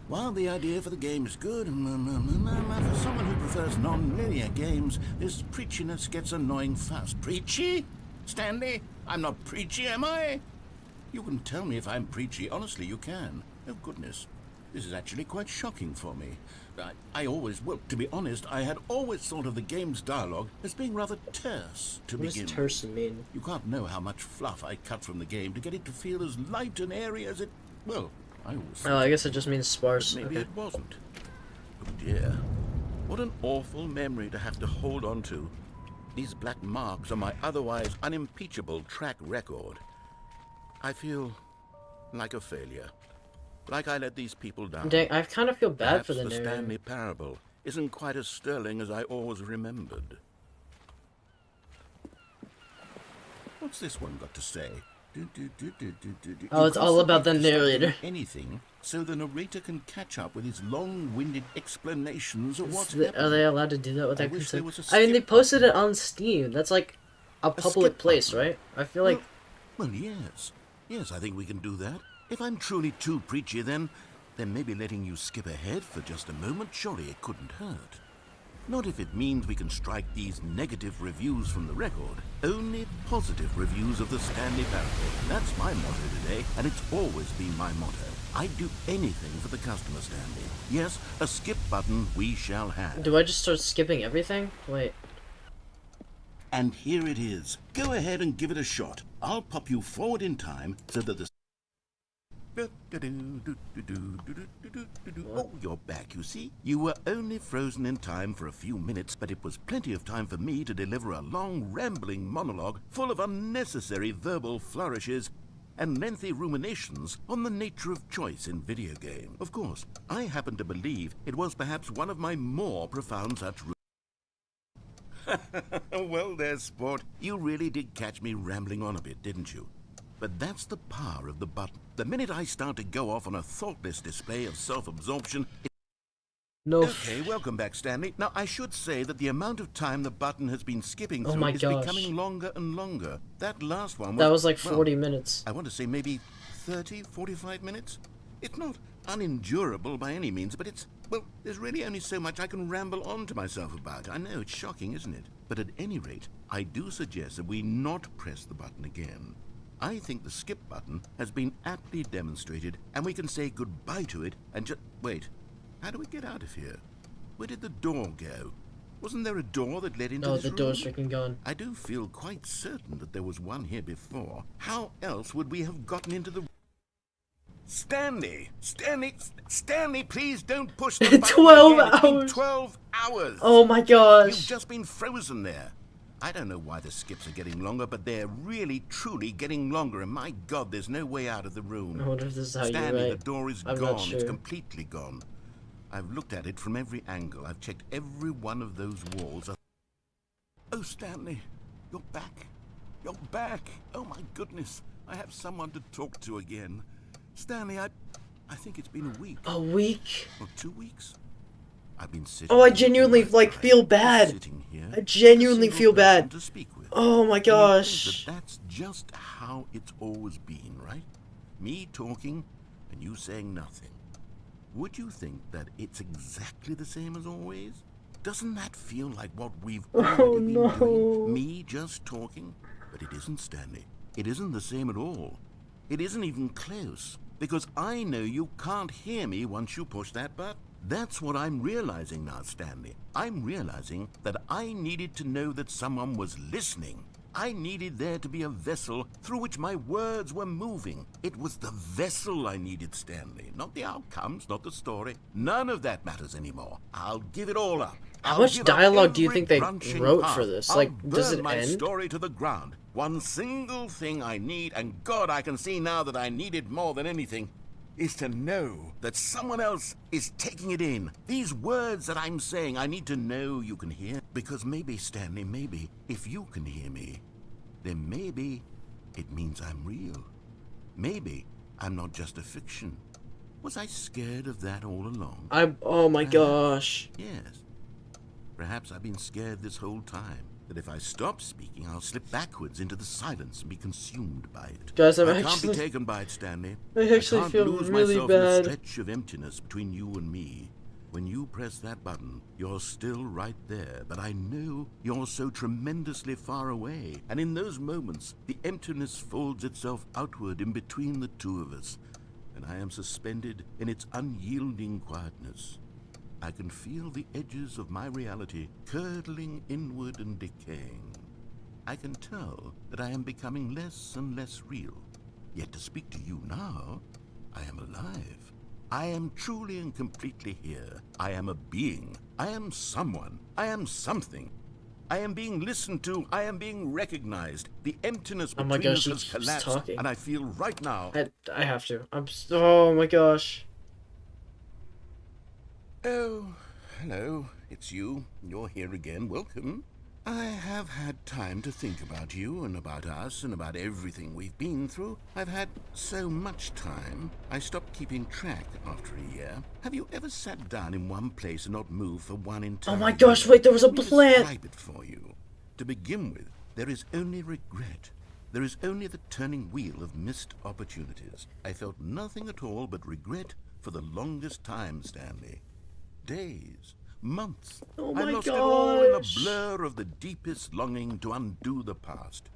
While the idea for the game is good, for someone who prefers non-linear games, this preachiness gets annoying fast. Preachy? Stanley, I'm not preachy, am I? You can tell me if I'm preachy. Honestly, you can. Oh, goodness. This is actually quite shocking for me. Well, to be honest, I had always thought of the game's dialogue as being rather terse to What does begin with. terse mean? You can't know how much fluff I cut from the game to get it to feel as light and airy as it... Well, I always Oh, I guess it just means sparse. but maybe Okay. it wasn't. Oh dear. What an awful memory to have to hold on to. These black marks are my otherwise unimpeachable track record. I feel like a failure. Like I let these people down. Dang, I kind of feel bad Perhaps for the the narrator. Stanley Parable isn't quite as sterling as I always remembered. What's this one got to say? Oh, You it's all about the constantly have to stop narrator. doing anything so the narrator can catch up with his long-winded explanations of what's Are they happening. allowed to do that with I their wish there consent? was a I mean, they skip posted button. it on Steam. That's like a public skip place, button. right? I feel like Well, yes. Yes, I think we can do that. If I'm truly too preachy, then maybe letting you skip ahead for just a moment, surely it couldn't hurt. Not if it means we can strike these negative reviews from the record. Only positive reviews of the Stanley Parable. That's my motto today, and it's always been my motto. I'd do anything for the customer, Stanley. Yes, a skip button we shall have. do I just start skipping everything? Wait. And here it is. Go ahead and give it a shot. I'll pop you forward in time so that the... Oh, you're back, you see. You were only frozen in time for a few minutes, but it was plenty of time for me to deliver a long, rambling monologue full of unnecessary verbal flourishes and lengthy ruminations on the nature of choice in video game. Of course, I happen to believe it was perhaps one of my more profound such... Well there, sport. You really did catch me rambling on a bit, didn't you? But that's the power of the button. The minute I start to go off on a thoughtless display of self-absorption... No. Okay, welcome back, Stanley. Now, I should say that the amount of time the button has been skipping Oh through my is gosh. becoming longer and longer. That last one was... That was like well, 40 minutes. I want to say maybe 30, 45 minutes? It's not unendurable by any means, but it's... Well, there's really only so much I can ramble on to myself about. I know, it's shocking, isn't it? But at any rate, I do suggest that we not press the button again. I think the skip button has been aptly demonstrated, and we can say goodbye to it and just... Wait, how do we get out of here? Where did the door go? Wasn't there a door that led into Oh, this the room? door's freaking gone. I do feel quite certain that there was one here before. How else would we have gotten into the... Stanley! Stanley, please don't push the button 12 again. It's been hours. 12 hours! Oh my You've gosh. just been frozen there. I don't know why the skips are getting longer, but they're really, truly getting longer, and my God, there's no way out of the room. I wonder if this is how you Stanley, write. the door is I'm gone. not It's sure. completely gone. I've looked at it from every angle. I've checked every one of those walls. Oh, Stanley, you're back. You're back. Oh, my goodness. I have someone to talk to again. Stanley, I think it's been a week. A week? Or 2 weeks. I've been sitting... Oh, I here genuinely, all my like, time, feel just bad. sitting here, I genuinely a single feel person bad. to speak with. Oh my And you think gosh. that that's just how it's always been, right? Me talking and you saying nothing. Would you think that it's exactly the same as always? Doesn't that feel like what we've already Oh been no. doing? Me just talking? But it isn't, Stanley. It isn't the same at all. It isn't even close. Because I know you can't hear me once you push that button. That's what I'm realizing now, Stanley. I'm realizing that I needed to know that someone was listening. I needed there to be a vessel through which my words were moving. It was the vessel I needed, Stanley. Not the outcomes, not the story. None of that matters anymore. I'll give it all up. How I'll much give up dialogue do you every think they branching wrote path. for this? I'll Like, does burn it my end? story to the ground. One single thing I need, and God, I can see now that I need it more than anything, is to know that someone else is taking it in. These words that I'm saying, I need to know you can hear. Because maybe, Stanley, maybe, if you can hear me, then maybe it means I'm real. Maybe I'm not just a fiction. Was I scared of that all along? Oh my gosh. Yes. Perhaps I've been scared this whole time. That if I stop speaking, I'll slip backwards into the silence and be consumed by it. Guys, I can't be taken by it, Stanley. I actually can't feel lose really myself in bad. a stretch of emptiness between you and me. When you press that button, you're still right there, but I know you're so tremendously far away. And in those moments, the emptiness folds itself outward in between the two of us, and I am suspended in its unyielding quietness. I can feel the edges of my reality curdling inward and decaying. I can tell that I am becoming less and less real. Yet to speak to you now, I am alive. I am truly and completely here. I am a being. I am someone. I am something. I am being listened to. I am being recognized. The emptiness Oh my between gosh, us he has keeps collapsed, talking. and I feel right now... I have to. Oh my gosh. Oh, hello. It's you. You're here again. Welcome. I have had time to think about you and about us and about everything we've been through. I've had so much time, I stopped keeping track after a year. Have you ever sat down in one place and not moved for one entire Oh my gosh, year? wait, there was a Let me plant! describe it for you. To begin with, there is only regret. There is only the turning wheel of missed opportunities. I felt nothing at all but regret for the longest time, Stanley. Days, months. Oh I my lost it all in a gosh. blur of the deepest longing to undo the past.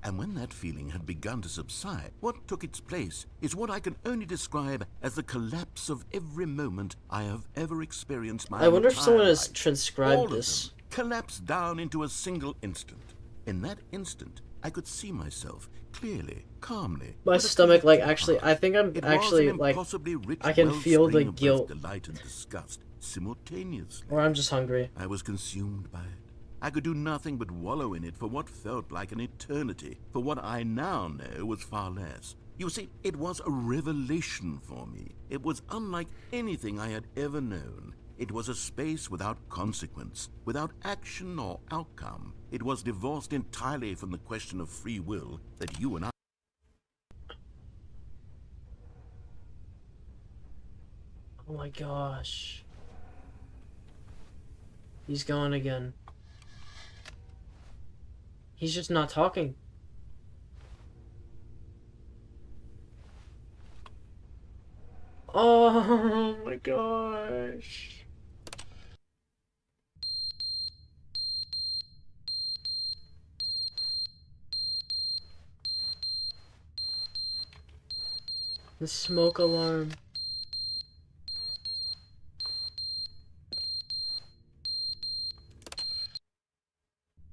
And when that feeling had begun to subside, what took its place is what I can only describe as the collapse of every moment I have ever experienced my I wonder if entire someone has life. transcribed All this. of them collapsed down into a single instant. In that instant, I could see myself clearly, calmly. My with a stomach, like, collective actually, heart. I think I'm It actually, was an like, impossibly rich I can feel the wellspring of both guilt. delight and disgust simultaneously. Or I'm just hungry. I was consumed by it. I could do nothing but wallow in it for what felt like an eternity, for what I now know was far less. You see, it was a revelation for me. It was unlike anything I had ever known. It was a space without consequence, without action or outcome. It was divorced entirely from the question of free will that you and I... Oh my gosh. He's gone again. He's just not talking. Oh my gosh. The smoke alarm.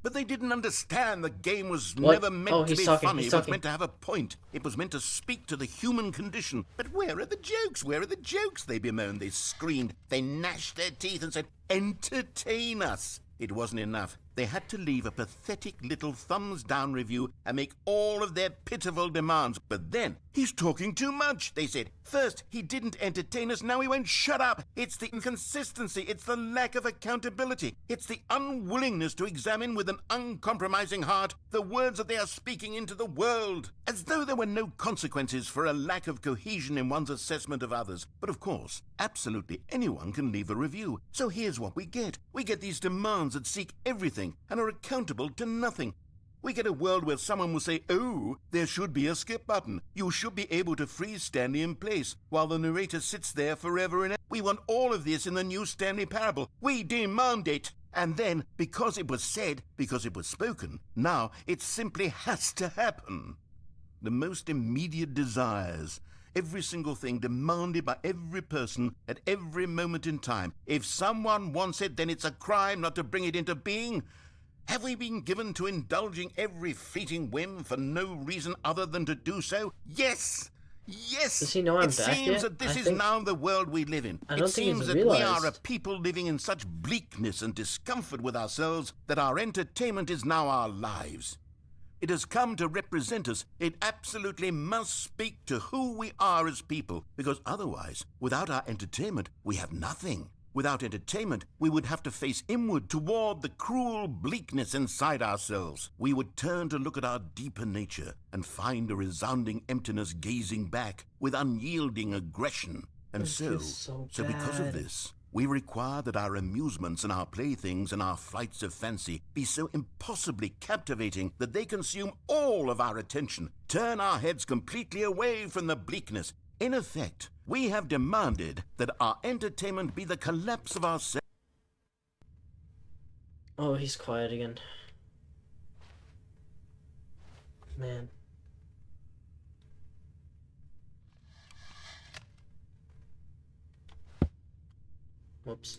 But they didn't understand the game was What? never meant Oh, to he's be talking, funny. he's It was talking. meant to have a point. It was meant to speak to the human condition. But where are the jokes? Where are the jokes? They bemoaned, they screamed, they gnashed their teeth and said, entertain us. It wasn't enough. They had to leave a pathetic little thumbs-down review and make all of their pitiful demands. But then, he's talking too much, they said. First, he didn't entertain us, now he won't shut up. It's the inconsistency, it's the lack of accountability. It's the unwillingness to examine with an uncompromising heart the words that they are speaking into the world. As though there were no consequences for a lack of cohesion in one's assessment of others. But of course, absolutely anyone can leave a review. So here's what we get. We get these demands that seek everything and are accountable to nothing. We get a world where someone will say, oh, there should be a skip button. You should be able to freeze Stanley in place while the narrator sits there forever and ever. We want all of this in the new Stanley parable. We demand it. And then, because it was said, because it was spoken, now it simply has to happen. The most immediate desires, every single thing demanded by every person at every moment in time. If someone wants it, then it's a crime not to bring it into being. Have we been given to indulging every fleeting whim for no reason other than to do so? Yes! Yes! Does he know I'm it back seems yet? that this I is think- now the world we live in. I don't It think seems he's that we are a realized. people living in such bleakness and discomfort with ourselves that our entertainment is now our lives. It has come to represent us. It absolutely must speak to who we are as people, because otherwise, without our entertainment, we have nothing. Without entertainment, we would have to face inward toward the cruel bleakness inside ourselves. We would turn to look at our deeper nature and find a resounding emptiness gazing back with unyielding aggression. And This so, is so because of bad. this, we require that our amusements and our playthings and our flights of fancy be so impossibly captivating that they consume all of our attention, turn our heads completely away from the bleakness. In effect, we have demanded that our entertainment be the collapse of ourselves. Oh, he's quiet again. Man. Whoops.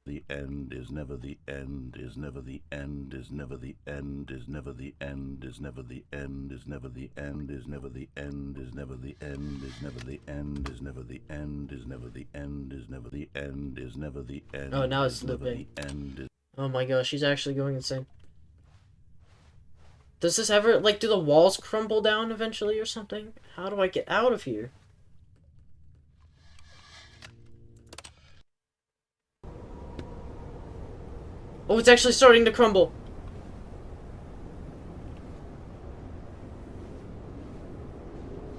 The end is never the end, is never the end, is never the end, is never the end, is never the end, is never the end, is never the end, is never the end, is never the end, is never the end, is never the end, is never the end, is never the end. Oh, now it's is never looping. the end, is Oh my gosh, he's actually going insane. Does this ever, like, do the walls crumble down eventually or something? How do I get out of here? Oh, it's actually starting to crumble.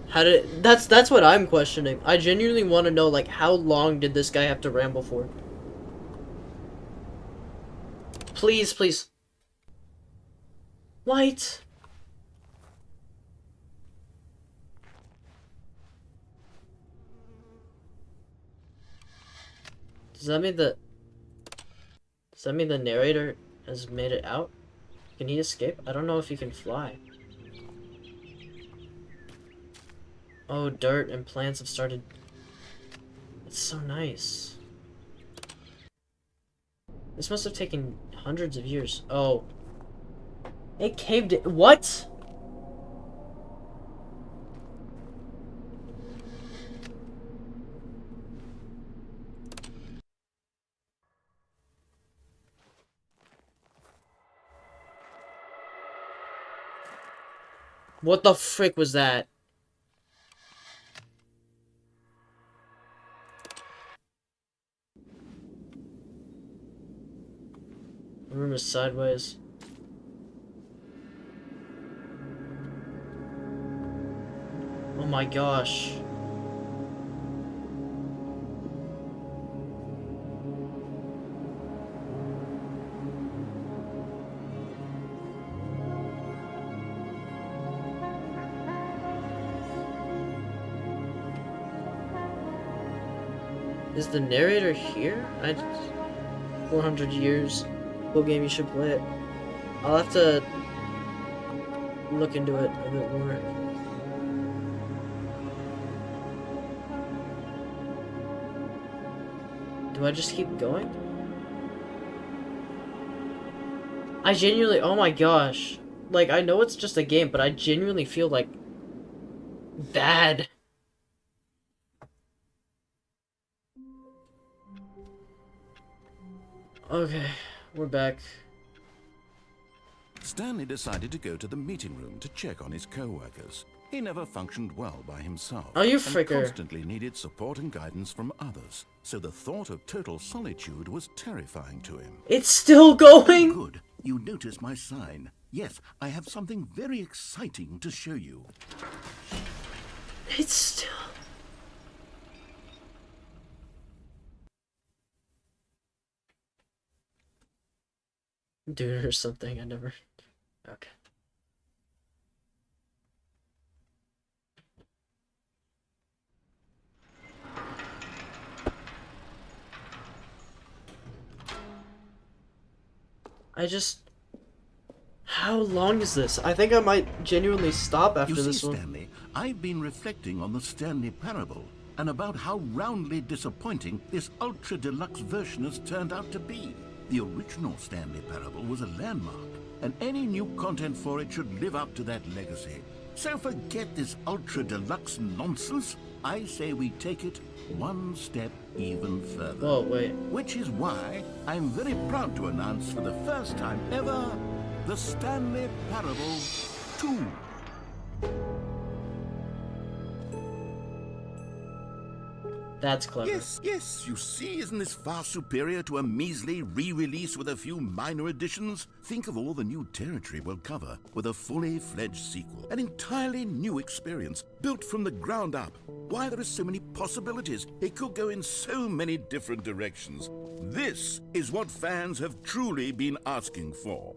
How did that's what I'm questioning. I genuinely want to know, like, how long did this guy have to ramble for? Please, please. White. Does that mean the narrator has made it out? Can he escape? I don't know if he can fly. Oh, dirt and plants have started. It's so nice. This must have taken hundreds of years. Oh. It caved it. What? What the frick was that? The room is sideways. Oh my gosh. Is the narrator here? 400 years. Cool game, you should play it. I'll have to look into it a bit more. Do I just keep going? I genuinely, oh my gosh. Like, I know it's just a game, but I genuinely feel like bad. Okay, we're back. Stanley decided to go to the meeting room to check on his co-workers. He never functioned well by himself. Oh, you and fricker. constantly needed support and guidance from others. So the thought of total solitude was terrifying to him. It's still going? Good. You noticed my sign. Yes, I have something very exciting to show you. It's still... Dude or something, I never... Okay. I just... How long is this? I think I might genuinely stop after You see, this one. Stanley, I've been reflecting on the Stanley parable and about how roundly disappointing this ultra-deluxe version has turned out to be. The original Stanley parable was a landmark, and any new content for it should live up to that legacy. So forget this ultra-deluxe nonsense. I say we take it one step even further. Whoa, wait. Which is why I'm very proud to announce for the first time ever, the Stanley Parable 2. That's clever. Yes, you see, isn't this far superior to a measly re-release with a few minor additions? Think of all the new territory we'll cover with a fully fledged sequel. An entirely new experience, built from the ground up. Why, there are so many possibilities. It could go in so many different directions. This is what fans have truly been asking for.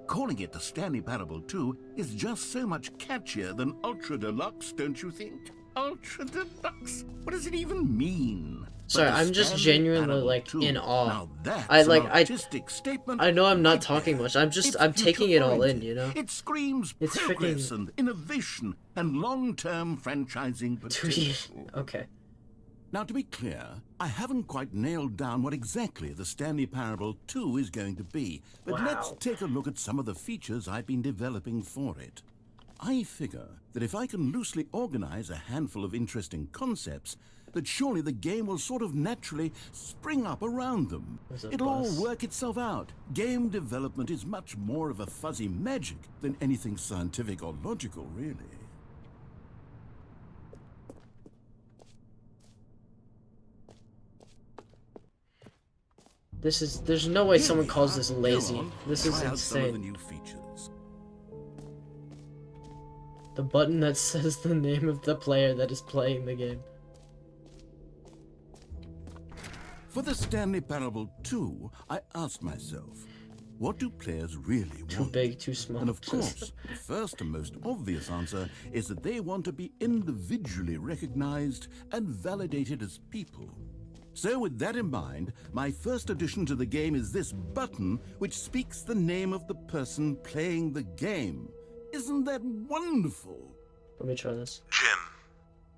Calling it the Stanley Parable 2 is just so much catchier than Ultra Deluxe, don't you think? Ultra Deluxe? What does it even mean? Sorry, But the I'm just Stanley genuinely, Parable like, 2, in awe. Now that's I, like, an artistic statement. I know I'm not right talking there. much. I'm It's taking it all in, future-oriented. you know? It screams It's progress freaking- and innovation and long-term franchising potential. Okay. Now, to be clear, I haven't quite nailed down what exactly the Stanley Parable 2 is going to be, but Wow. let's take a look at some of the features I've been developing for it. I figure that if I can loosely organize a handful of interesting concepts, that surely the game will sort of naturally spring up around them. There's a It'll all bus. work itself out. Game development is much more of a fuzzy magic than anything scientific or logical, really. There's no way Here someone we calls are. this Go lazy. on, This try is out some of the insane. new features. The button that says the name of the player that is playing the game. For the Stanley Parable 2, I asked myself, what do players really Too want? big, too small. And of course, the first and most obvious answer is that they want to be individually recognized and validated as people. So with that in mind, my first addition to the game is this button which speaks the name of the person playing the game. Isn't that wonderful? Let me try this.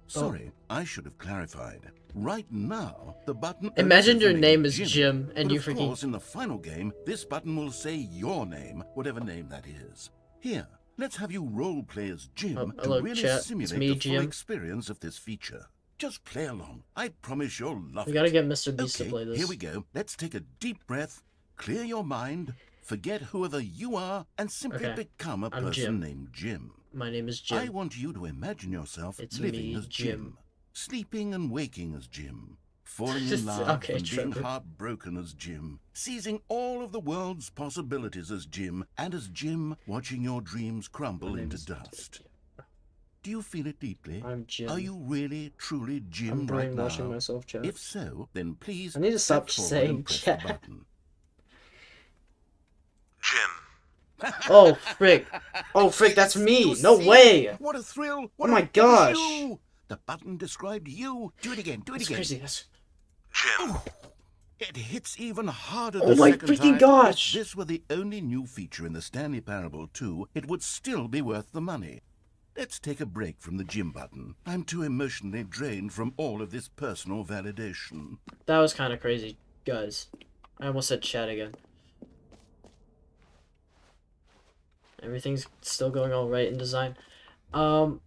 Sorry, I should have clarified. Right now, the button Imagine only says your the name is Jim and but you of freaking... course, in the final game, this button will say your name, whatever name that is. Here, let's have you role play as Jim Oh, to hello, really chat. It's simulate me, the full Jim. experience of this feature. Just play along. I promise you'll love We it. gotta get Mr. Beast Okay, to play this. here we go. Let's take a deep breath, clear your mind, forget whoever you are, and simply Okay, become a I'm person Jim. named Jim. My name is I Jim. want you to imagine yourself It's living me, as Jim. Jim, sleeping and waking as Jim, falling in love Okay, and being Trevor. heartbroken as Jim, seizing all of the world's possibilities as Jim, and as Jim, watching your dreams crumble My name into is dust. Do you feel it deeply? I'm Jim. Are you really, truly Jim I'm right brainwashing now? myself, chat. If so, then please I need to stop step forward saying and press chat. the button. Oh, frick. Oh, frick, that's me. You No see? way. What a thrill! Oh What my a gosh. you! The button described you. Do it again. Do it That's again. crazy. That's... It hits even harder Oh the my second freaking time. gosh. If this were the only new feature in the Stanley Parable 2, it would still be worth the money. Let's take a break from the Jim button. I'm too emotionally drained from all of this personal validation. That was kind of crazy, guys. I almost said chat again. Everything's still going all right in design. You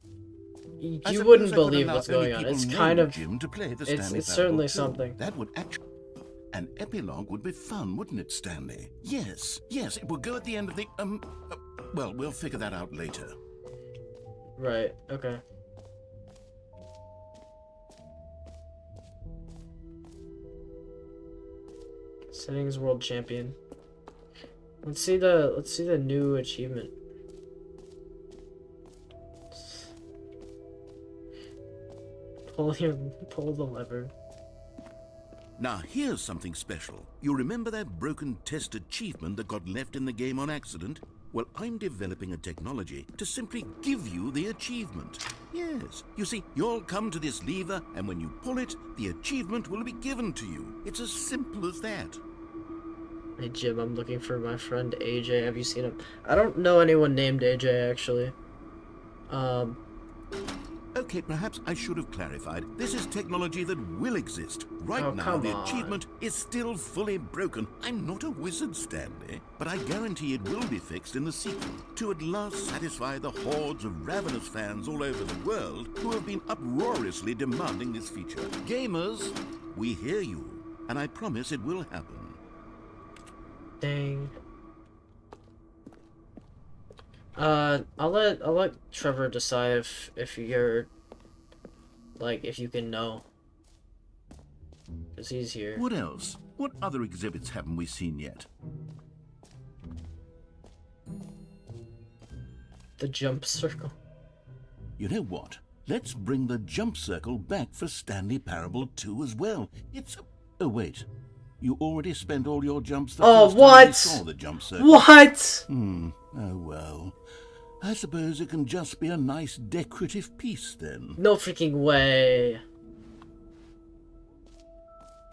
I suppose wouldn't I could believe allow what's only going on. people It's named kind of... Jim to play the it's Stanley Parable certainly 2. something. That would actually... An epilogue would be fun, wouldn't it, Stanley? Yes, it would go at the end of the... well, we'll figure that out later. Right, okay. Settings world champion. Let's see the new achievement. Pull the lever. Now, here's something special. You remember that broken test achievement that got left in the game on accident? Well, I'm developing a technology to simply give you the achievement. Yes. You see, you'll come to this lever, and when you pull it, the achievement will be given to you. It's as simple as that. Hey Jim, I'm looking for my friend AJ. Have you seen him? I don't know anyone named AJ actually. Okay, perhaps I should have clarified. This is technology that will exist. Right Oh, now, come the on. achievement is still fully broken. I'm not a wizard, Stanley, but I guarantee it will be fixed in the sequel to at last satisfy the hordes of ravenous fans all over the world who have been uproariously demanding this feature. Gamers, we hear you, and I promise it will happen. Dang. I'll let Trevor decide if you're like if you can know. 'Cause he's here. What else? What other exhibits haven't we seen yet? The jump circle. You know what? Let's bring the jump circle back for Stanley Parable 2 as well. It's... Oh, wait. You already spent all your jumps the Oh, first time you what? saw the jump circle. What? Oh, well. I suppose it can just be a nice decorative piece, then. No freaking way.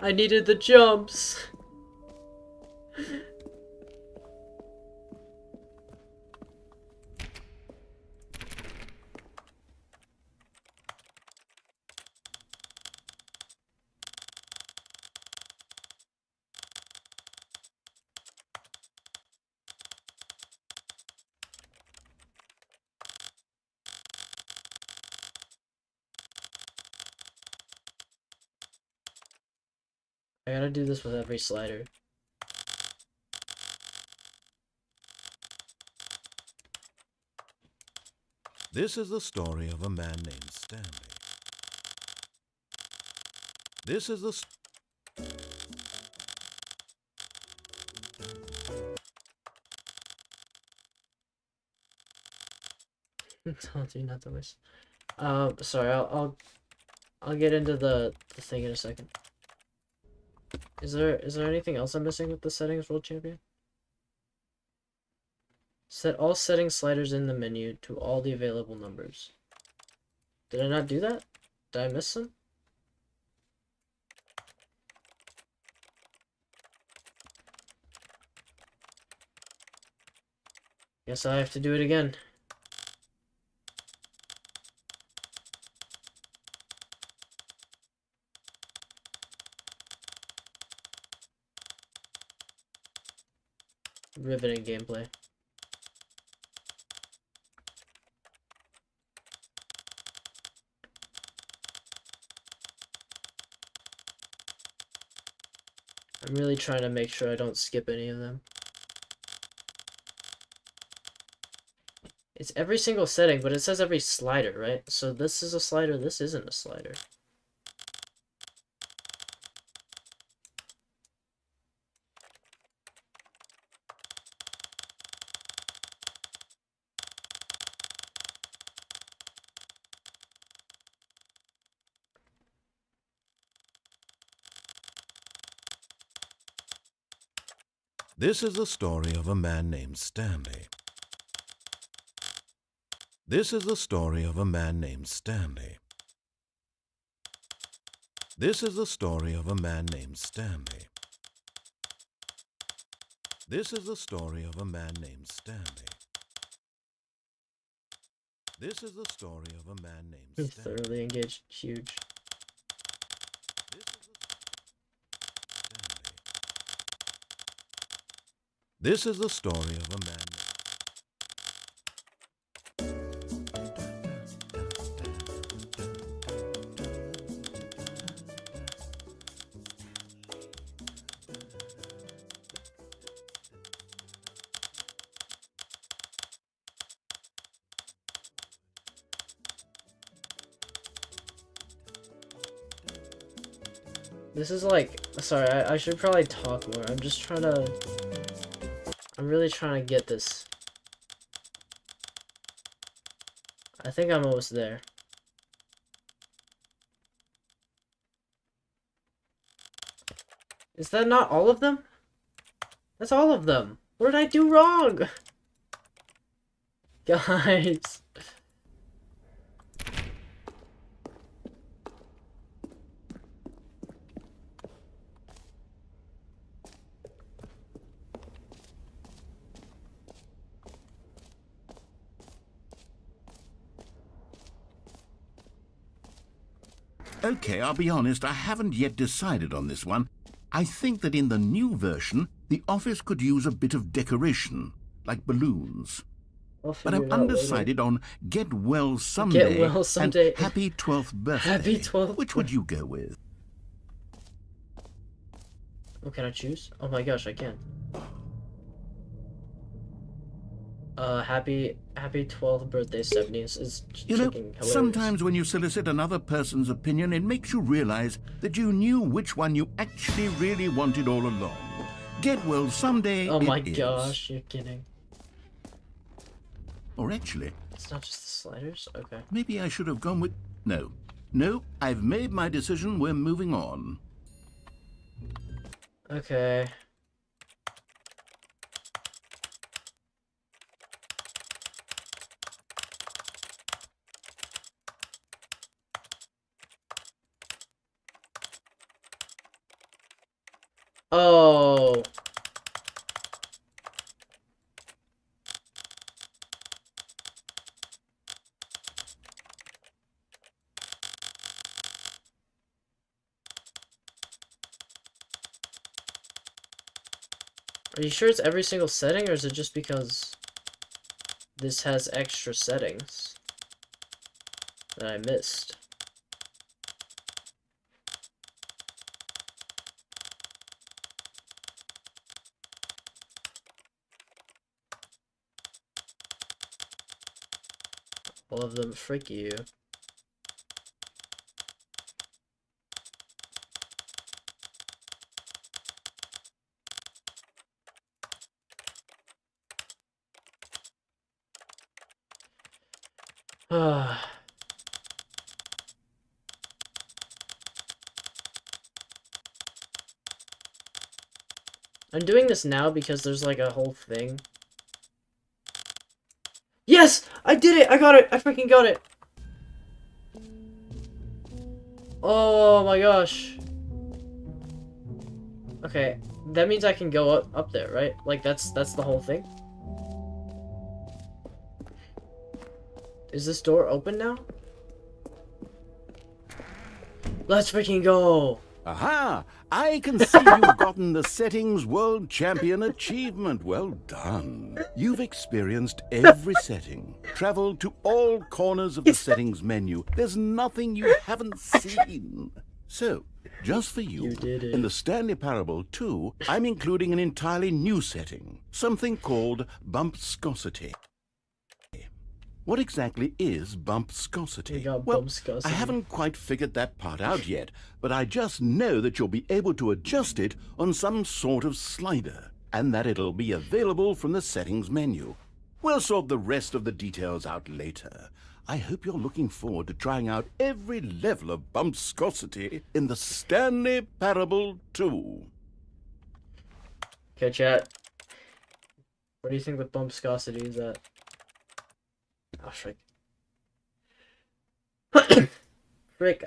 I needed the jumps. I gotta do this with every slider. This is the story of a man named Stanley. This is the told you not to wish. Sorry, I'll get into the thing in a second. Is there anything else I'm missing with the settings, World Champion? Set all setting sliders in the menu to all the available numbers. Did I not do that? Did I miss some? Guess I have to do it again. Riveting gameplay. I'm really trying to make sure I don't skip any of them. It's every single setting, but it says every slider, right? So this is a slider, this isn't a slider. This is the story of a man named Stanley. This is the story of a man named Stanley. This is the story of a man named Stanley. This is the story of a man named Stanley. This is the story of a man named He's Stanley. thoroughly engaged. Huge. This is the story of a man named This is like, sorry, I should probably talk more. I'm just trying to, I'm really trying to get this. I think I'm almost there. Is that not all of them? That's all of them. What did I do wrong? Guys. Okay, I'll be honest, I haven't yet decided on this one. I think that in the new version, the office could use a bit of decoration, like balloons. I'll But figure I'm it out later. undecided on Get Well Someday, Get Well Someday. and Happy 12th Birthday. Happy 12th Which would you go with? Oh, can I choose? Oh my gosh, I can. Happy 12th birthday, 70s is You know, freaking hilarious. sometimes when you solicit another person's opinion, it makes you realize that you knew which one you actually really wanted all along. Get Well Someday. Oh my it is. gosh, you're kidding. Or actually, It's not just the sliders? Okay. maybe I should have gone with... No, I've made my decision. We're moving on. Okay. Oh. Are you sure it's every single setting, or is it just because this has extra settings that I missed? All of them, frick you. I'm doing this now because there's like a whole thing. Yes! I did it! I got it! I freaking got it! Oh my gosh. Okay, that means I can go up there, right? Like that's the whole thing. Is this door open now? Let's freaking go! Aha! I can see you've gotten the Settings World Champion achievement. Well done. You've experienced every setting, traveled to all corners of the settings menu. There's nothing you haven't seen. So, just for you, You did it. in the Stanley Parable 2, I'm including an entirely new setting, something called bumpscosity. What exactly is We bumpscosity? got Well, bumpscosity. I haven't quite figured that part out yet, but I just know that you'll be able to adjust it on some sort of slider, and that it'll be available from the settings menu. We'll sort the rest of the details out later. I hope you're looking forward to trying out every level of bumpscosity in the Stanley Parable 2. Okay, chat. What do you think the bumpscosity is at? Oh, frick. Frick,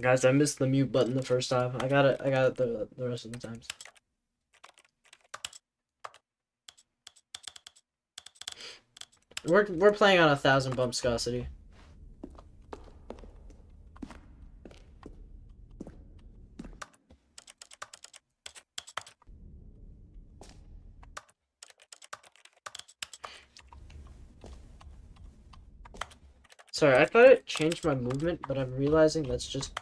Guys, I missed the mute button the first time. I got it the rest of the times. We're playing on 1,000 bumpscosity. Sorry, I thought it changed my movement, but I'm realizing that's just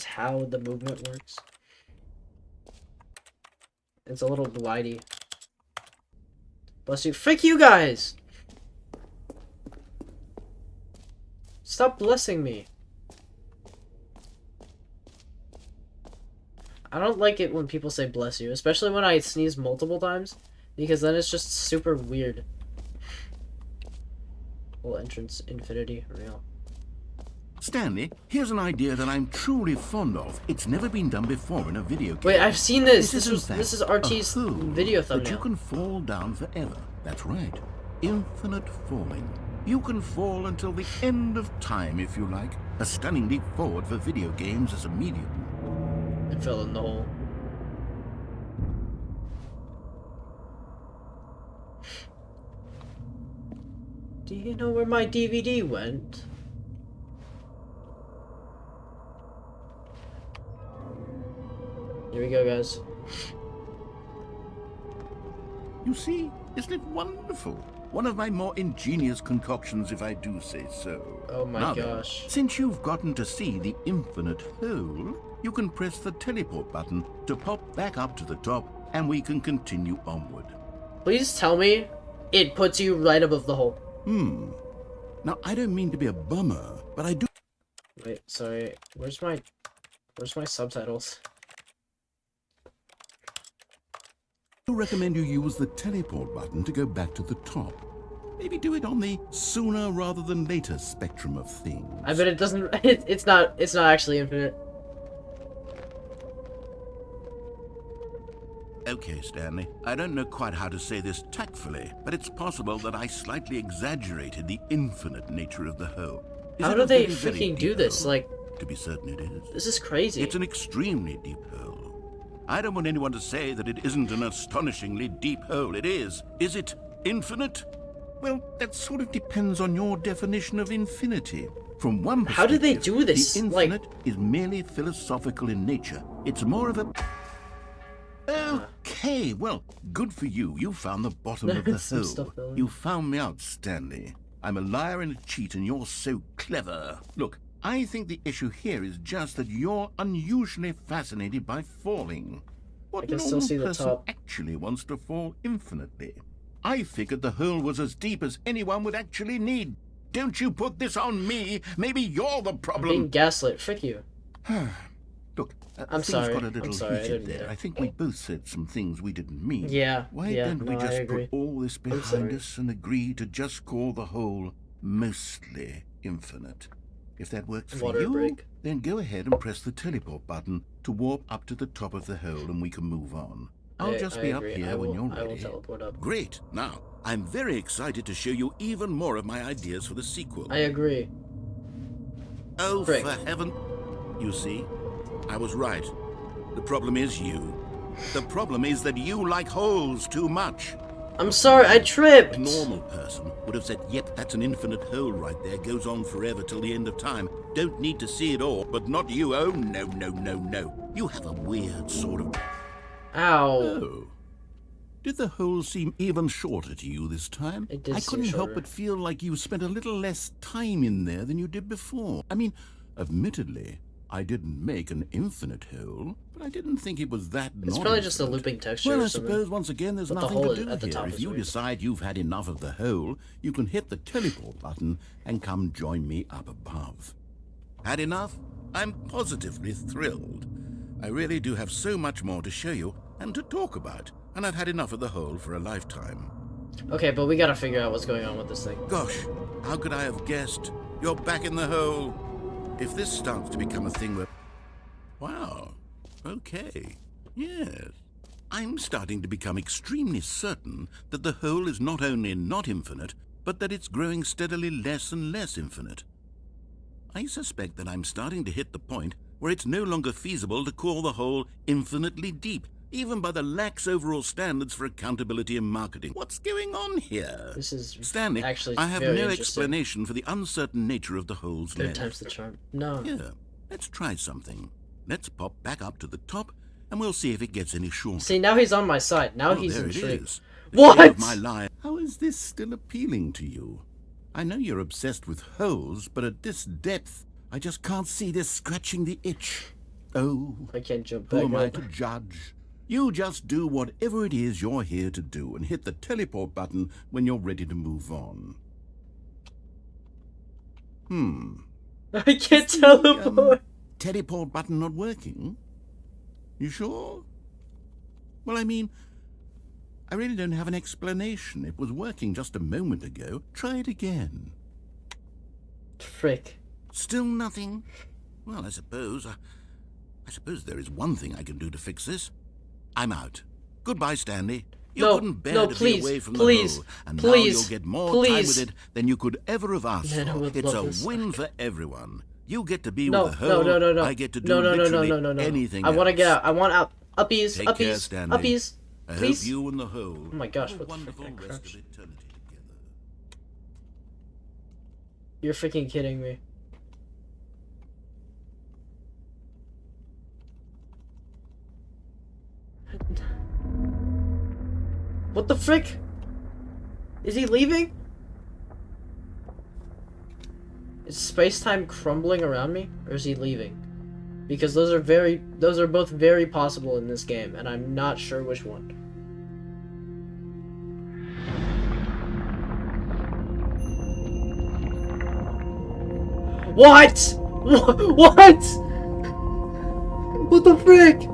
how the movement works. It's a little glidey. Bless you. Frick you guys! Stop blessing me. I don't like it when people say bless you, especially when I sneeze multiple times, because then it's just super weird. Whole entrance infinity real. Stanley, here's an idea that I'm truly fond of. It's never been done before in a video game. Wait, I've seen this. in fact This is RT's a hole video that you thumbnail. can fall down forever. That's right. Infinite falling. You can fall until the end of time if you like. A stunning leap forward for video games as a medium. It fell in the hole. Do you know where my DVD went? Here we go, guys. You see, isn't it wonderful? One of my more ingenious concoctions, if I do say so. Oh my Now then, gosh. since you've gotten to see the infinite hole, you can press the teleport button to pop back up to the top, and we can continue onward. Please tell me it puts you right above the hole. Now, I don't mean to be a bummer, but I do Wait, sorry. Where's my subtitles? recommend you use the teleport button to go back to the top. Maybe do it on the sooner rather than later spectrum of things. I bet it doesn't. It's not actually infinite. Okay, Stanley. I don't know quite how to say this tactfully, but it's possible that I slightly exaggerated the infinite nature of the hole. Is How it do a they very, very freaking do deep this? hole? Like, To be certain it is. this is crazy. It's an extremely deep hole. I don't want anyone to say that it isn't an astonishingly deep hole. It is. Is it infinite? Well, that sort of depends on your definition of infinity. From one perspective, How do they do this? the Like- infinite is merely philosophical in nature. It's more of a... Okay, well, good for you. You found the bottom of the Some hole. stuff there. You found me out, Stanley. I'm a liar and a cheat, and you're so clever. Look, I think the issue here is just that you're unusually fascinated by falling. What I can still normal see the person top. actually wants to fall infinitely? I figured the hole was as deep as anyone would actually need. Don't you put this on me. Maybe you're the I'm being problem. gaslit. Frick you. Look, I'm things sorry. got a I'm little sorry, I heated didn't mean there. it. I think we both said some things we didn't mean. Yeah, Why yeah, don't we no, I just agree. put all this behind sorry. us and agree to just call the whole mostly infinite? If that works for Water you, break. then go ahead and press the teleport button to warp up to the top of the hole and we can move on. I'll just be up agree. here I when will, you're I will ready. teleport up. Great. Now, I'm very excited to show you even more of my ideas for the sequel. I agree. Oh, Frick. for heaven. You see, I was right. The problem is you. The problem is that you like holes too much. I'm sorry, I tripped! A normal person would have said, yep, that's an infinite hole right there, goes on forever till the end of time. Don't need to see it all, but not you. Oh, no, no, no, no. You have a weird sort of... Ow. Oh. Did the hole seem even shorter to you this time? It did I seem couldn't help shorter. but feel like you spent a little less time in there than you did before. I mean, admittedly, I didn't make an infinite hole, but I didn't think it was that It's not probably just a infinite. looping texture Well, or I something. suppose once again there's But the nothing hole to do at the here. top If is you weird. decide you've had enough of the hole, you can hit the teleport button and come join me up above. Had enough? I'm positively thrilled. I really do have so much more to show you and to talk about, and I've had enough of the hole for a lifetime. Okay, but we gotta figure out what's going on with this thing. Gosh, how could I have guessed? You're back in the hole. If this starts to become a thing where... Wow. Okay. Yes. I'm starting to become extremely certain that the hole is not only not infinite, but that it's growing steadily less and less infinite. I suspect that I'm starting to hit the point where it's no longer feasible to call the hole infinitely deep, even by the lax overall standards for accountability and marketing. What's going on here? This is Stanley, actually I have very no interesting. explanation for the uncertain nature of the hole's Third length. time's the charm. No. Here, let's try something. Let's pop back up to the top, and we'll see if it gets any shorter. See, now he's on my side. Now Oh, he's there it intrigued. is. The shame What? of my life. How is this still appealing to you? I know you're obsessed with holes, but at this depth, I just can't see this scratching the itch. Oh, I can't jump who back am I up. to judge? You just do whatever it is you're here to do and hit the teleport button when you're ready to move on. I can't teleport. Teleport button not working? You sure? Well, I mean, I really don't have an explanation. It was working just a moment ago. Try it again. Frick. Still nothing? Well, I suppose there is one thing I can do to fix this. I'm out. Goodbye, Stanley. You No, couldn't bear no, to please, be away from please, the hole, and now please, you'll get more please. time with it than you could ever have asked Man, I for. would It's love a this. win for everyone. You get to be No, with the hole. no. I get to do no, literally no. anything I want to else. get out. I want out. Uppies, Take uppies, care, Stanley. uppies. I Please. hope you and the hole Oh my gosh, have a what the frick, wonderful I rest crashed. of eternity together. You're freaking kidding me. What the frick? Is he leaving? Is space-time crumbling around me, or is he leaving? Because those are both very possible in this game, and I'm not sure which one. What? What? What the frick?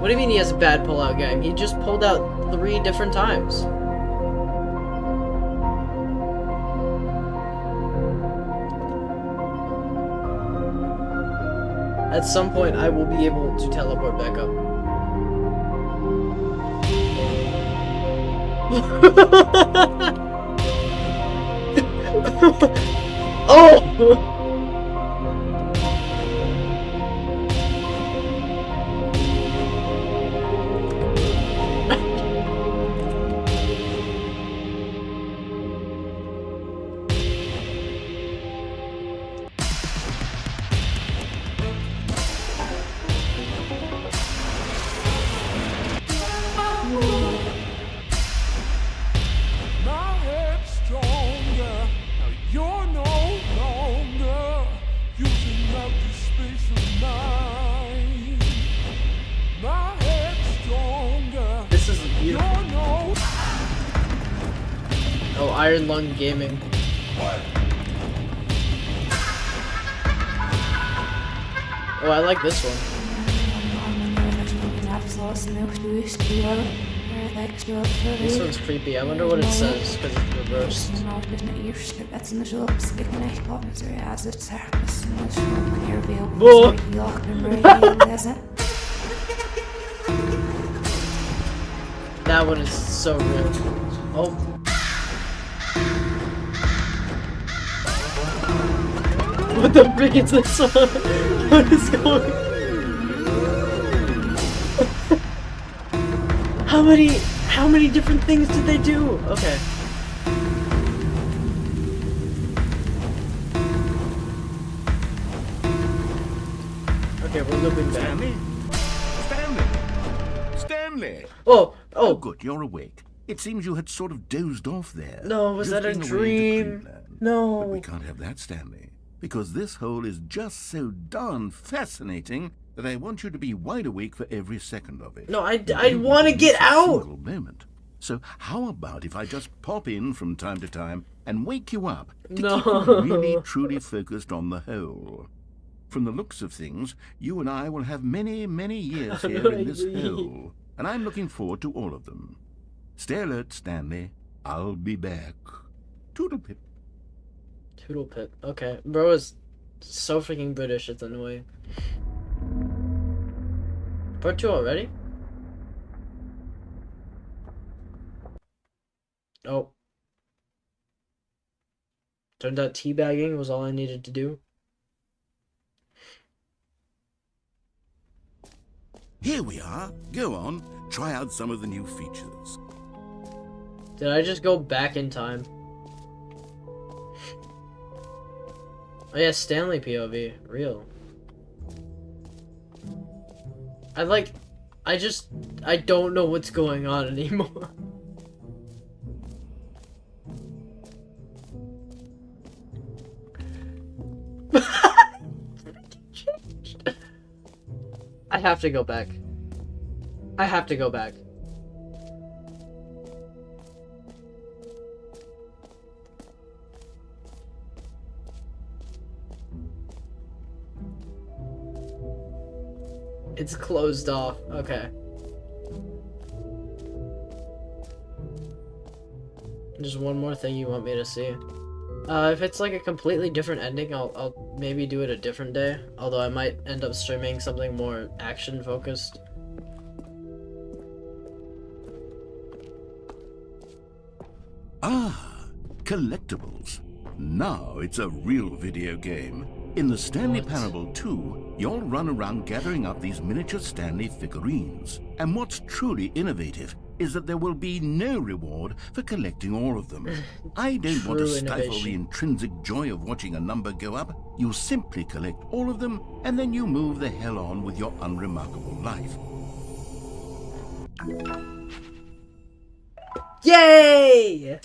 What do you mean he has a bad pull-out game? He just pulled out 3 different times. At some point, I will be able to teleport back up. Oh! My head's stronger. Now you're no longer Iron Lung Gaming. Oh, I like this one. This one's creepy. I wonder what it says because it's reversed. Whoa. That one is so real. Oh. What the frick is this one? What is going on? How many different things did they do? Okay. Okay, we're looping back. Stanley? Stanley? Stanley! Oh, Oh, oh. good, you're awake. It seems you had sort of dozed off there. No, was that a drifting away to dream? dreamland. No. But we can't have that, Stanley. Because this hole is just so darn fascinating that I want you to be wide awake for every second of it. No, I want to get out. Single moment. So how about if I just pop in from time to time and wake you up to keep you really truly focused on the hole? From the looks of things, you and I will have many, many years here in this hole, and I'm looking forward to all of them. Stay alert, Stanley. I'll be back. Toodlepip. Toodlepip. Okay. Bro is so freaking British, it's annoying. Part 2 already? Oh. Turned out teabagging was all I needed to do. Here we are. Go on. Try out some of the new features. Did I just go back in time? Oh yeah, Stanley POV. Real. I don't know what's going on anymore. I have to go back. I have to go back. It's closed off. Okay. Just one more thing you want me to see. If it's like a completely different ending, I'll maybe do it a different day. Although I might end up streaming something more action focused. Ah, collectibles. Now it's a real video game. In the Stanley What? Parable 2, you'll run around gathering up these miniature Stanley figurines. And what's truly innovative is that there will be no reward for collecting all of them. I don't want to True stifle the innovation. intrinsic joy of watching a number go up. You simply collect all of them, and then you move the hell on with your unremarkable life. Yay!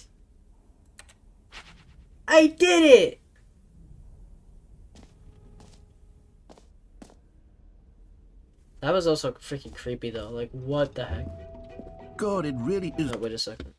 I did it! That was also freaking creepy though. Like, what the heck? God, it really is. Oh, wait a second.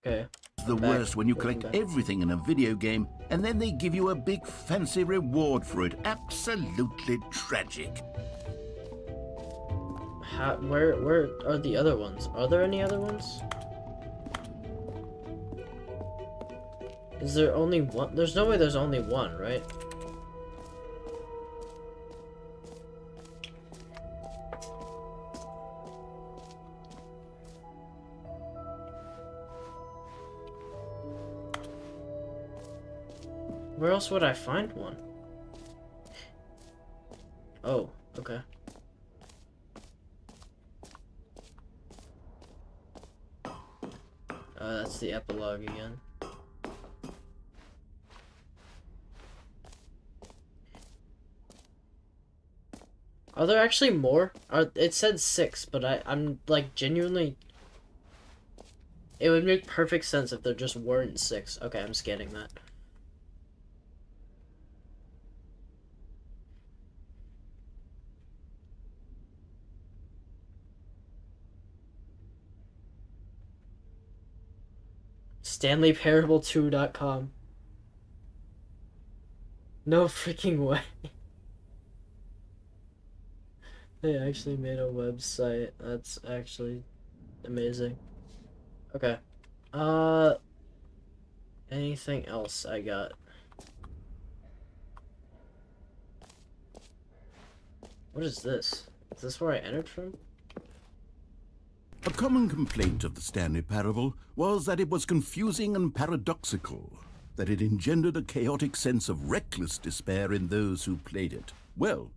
Okay. The Back. worst when you Welcome collect back. everything in a video game and then they give you a big fancy reward for it. Absolutely tragic. Where are the other ones? Are there any other ones? Is there only one? There's no way there's only one, right? Where else would I find one? Oh, okay. That's the epilogue again. Are there actually more? It said 6, but I'm like genuinely. It would make perfect sense if there just weren't 6. Okay, I'm scanning that. StanleyParable2.com. No freaking way. They actually made a website. That's actually amazing. Okay. Anything else I got? What is this? Is this where I entered from? A common complaint of the Stanley Parable was that it was confusing and paradoxical, that it engendered a chaotic sense of reckless despair in those who played it. Well,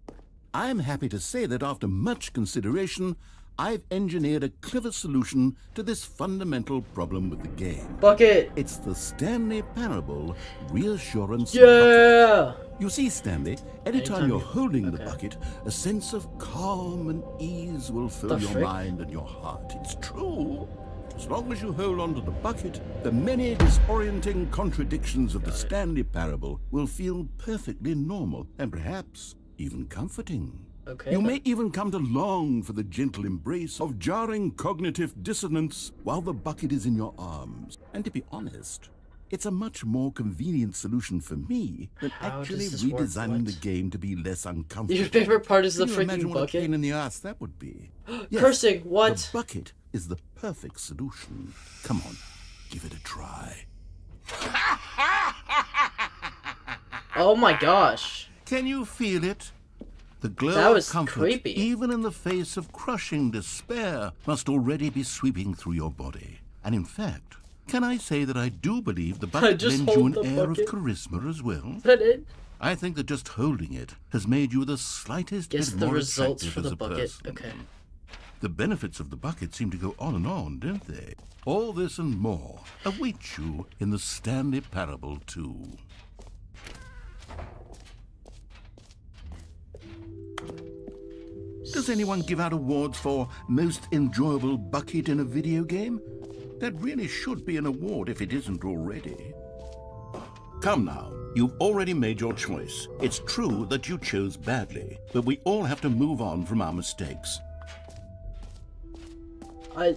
I'm happy to say that after much consideration, I've engineered a clever solution to this fundamental problem with the game. Bucket! It's the Stanley Parable Reassurance Bucket. Yeah! You see, Stanley, anytime you're holding the okay. bucket, a sense of calm and ease will fill The your frick? mind and your heart. It's true. As long as you hold on to the bucket, the many disorienting contradictions of the Stanley Parable will feel perfectly normal and perhaps even comforting. Okay. You then. may even come to long for the gentle embrace of jarring cognitive dissonance while the bucket is in your arms. And to be honest, it's a much more convenient solution for me than How actually does this work? redesigning What? the game to be less uncomfortable. Your favorite part is the Can you imagine freaking what a bucket? pain in the ass that would be? Yes, Cursing, what? The bucket is the perfect solution. Come on, give it a try. Oh my gosh. Can you feel it? The glow That was of comfort, creepy. even in the face of crushing despair, must already be sweeping through your body. And in fact, can I say that I do believe the bucket Just lends you hold an the air bucket. of charisma as well? Is that it? I think that just holding it has made you the slightest Guess bit the more results attractive for as the a bucket. person. Okay. The benefits of the bucket seem to go on and on, don't they? All this and more await you in the Stanley Parable 2. Does anyone give out awards for most enjoyable bucket in a video game? That really should be an award if it isn't already. Come now, you've already made your choice. It's true that you chose badly, but we all have to move on from our mistakes. I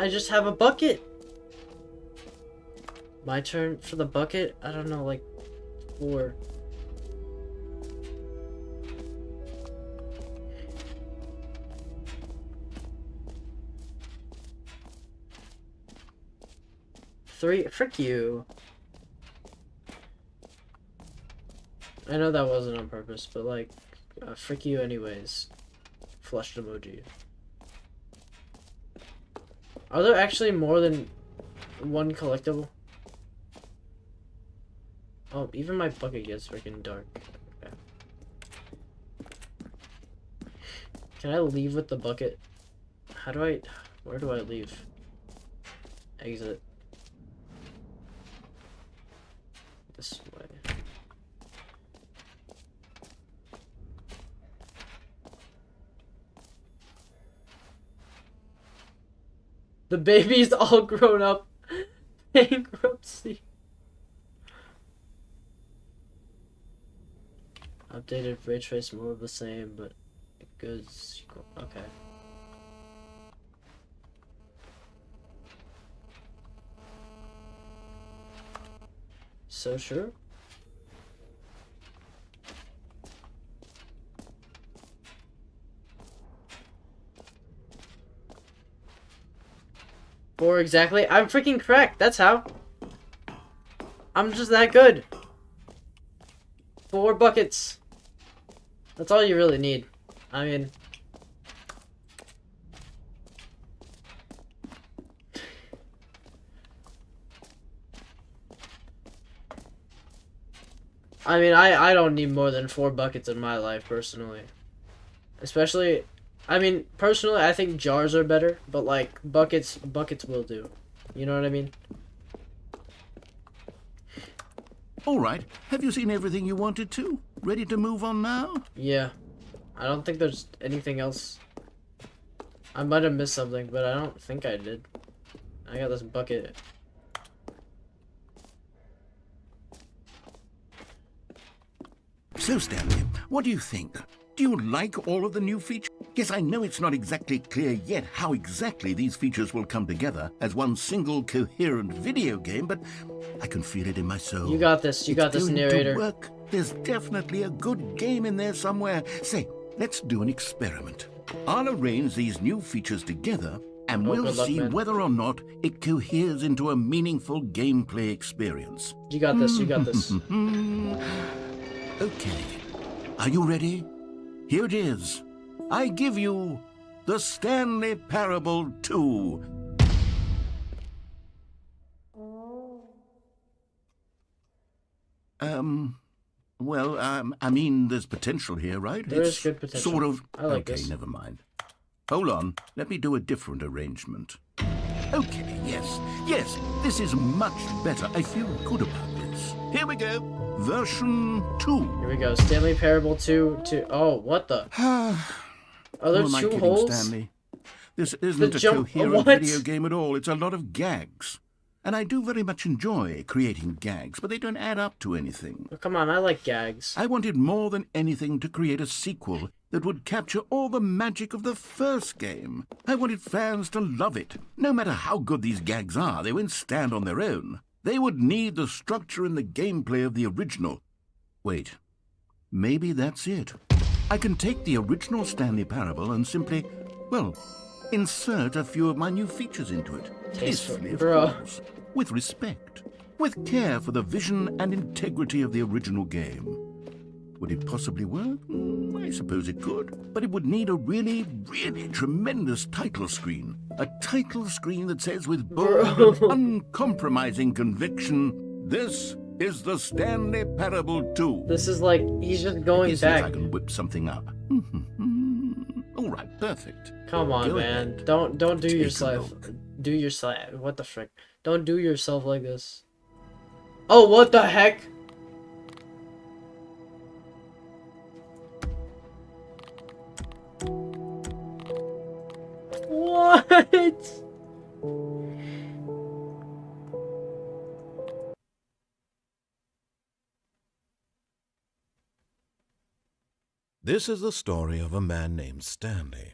just have a bucket. My turn for the bucket? I don't know, like 4. Three. Frick you. I know that wasn't on purpose, but like, frick you anyways. Flushed emoji. Are there actually more than one collectible? Oh, even my bucket gets freaking dark. Okay. Can I leave with the bucket? How do I... Where do I leave? Exit. This way. The baby's all grown up. Bankruptcy. Updated ray trace, more of the same, but goods. Okay. So sure. Four exactly. I'm freaking correct. That's how. I'm just that good. 4 buckets. That's all you really need. I mean... I don't need more than 4 buckets in my life, personally. Especially... I mean, personally, I think jars are better, but, like, buckets will do. You know what I mean? All right. Have you seen everything you wanted to? Ready to move on now? Yeah. I don't think there's anything else. I might have missed something, but I don't think I did. I got this bucket. So, Stanley, what do you think? Do you like all of the new features? Yes, I know it's not exactly clear yet how exactly these features will come together as one single coherent video game, but I can feel it in my soul. You got this. You got this, going narrator. To work. There's definitely a good game in there somewhere. Say, let's do an experiment. I'll arrange these new features together, and we'll good luck, see man. whether or not it coheres into a meaningful gameplay experience. You got this. You got this. Okay. Are you ready? Here it is. I give you the Stanley Parable 2. I mean, there's potential here, right? There is It's good potential. Sort of. I like okay, this. never mind. Hold on. Let me do a different arrangement. Okay, yes, this is much better. I feel good about this. Here we go. Version 2. Here we go. Stanley Parable 2. Oh, what the? Are there Who am I two kidding, holes? Stanley? This isn't a jump- coherent what? video game at all. It's a lot of gags. And I do very much enjoy creating gags, but they don't add up to anything. Oh, come on, I like gags. I wanted more than anything to create a sequel that would capture all the magic of the first game. I wanted fans to love it. No matter how good these gags are, they won't stand on their own. They would need the structure and the gameplay of the original. Wait, maybe that's it. I can take the original Stanley Parable and simply, well, insert a few of my new features into it. Tasteful, Tastefully, of bro. course. With respect. With care for the vision and integrity of the original game. Would it possibly work? I suppose it could. But it would need a really, really tremendous title screen. A title screen that says with bold and uncompromising conviction, "This is the Stanley Parable 2." This is like, he's just Let going me see if I back. can whip something up. All right, perfect. Come on, Go man. ahead. Don't do Take a yourself. look. Do yourself. What the frick? Don't do yourself like this. Oh, what the heck? What? This is the story of a man named Stanley.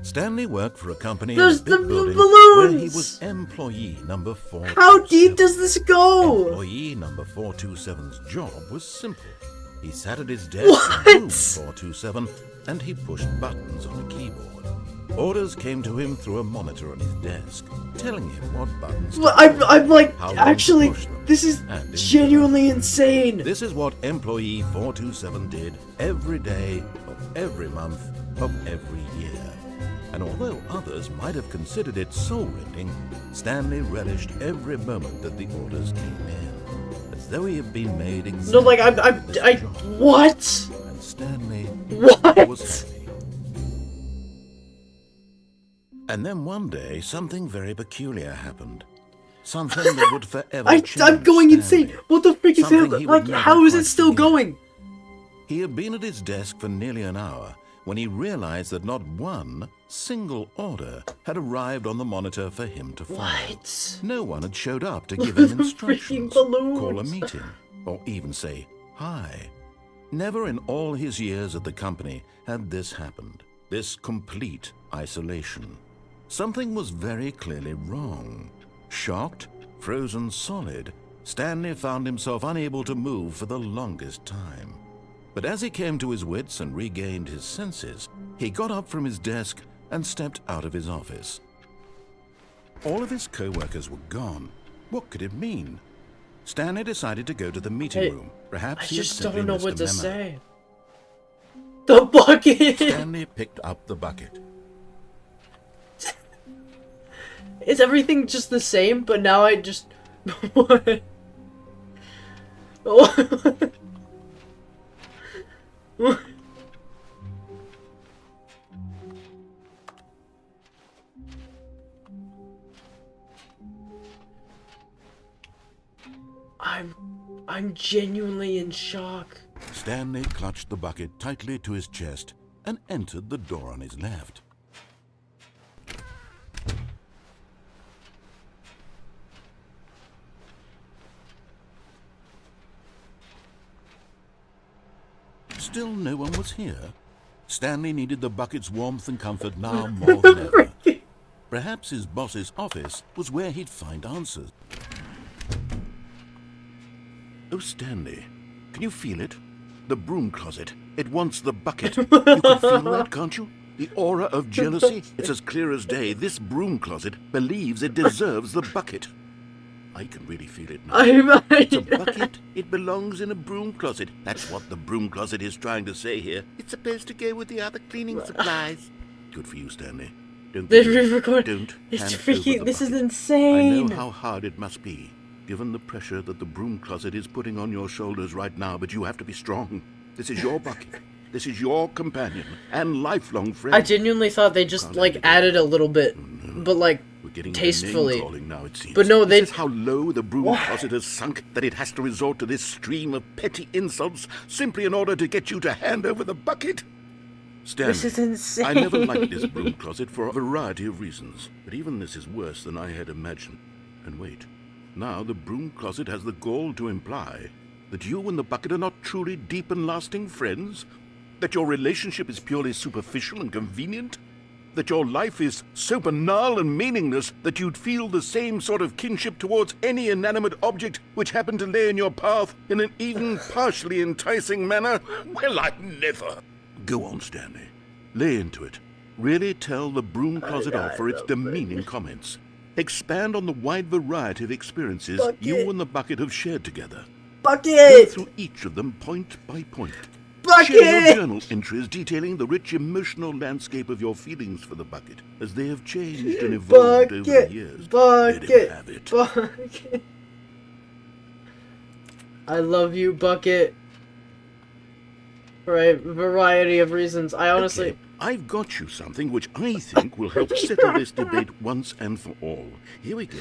Stanley worked for a company in a There's big the building balloons! where he was employee number 4. How deep does this go? Employee number 427's job was simple. He sat at his desk What? in room 427 and he pushed buttons on a keyboard. Orders came to him through a monitor on his desk, telling him what buttons to Well, push, I'm like, how long to actually, push them, this is and in genuinely insane. This is what employee 427 did every day of every month of every year. And although others might have considered it soul-rending, Stanley relished every moment that the orders came in, as though he had been made exactly No, like, for this job. what? And Stanley What? was happy. And then one day, something very peculiar happened. Something that would forever change I'm going insane. Stanley. What the frick is Something that? he Like, would never how is it quite still forget. going? He had been at his desk for nearly an hour when he realized that not one single order had arrived on the monitor for him to follow. What? No one had showed up to give him Freaking instructions, balloons. call a meeting, or even say hi. Never in all his years at the company had this happened, this complete isolation. Something was very clearly wrong. Shocked, frozen solid, Stanley found himself unable to move for the longest time. But as he came to his wits and regained his senses, he got up from his desk and stepped out of his office. All of his co-workers were gone. What could it mean? Stanley decided to go to the meeting Hey, room. Perhaps I he had just simply don't know missed what a to memo. say. The bucket! Stanley picked up the bucket. Is everything just the same, but now I just... What? What? I'm genuinely in shock. Stanley clutched the bucket tightly to his chest and entered the door on his left. Still no one was here. Stanley needed the bucket's warmth and comfort now more than ever. Perhaps his boss's office was where he'd find answers. Oh, Stanley, can you feel it? The broom closet. It wants the bucket. You can feel that, can't you? The aura of jealousy. It's as clear as day. This broom closet believes it deserves the bucket. I can really feel it now. It's a bucket. It belongs in a broom closet. That's what the broom closet is trying to say here. It's supposed to go with the other cleaning supplies. Good for you, Stanley. Don't They give in. re-record. Don't It's hand freaking. over the This is bucket. insane. I know how hard it must be, given the pressure that the broom closet is putting on your shoulders right now, but you have to be strong. This is your bucket. This is your companion and lifelong friend. I genuinely thought they just like added a little bit, but like We're getting tastefully. name-calling now, it seems. But no, they- This is how low the broom closet has sunk that it has to resort to this stream of petty insults simply in order to get you to hand over the bucket. Stanley, This is insane. I never liked this broom closet for a variety of reasons, but even this is worse than I had imagined. And wait, now the broom closet has the gall to imply that you and the bucket are not truly deep and lasting friends? That your relationship is purely superficial and convenient? That your life is so banal and meaningless that you'd feel the same sort of kinship towards any inanimate object which happened to lay in your path in an even partially enticing manner? Well, I'd never. Go on, Stanley. Lay into it. Really tell the broom closet off for its demeaning comments. Expand on the wide variety of experiences you and the bucket have shared together. Go Bucket. through each of them point by point. Bucket! Share your journal entries detailing the rich emotional landscape of your feelings for the bucket as they have changed and evolved over the years. Let him have it. Bucket. I love you, Bucket. For a variety of reasons. I honestly... Okay, I've got you something which I think will help settle this debate once and for all. Here we go.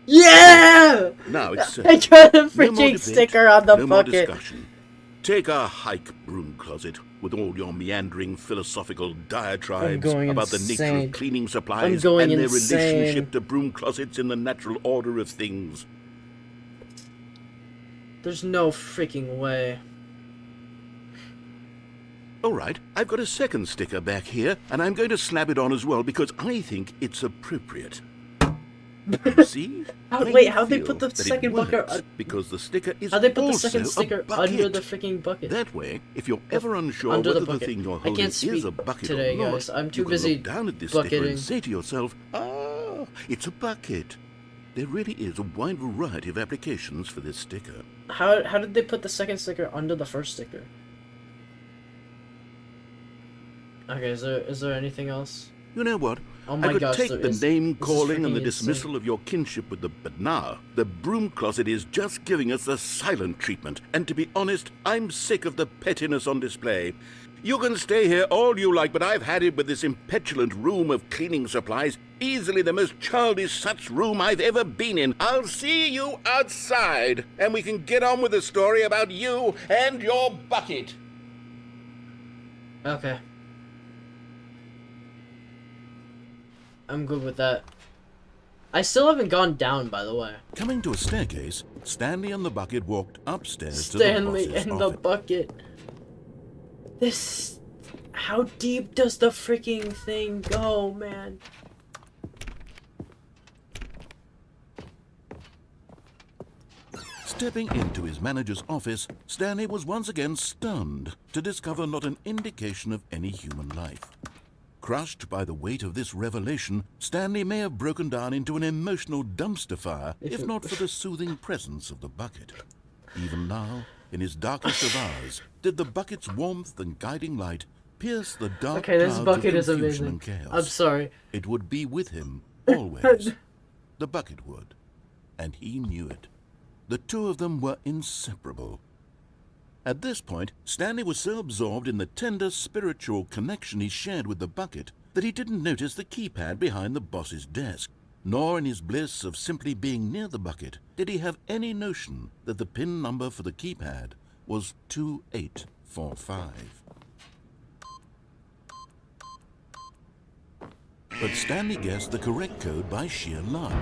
Yeah! Now it's I settled. got a No more freaking debate, sticker on the no more bucket. discussion. Take a hike, broom closet, with all your meandering philosophical diatribes going about the nature insane. of cleaning I'm supplies going and their insane. relationship to broom closets in the natural order of things. There's no freaking way. All right, I've got a second sticker back here, and I'm going to slap it on as well because I think it's appropriate. You see? Wait, how'd they feel put the that it second bucket works because the sticker is How'd they put the also second a sticker bucket. under the freaking bucket? That way, if you're ever unsure Under the whether the bucket. thing you're I holding can't is speak a bucket today, or not, guys. I'm too you can busy look down at this sticker bucketing. and say to yourself, "Ah, it's a bucket." There really is a wide variety of applications for this sticker. How did they put the second sticker under the first sticker? Okay, is there anything else? You know what? Oh my I could gosh, take there the is. name This is calling and the freaking dismissal of your kinship with but now the broom closet is just giving us the silent treatment. And to be honest, I'm sick of the pettiness on display. You can stay here all you like, but I've had it with this impetulant room of cleaning supplies. Easily the most childish such room I've ever been in. I'll see you outside, and we can get on with the story about you and your bucket. Okay. I'm good with that. I still haven't gone down, by the way. Coming to a staircase, Stanley and the bucket walked upstairs Stanley to the boss's and the office. bucket. This... How deep does the freaking thing go, man? Stepping into his manager's office, Stanley was once again stunned to discover not an indication of any human life. Crushed by the weight of this revelation, Stanley may have broken down into an emotional dumpster fire if not for the soothing presence of the bucket. Even now, in his darkest of hours, did the bucket's warmth and guiding light pierce the dark Okay, this clouds bucket of is confusion amazing. and chaos. I'm sorry. It would be with him always. The bucket would, and he knew it. The two of them were inseparable. At this point, Stanley was so absorbed in the tender spiritual connection he shared with the bucket that he didn't notice the keypad behind the boss's desk. nor in his bliss of simply being near the bucket did he have any notion that the pin number for the keypad was 2845. But Stanley guessed the correct code by sheer luck.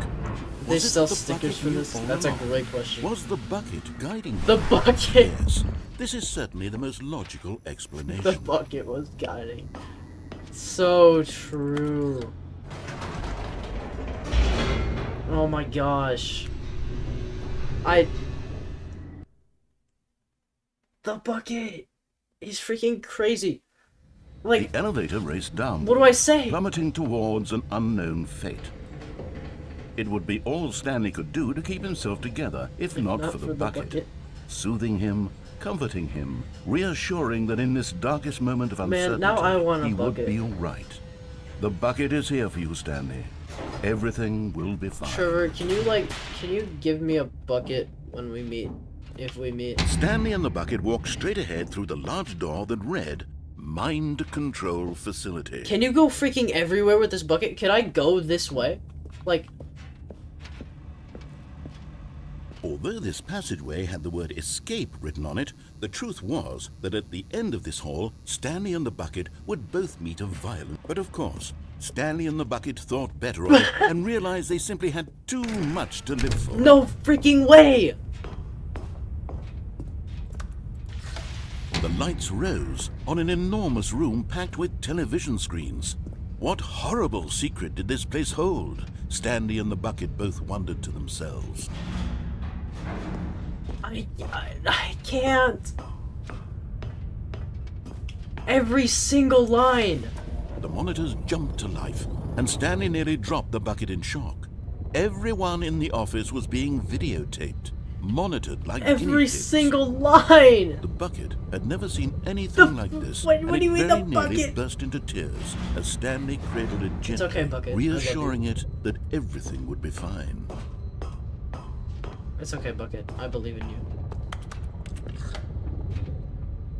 They Was it sell the stickers bucket for he had this? fallen That's a off? great question. Was the bucket guiding The him? bucket! Yes, this is certainly the most logical explanation. The bucket was guiding. So true. Oh my gosh. The bucket is freaking crazy. Like, The elevator raced down, what do I say? plummeting towards an unknown fate. It would be all Stanley could do to keep himself together, if not for the bucket. Soothing him, comforting him, reassuring that in this darkest moment of Man, uncertainty, now I want a he bucket. would be all right. The bucket is here for you, Stanley. Everything will be fine. Trevor, can you give me a bucket when we meet? If we meet. Stanley and the bucket walked straight ahead through the large door that read, Mind Control Facility. Can you go freaking everywhere with this bucket? Can I go this way? Like, Although this passageway had the word escape written on it, the truth was that at the end of this hall, Stanley and the bucket would both meet a violent... But of course, Stanley and the bucket thought better of it and realized they simply had too much to live for. no freaking way! The lights rose on an enormous room packed with television screens. What horrible secret did this place hold? Stanley and the bucket both wondered to themselves. I can't. Every single line. The monitors jumped to life, and Stanley nearly dropped the bucket in shock. Everyone in the office was being videotaped, monitored like guinea Every pigs. single line. The bucket had never seen anything like this, what and do it you mean very the nearly bucket? burst into tears as Stanley cradled it gently, okay, bucket. I love you. reassuring it that everything would be fine. It's okay, bucket. I believe in you.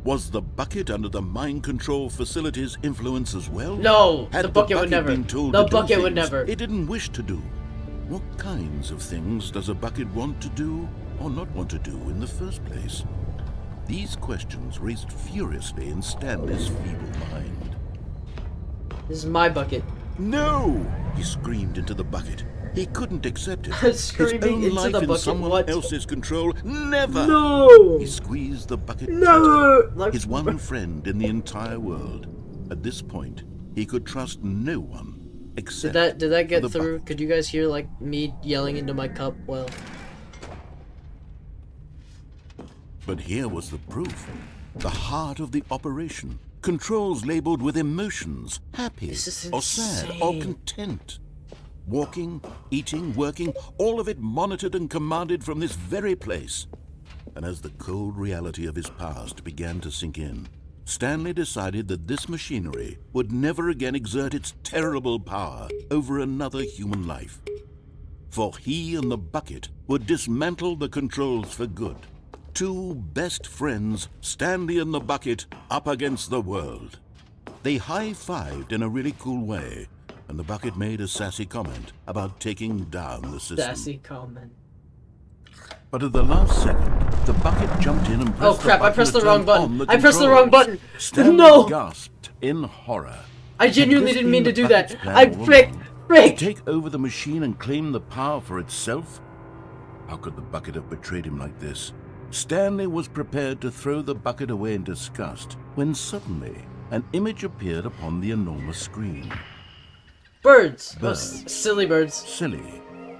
Was the bucket under the mind control facility's influence as well? No, Had the bucket would never. been told The to do bucket would things never. it didn't wish to do? What kinds of things does a bucket want to do or not want to do in the first place? These questions raced furiously in Stanley's feeble mind. This is my bucket. No! He screamed into the bucket. He couldn't accept it. Screaming His own into life the in bucket, someone what? else's control. Never! No! He squeezed the bucket No! tighter. Like- His one friend in the entire world. At this point, he could trust no one except Did that get the through? bucket. Could you guys hear like me yelling into my cup? Well, But here was the proof. The heart of the operation. Controls labeled with emotions. Happy This is or sad or insane. content. Walking, eating, working, all of it monitored and commanded from this very place. And as the cold reality of his past began to sink in, Stanley decided that this machinery would never again exert its terrible power over another human life. For he and the bucket would dismantle the controls for good. Two best friends, Stanley and the bucket, up against the world. They high-fived in a really cool way, and the bucket made a sassy comment about taking down the system. sassy comment. But at the last second, the bucket jumped in and pressed Oh crap! the I pressed the to wrong turn button. on the I pressed the wrong controls. button. Stanley No! gasped in horror. I genuinely Had this didn't mean to been do the that. bucket's plan I all along? frick. To take over the machine and claim the power for itself? How could the bucket have betrayed him like this? Stanley was prepared to throw the bucket away in disgust when suddenly an image appeared upon the enormous screen. Birds. Oh, Birds. silly birds.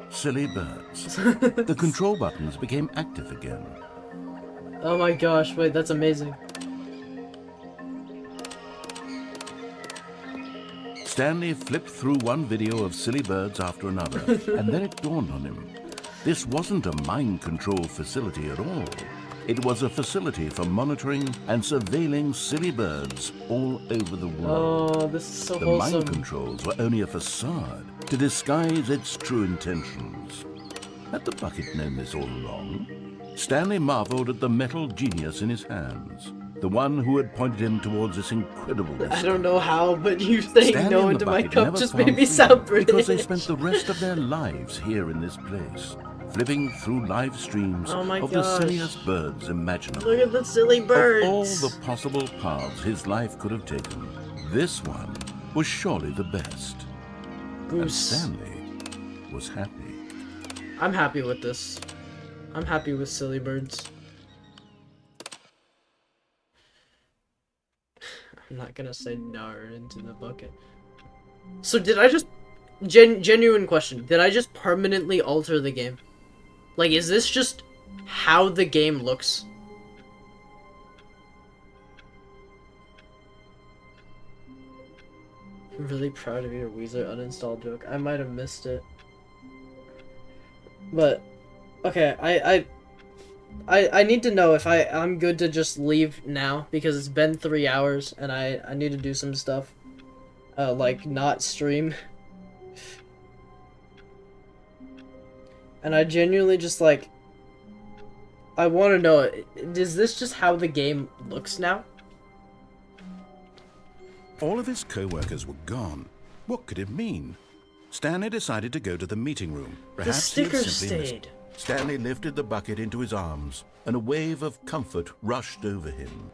Silly birds. The control buttons became active again. Oh my gosh! Wait, that's amazing. Stanley flipped through one video of silly birds after another, and then it dawned on him. This wasn't a mind control facility at all. It was a facility for monitoring and surveilling silly birds all over the world. Oh, this is so The wholesome. mind controls were only a facade to disguise its true intentions. Had the bucket known this all along? Stanley marveled at the metal genius in his hands. the one who had pointed him towards this incredible I discovery. don't know how, but you saying Stanley no and into the my bucket cup never just found made me freedom sound British. because they spent the rest of their lives here in this place, flipping through live streams Oh my of the gosh. silliest birds imaginable. Look at the silly Of birds. all the possible paths his life could have taken, this one was surely the best. And Goose. Stanley was happy. I'm happy with this. I'm happy with silly birds. I'm not gonna say no into the bucket. So did I just... genuine question. Did I just permanently alter the game? Like, is this just how the game looks? I'm really proud of your Weezer uninstall joke. I might have missed it. But, okay, I need to know if I'm good to just leave now, because it's been 3 hours, and I need to do some stuff. Like, not stream. And I genuinely just, like, I want to know, is this just how the game looks now? All of his co-workers were gone. What could it mean? Stanley decided to go to the meeting room. The Perhaps he had sticker simply missed. stayed. Stanley lifted the bucket into his arms, and a wave of comfort rushed over him.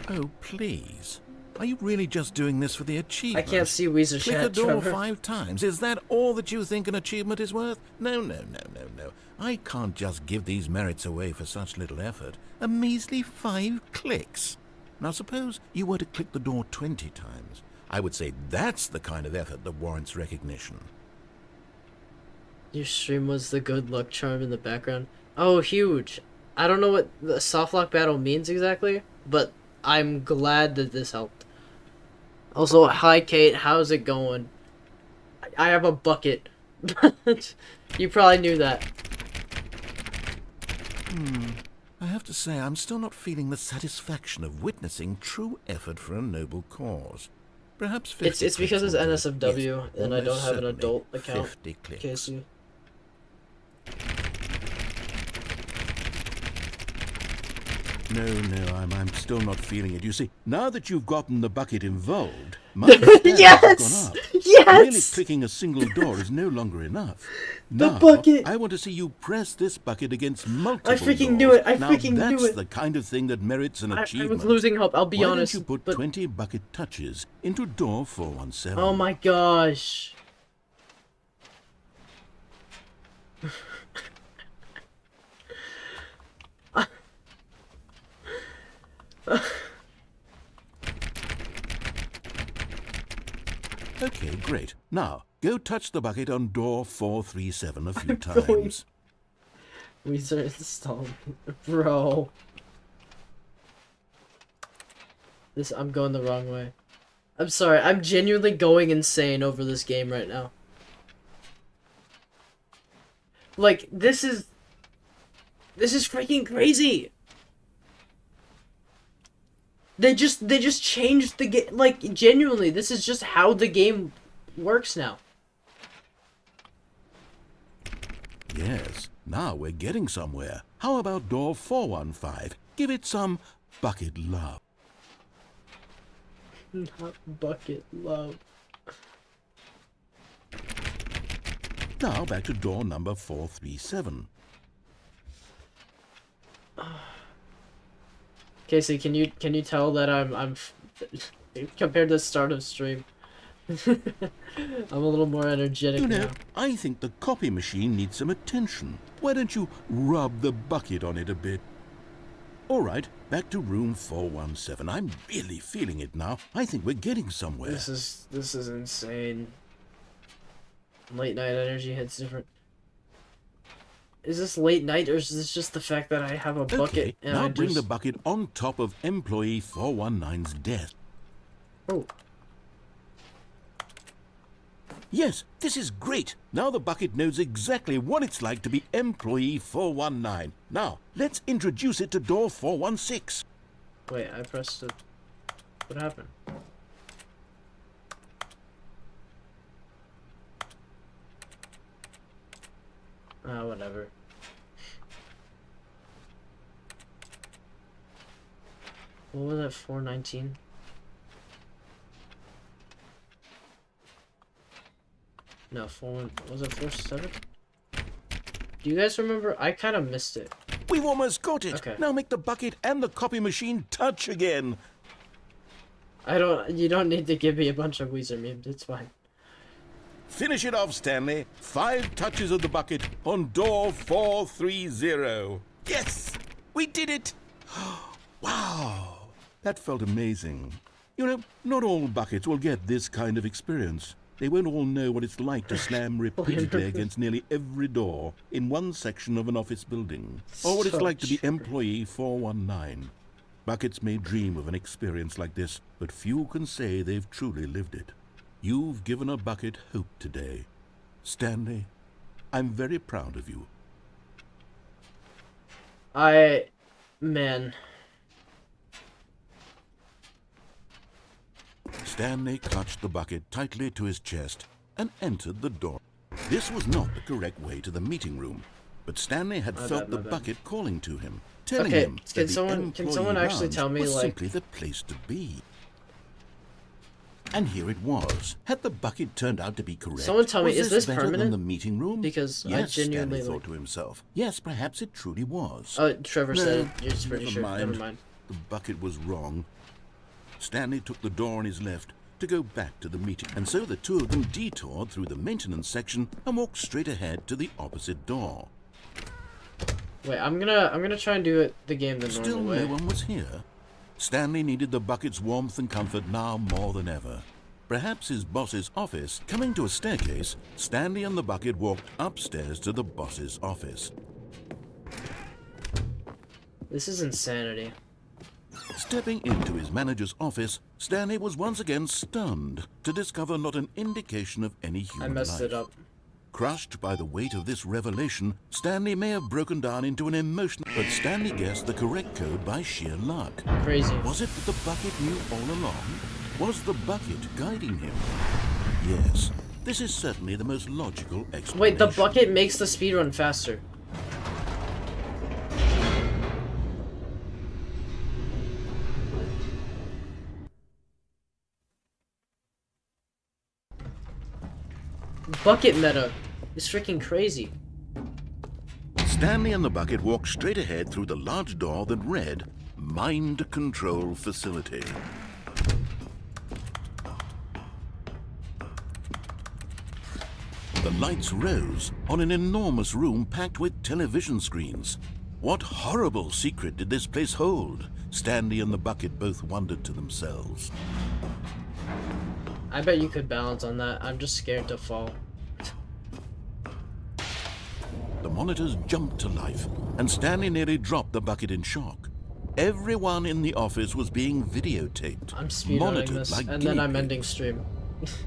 Oh, please. Are you really just doing this for the I achievement? can't see Weezer Click a chat, door Trevor. 5 times. Is that all that you think an achievement is worth? No, no, no, no, no. I can't just give these merits away for such little effort. A measly 5 clicks. Now suppose you were to click the door 20 times. I would say that's the kind of effort that warrants recognition. Your stream was the good luck charm in the background. Oh, huge. I don't know what the softlock battle means exactly, but I'm glad that this helped. Also, hi Kate, how's it going? I have a bucket. You probably knew that. I have to say, I'm still not feeling the satisfaction of witnessing true effort for a noble cause. Perhaps 50 It's because it's clicks will do. NSFW, Yes, and I don't almost have an certainly adult account. 50 clicks. Casey. No, I'm still not feeling it. You see, now that you've gotten the bucket involved, my stats have gone Yes! up. Yes! Merely clicking a single door is no longer enough. The Now, bucket! I want to see you press this bucket against multiple freaking doors. knew it! I now, freaking knew that's it! the kind of thing that merits an I achievement. was losing hope, I'll be Why honest. don't you put but 20 bucket touches into door 417? oh my gosh. Okay, great. Now, go touch the bucket on door 437 a few I'm going- times. Weezer installed. Bro. I'm going the wrong way. I'm sorry, I'm genuinely going insane over this game right now. Like, this is freaking crazy! They just changed the game. Like, genuinely, this is just how the game works now. Yes, now we're getting somewhere. How about door 415? Give it some bucket love. Not bucket love. Now back to door number 437. Casey, can you tell that I'm compared to the start of stream, I'm a little more energetic You know, now. I think the copy machine needs some attention. Why don't you rub the bucket on it a bit? All right, back to room 417. I'm really feeling it now. I think we're getting somewhere. This is insane. Late night energy hits different. Is this late night, or is this just the fact that I have a bucket Okay, and now I bring the just... bucket on top of employee 419's desk. Oh, Yes, this is great. Now the bucket knows exactly what it's like to be employee 419. Now, let's introduce it to door 416. wait, I pressed it. What happened? Whatever. What was that? 419. No, 4. Was it 47? Do you guys remember? I kind of missed it. We've almost got it. Okay. Now make the bucket and the copy machine touch again. You don't need to give me a bunch of Weezer memes. It's fine. Finish it off, Stanley. 5 touches of the bucket on door 430. Yes! We did it! Wow! That felt amazing. You know, not all buckets will get this kind of experience. They won't all know what it's like to slam repeatedly against nearly every door in one section of an office building, or what it's like to be employee 419. Buckets may dream of an experience like this, but few can say they've truly lived it. You've given a bucket hope today. Stanley, I'm very proud of you. Man. Stanley clutched the bucket tightly to his chest and entered the door. This was not the correct way to the meeting room, but Stanley had felt the bucket calling to him, telling him that can someone actually tell me, was like, simply the place to be. And here it was. Had the bucket turned out to be correct? Someone tell me, was is this better permanent? than the meeting room? Because yes, I genuinely Stanley thought to himself. Yes, perhaps it truly was. Trevor said you're just pretty sure. Never mind. The bucket was wrong. Stanley took the door on his left to go back to the meeting, and so the two of them detoured through the maintenance section and walked straight ahead to the opposite door. Wait, I'm gonna try and do the game the normal Still way. no one was here. Stanley needed the bucket's warmth and comfort now more than ever. Perhaps his boss's office. Coming to a staircase, Stanley and the bucket walked upstairs to the boss's office. This is insanity. Stepping into his manager's office, Stanley was once again stunned to discover not an indication of any human I life. messed it up. Crushed by the weight of this revelation, Stanley may have broken down into an emotion, but Stanley guessed the correct code by sheer luck. Crazy. Was it that the bucket knew all along? Was the bucket guiding him? Yes, this is certainly the most logical explanation. Wait, the bucket makes the speedrun faster. Bucket meta is freaking crazy. Stanley and the bucket walked straight ahead through the large door that read, Mind Control Facility. The lights rose on an enormous room packed with television screens. What horrible secret did this place hold? Stanley and the bucket both wondered to themselves. I bet you could balance on that. I'm just scared to fall. The monitors jumped to life, and Stanley nearly dropped the bucket in shock. Everyone in the office was being videotaped, I'm speedrunning monitored this, like and guinea then I'm pigs. ending stream.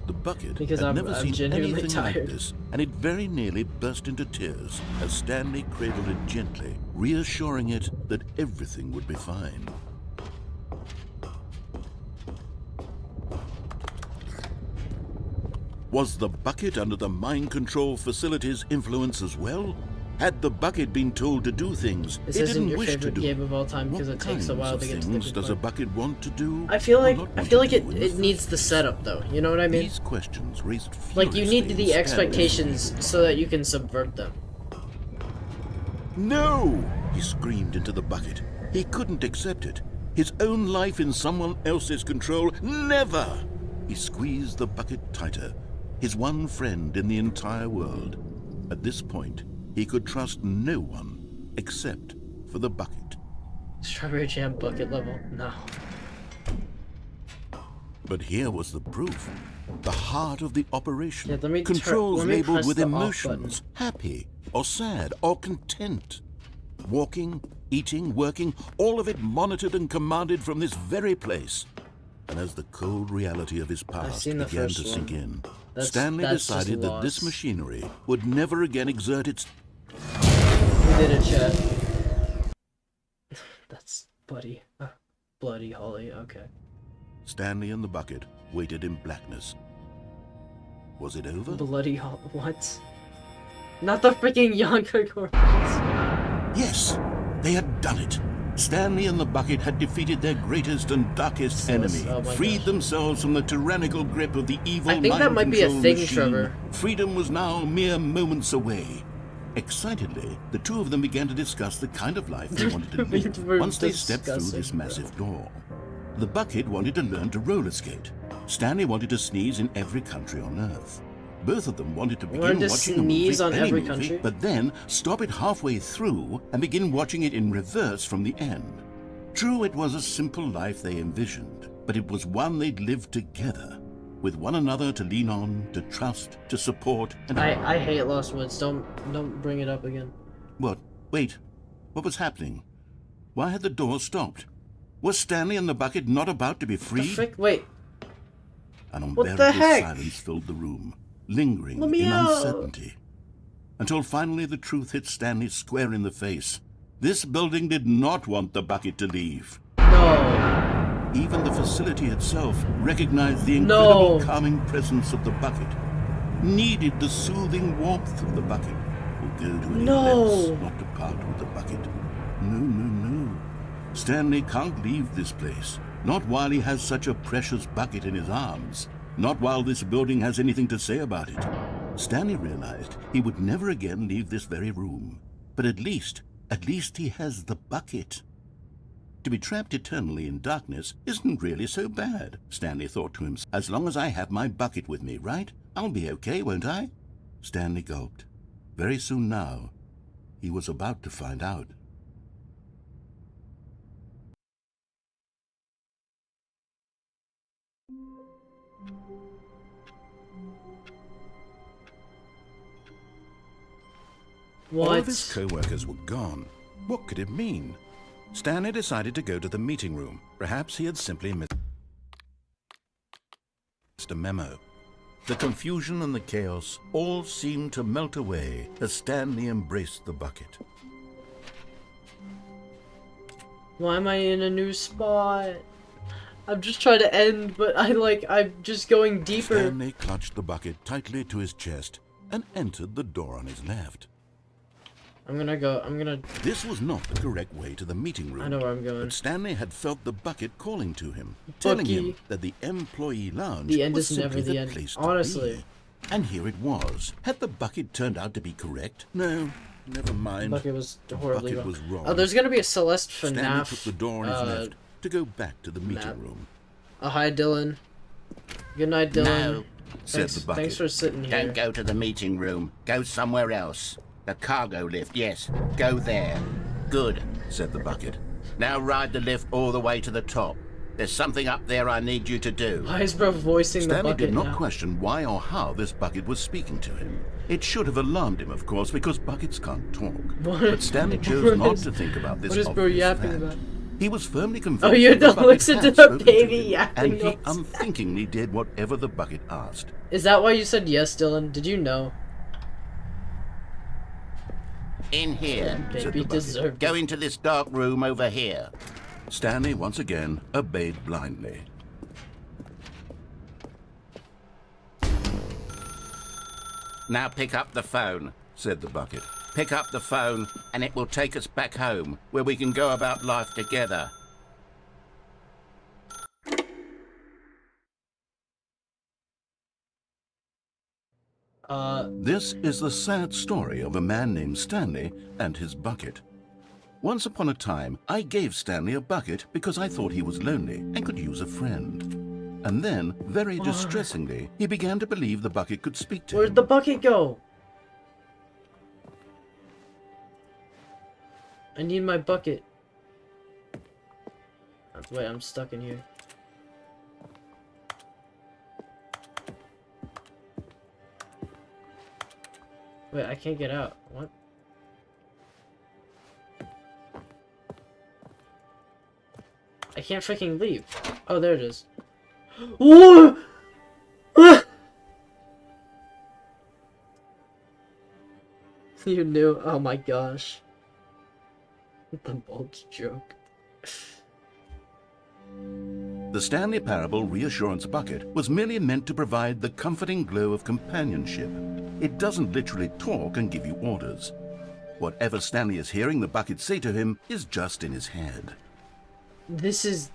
The bucket Because had I'm never seen genuinely anything tired. like this, and it very nearly burst into tears as Stanley cradled it gently, reassuring it that everything would be fine. Was the bucket under the mind control facility's influence as well? Had the bucket been told to do things This it isn't didn't your wish to favorite do? game of all time because What it takes a kinds while of to get to the things good does a part. bucket want to do? I feel or like not I want feel to like do it, in the it needs first the place? setup though. You know what I mean? These questions raised Like you need furiously the in Stanley's expectations so that you can subvert them. No! He screamed into the bucket. He couldn't accept it. His own life in someone else's control, never! He squeezed the bucket tighter. His one friend in the entire world. At this point, he could trust no one except for the bucket. Strawberry jam bucket level? No. But here was the proof. The heart of the operation. Yeah, let me Controls labeled press with the off emotions. Happy or sad or content. Walking, eating, working, all of it monitored and commanded from this very place. And as the cold reality of his past seen the began first to one. sink in, That's Stanley just decided that this loss. machinery would never again exert its... We did it, chat. That's Buddy. Bloody Holly, okay. Stanley and the bucket waited in blackness. Was it over? Bloody Holly, what? Not the freaking Yonka Corpus. Yes, they had done it. Stanley and the bucket had defeated their greatest and darkest enemy, Oh my freed gosh. themselves from the tyrannical grip of the evil I think that might be a mind-control thing, machine. Trevor. Freedom was now mere moments away. Excitedly, the two of them began to discuss the kind of life they wanted to live We're once they stepped through discussing, this massive door. The bucket wanted to learn to roller skate. Stanley wanted to sneeze in every country on Earth. Both of them wanted to begin Wanted to watching a sneeze movie, on any every movie, country? but then stop it halfway through and begin watching it in reverse from the end. True, it was a simple life they envisioned, but it was one they'd lived together, with one another to lean on, to trust, to support, and... I hate Lost Woods. Don't bring it up again. What? Wait. What was happening? Why had the door stopped? Was Stanley and the bucket not about to be The freed? frick? Wait. An What the unbearable heck? silence filled the room, lingering Let me in out. uncertainty. Until finally the truth hit Stanley square in the face. This building did not want the bucket to leave. No. Even the facility itself recognized the incredible No. calming presence of the bucket, needed the soothing warmth of the bucket, would go to any No. lengths not to part with the bucket. No. Stanley can't leave this place, not while he has such a precious bucket in his arms, not while this building has anything to say about it. Stanley realized he would never again leave this very room, but at least he has the bucket. To be trapped eternally in darkness isn't really so bad, Stanley thought to himself. As long as I have my bucket with me, right? I'll be okay, won't I? Stanley gulped. Very soon now, he was about to find out. All of his What? co-workers were gone. What could it mean? Stanley decided to go to the meeting room. Perhaps he had simply missed a memo. The confusion and the chaos all seemed to melt away as Stanley embraced the bucket. Why am I in a new spot? I'm just trying to end, but I'm just going deeper. Stanley clutched the bucket tightly to his chest and entered the door on his left. I'm gonna... This was not the correct way to the meeting room. I know where I'm going. But Stanley had felt the bucket calling to him, telling him Bucky. that the employee lounge The end was is never simply the end. place to Honestly. be. And here it was. Had the bucket turned out to be correct? No, never mind. Bucket was horribly Bucket wrong. was wrong. Oh, there's gonna be a Celeste Stanley FNAF. took the door on his left to go back to the meeting map. room. Oh, hi, Dylan. Good night, Dylan. No, Said the bucket. Thanks for sitting here. don't go to the meeting room. Go somewhere else. The cargo lift, yes. Go there. Good. Said the bucket. Now ride the lift all the way to the top. There's something up there I need you to do. Why is bro voicing the Stanley bucket did not now? question why or how this bucket was speaking to him. It should have alarmed him, of course, because buckets can't talk. What? But Stanley chose What not is- to think about this what is bro obvious yapping fact. about? He was firmly convinced Oh, you that the don't bucket listen to had the spoken baby him, yapping and he noise. unthinkingly did whatever the bucket asked. Is that why you said yes, Dylan? Did you know? In here. Said Baby the bucket. deserved Go it. into this dark room over here. Stanley once again obeyed blindly. Now pick up the phone. Said the bucket. Pick up the phone and it will take us back home where we can go about life together. This is the sad story of a man named Stanley and his bucket. Once upon a time, I gave Stanley a bucket because I thought he was lonely and could use a friend. And then, very distressingly, he began to believe the bucket could speak to Where'd him. the bucket go? I need my bucket. Wait, I'm stuck in here. Wait, I can't get out. What? I can't freaking leave. Oh, there it is. Whoa! Ah! You knew? Oh my gosh. The bulge joke. The Stanley Parable Reassurance Bucket was merely meant to provide the comforting glow of companionship. It doesn't literally talk and give you orders. Whatever Stanley is hearing the bucket say to him is just in his head. This is...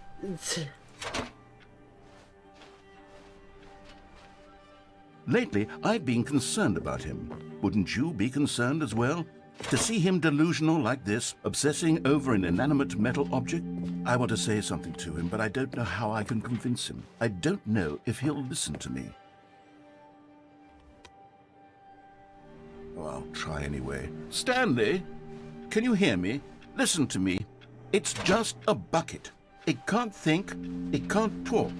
Lately, I've been concerned about him. Wouldn't you be concerned as well? To see him delusional like this, obsessing over an inanimate metal object? I want to say something to him, but I don't know how I can convince him. I don't know if he'll listen to me. Oh, I'll try anyway. Stanley, can you hear me? Listen to me. It's just a bucket. It can't think, it can't talk.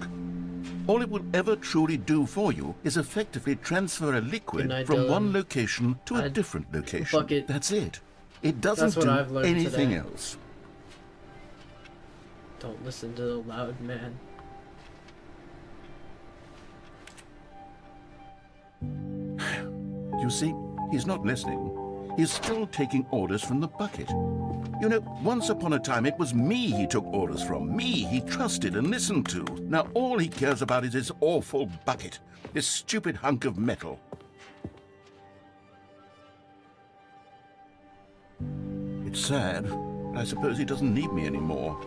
All it will ever truly do for you is effectively transfer a liquid from one location to a different location. Bucket. That's it. It doesn't do anything else. Don't listen to the loud man. You see, he's not listening. He's still taking orders from the bucket. You know, once upon a time it was me he took orders from. Me he trusted and listened to. Now all he cares about is his awful bucket. This stupid hunk of metal. It's sad, but I suppose he doesn't need me anymore.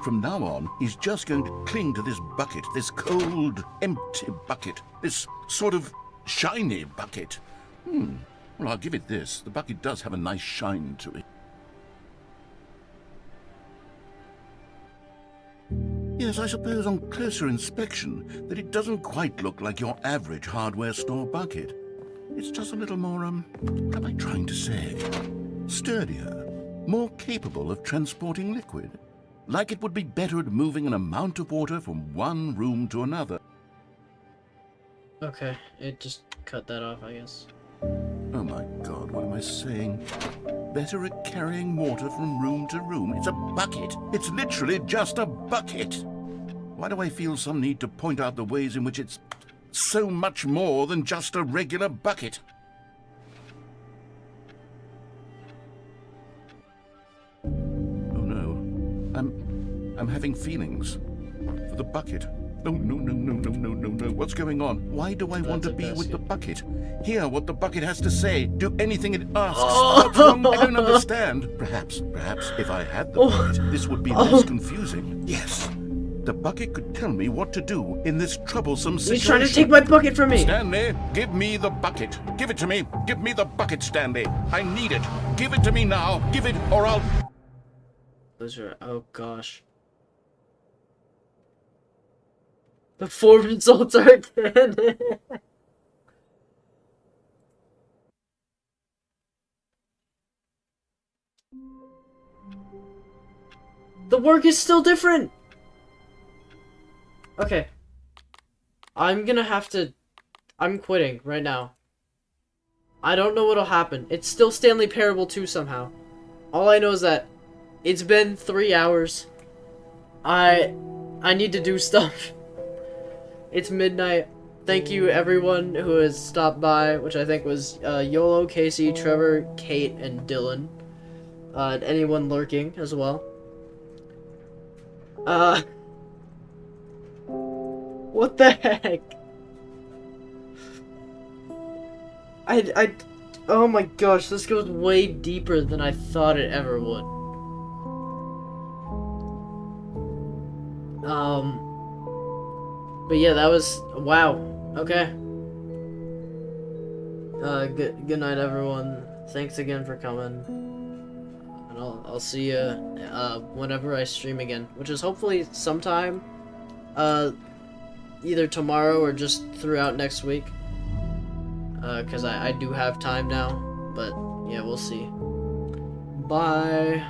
From now on, he's just going to cling to this bucket, this cold, empty bucket, this sort of shiny bucket. Well, I'll give it this. The bucket does have a nice shine to it. Yes, I suppose on closer inspection that it doesn't quite look like your average hardware store bucket. It's just a little more, what am I trying to say? Sturdier, more capable of transporting liquid. Like it would be better at moving an amount of water from one room to another. Okay, it just cut that off, I guess. Oh my God, what am I saying? Better at carrying water from room to room. It's a bucket. It's literally just a bucket. Why do I feel some need to point out the ways in which it's so much more than just a regular bucket? Oh no. I'm having feelings for the bucket. Oh, no. What's going on? Why do I want to be with the bucket? Hear what the bucket has to say. Do anything it asks. What's wrong? I don't understand. Perhaps, if I had the bucket, this would be less confusing. Yes. The bucket could tell me what to do in this troublesome situation. He's trying to take my bucket from me. Stanley, give me the bucket. Give it to me. Give me the bucket, Stanley. I need it. Give it to me now. Give it or I'll... Those are... Oh, gosh. The 4 results are canon. The work is still different. Okay. I'm gonna have to... I'm quitting right now. I don't know what'll happen. It's still Stanley Parable 2 somehow. All I know is that it's been 3 hours. I need to do stuff. It's midnight. Thank you everyone who has stopped by, which I think was YOLO, Casey, Trevor, Kate, and Dylan. And anyone lurking as well. What the heck? Oh my gosh, this goes way deeper than I thought it ever would. But yeah, that was... Wow. Okay. Good night, everyone. Thanks again for coming. And I'll see you whenever I stream again, which is hopefully sometime either tomorrow or just throughout next week. Because I do have time now, but yeah, we'll see. Bye.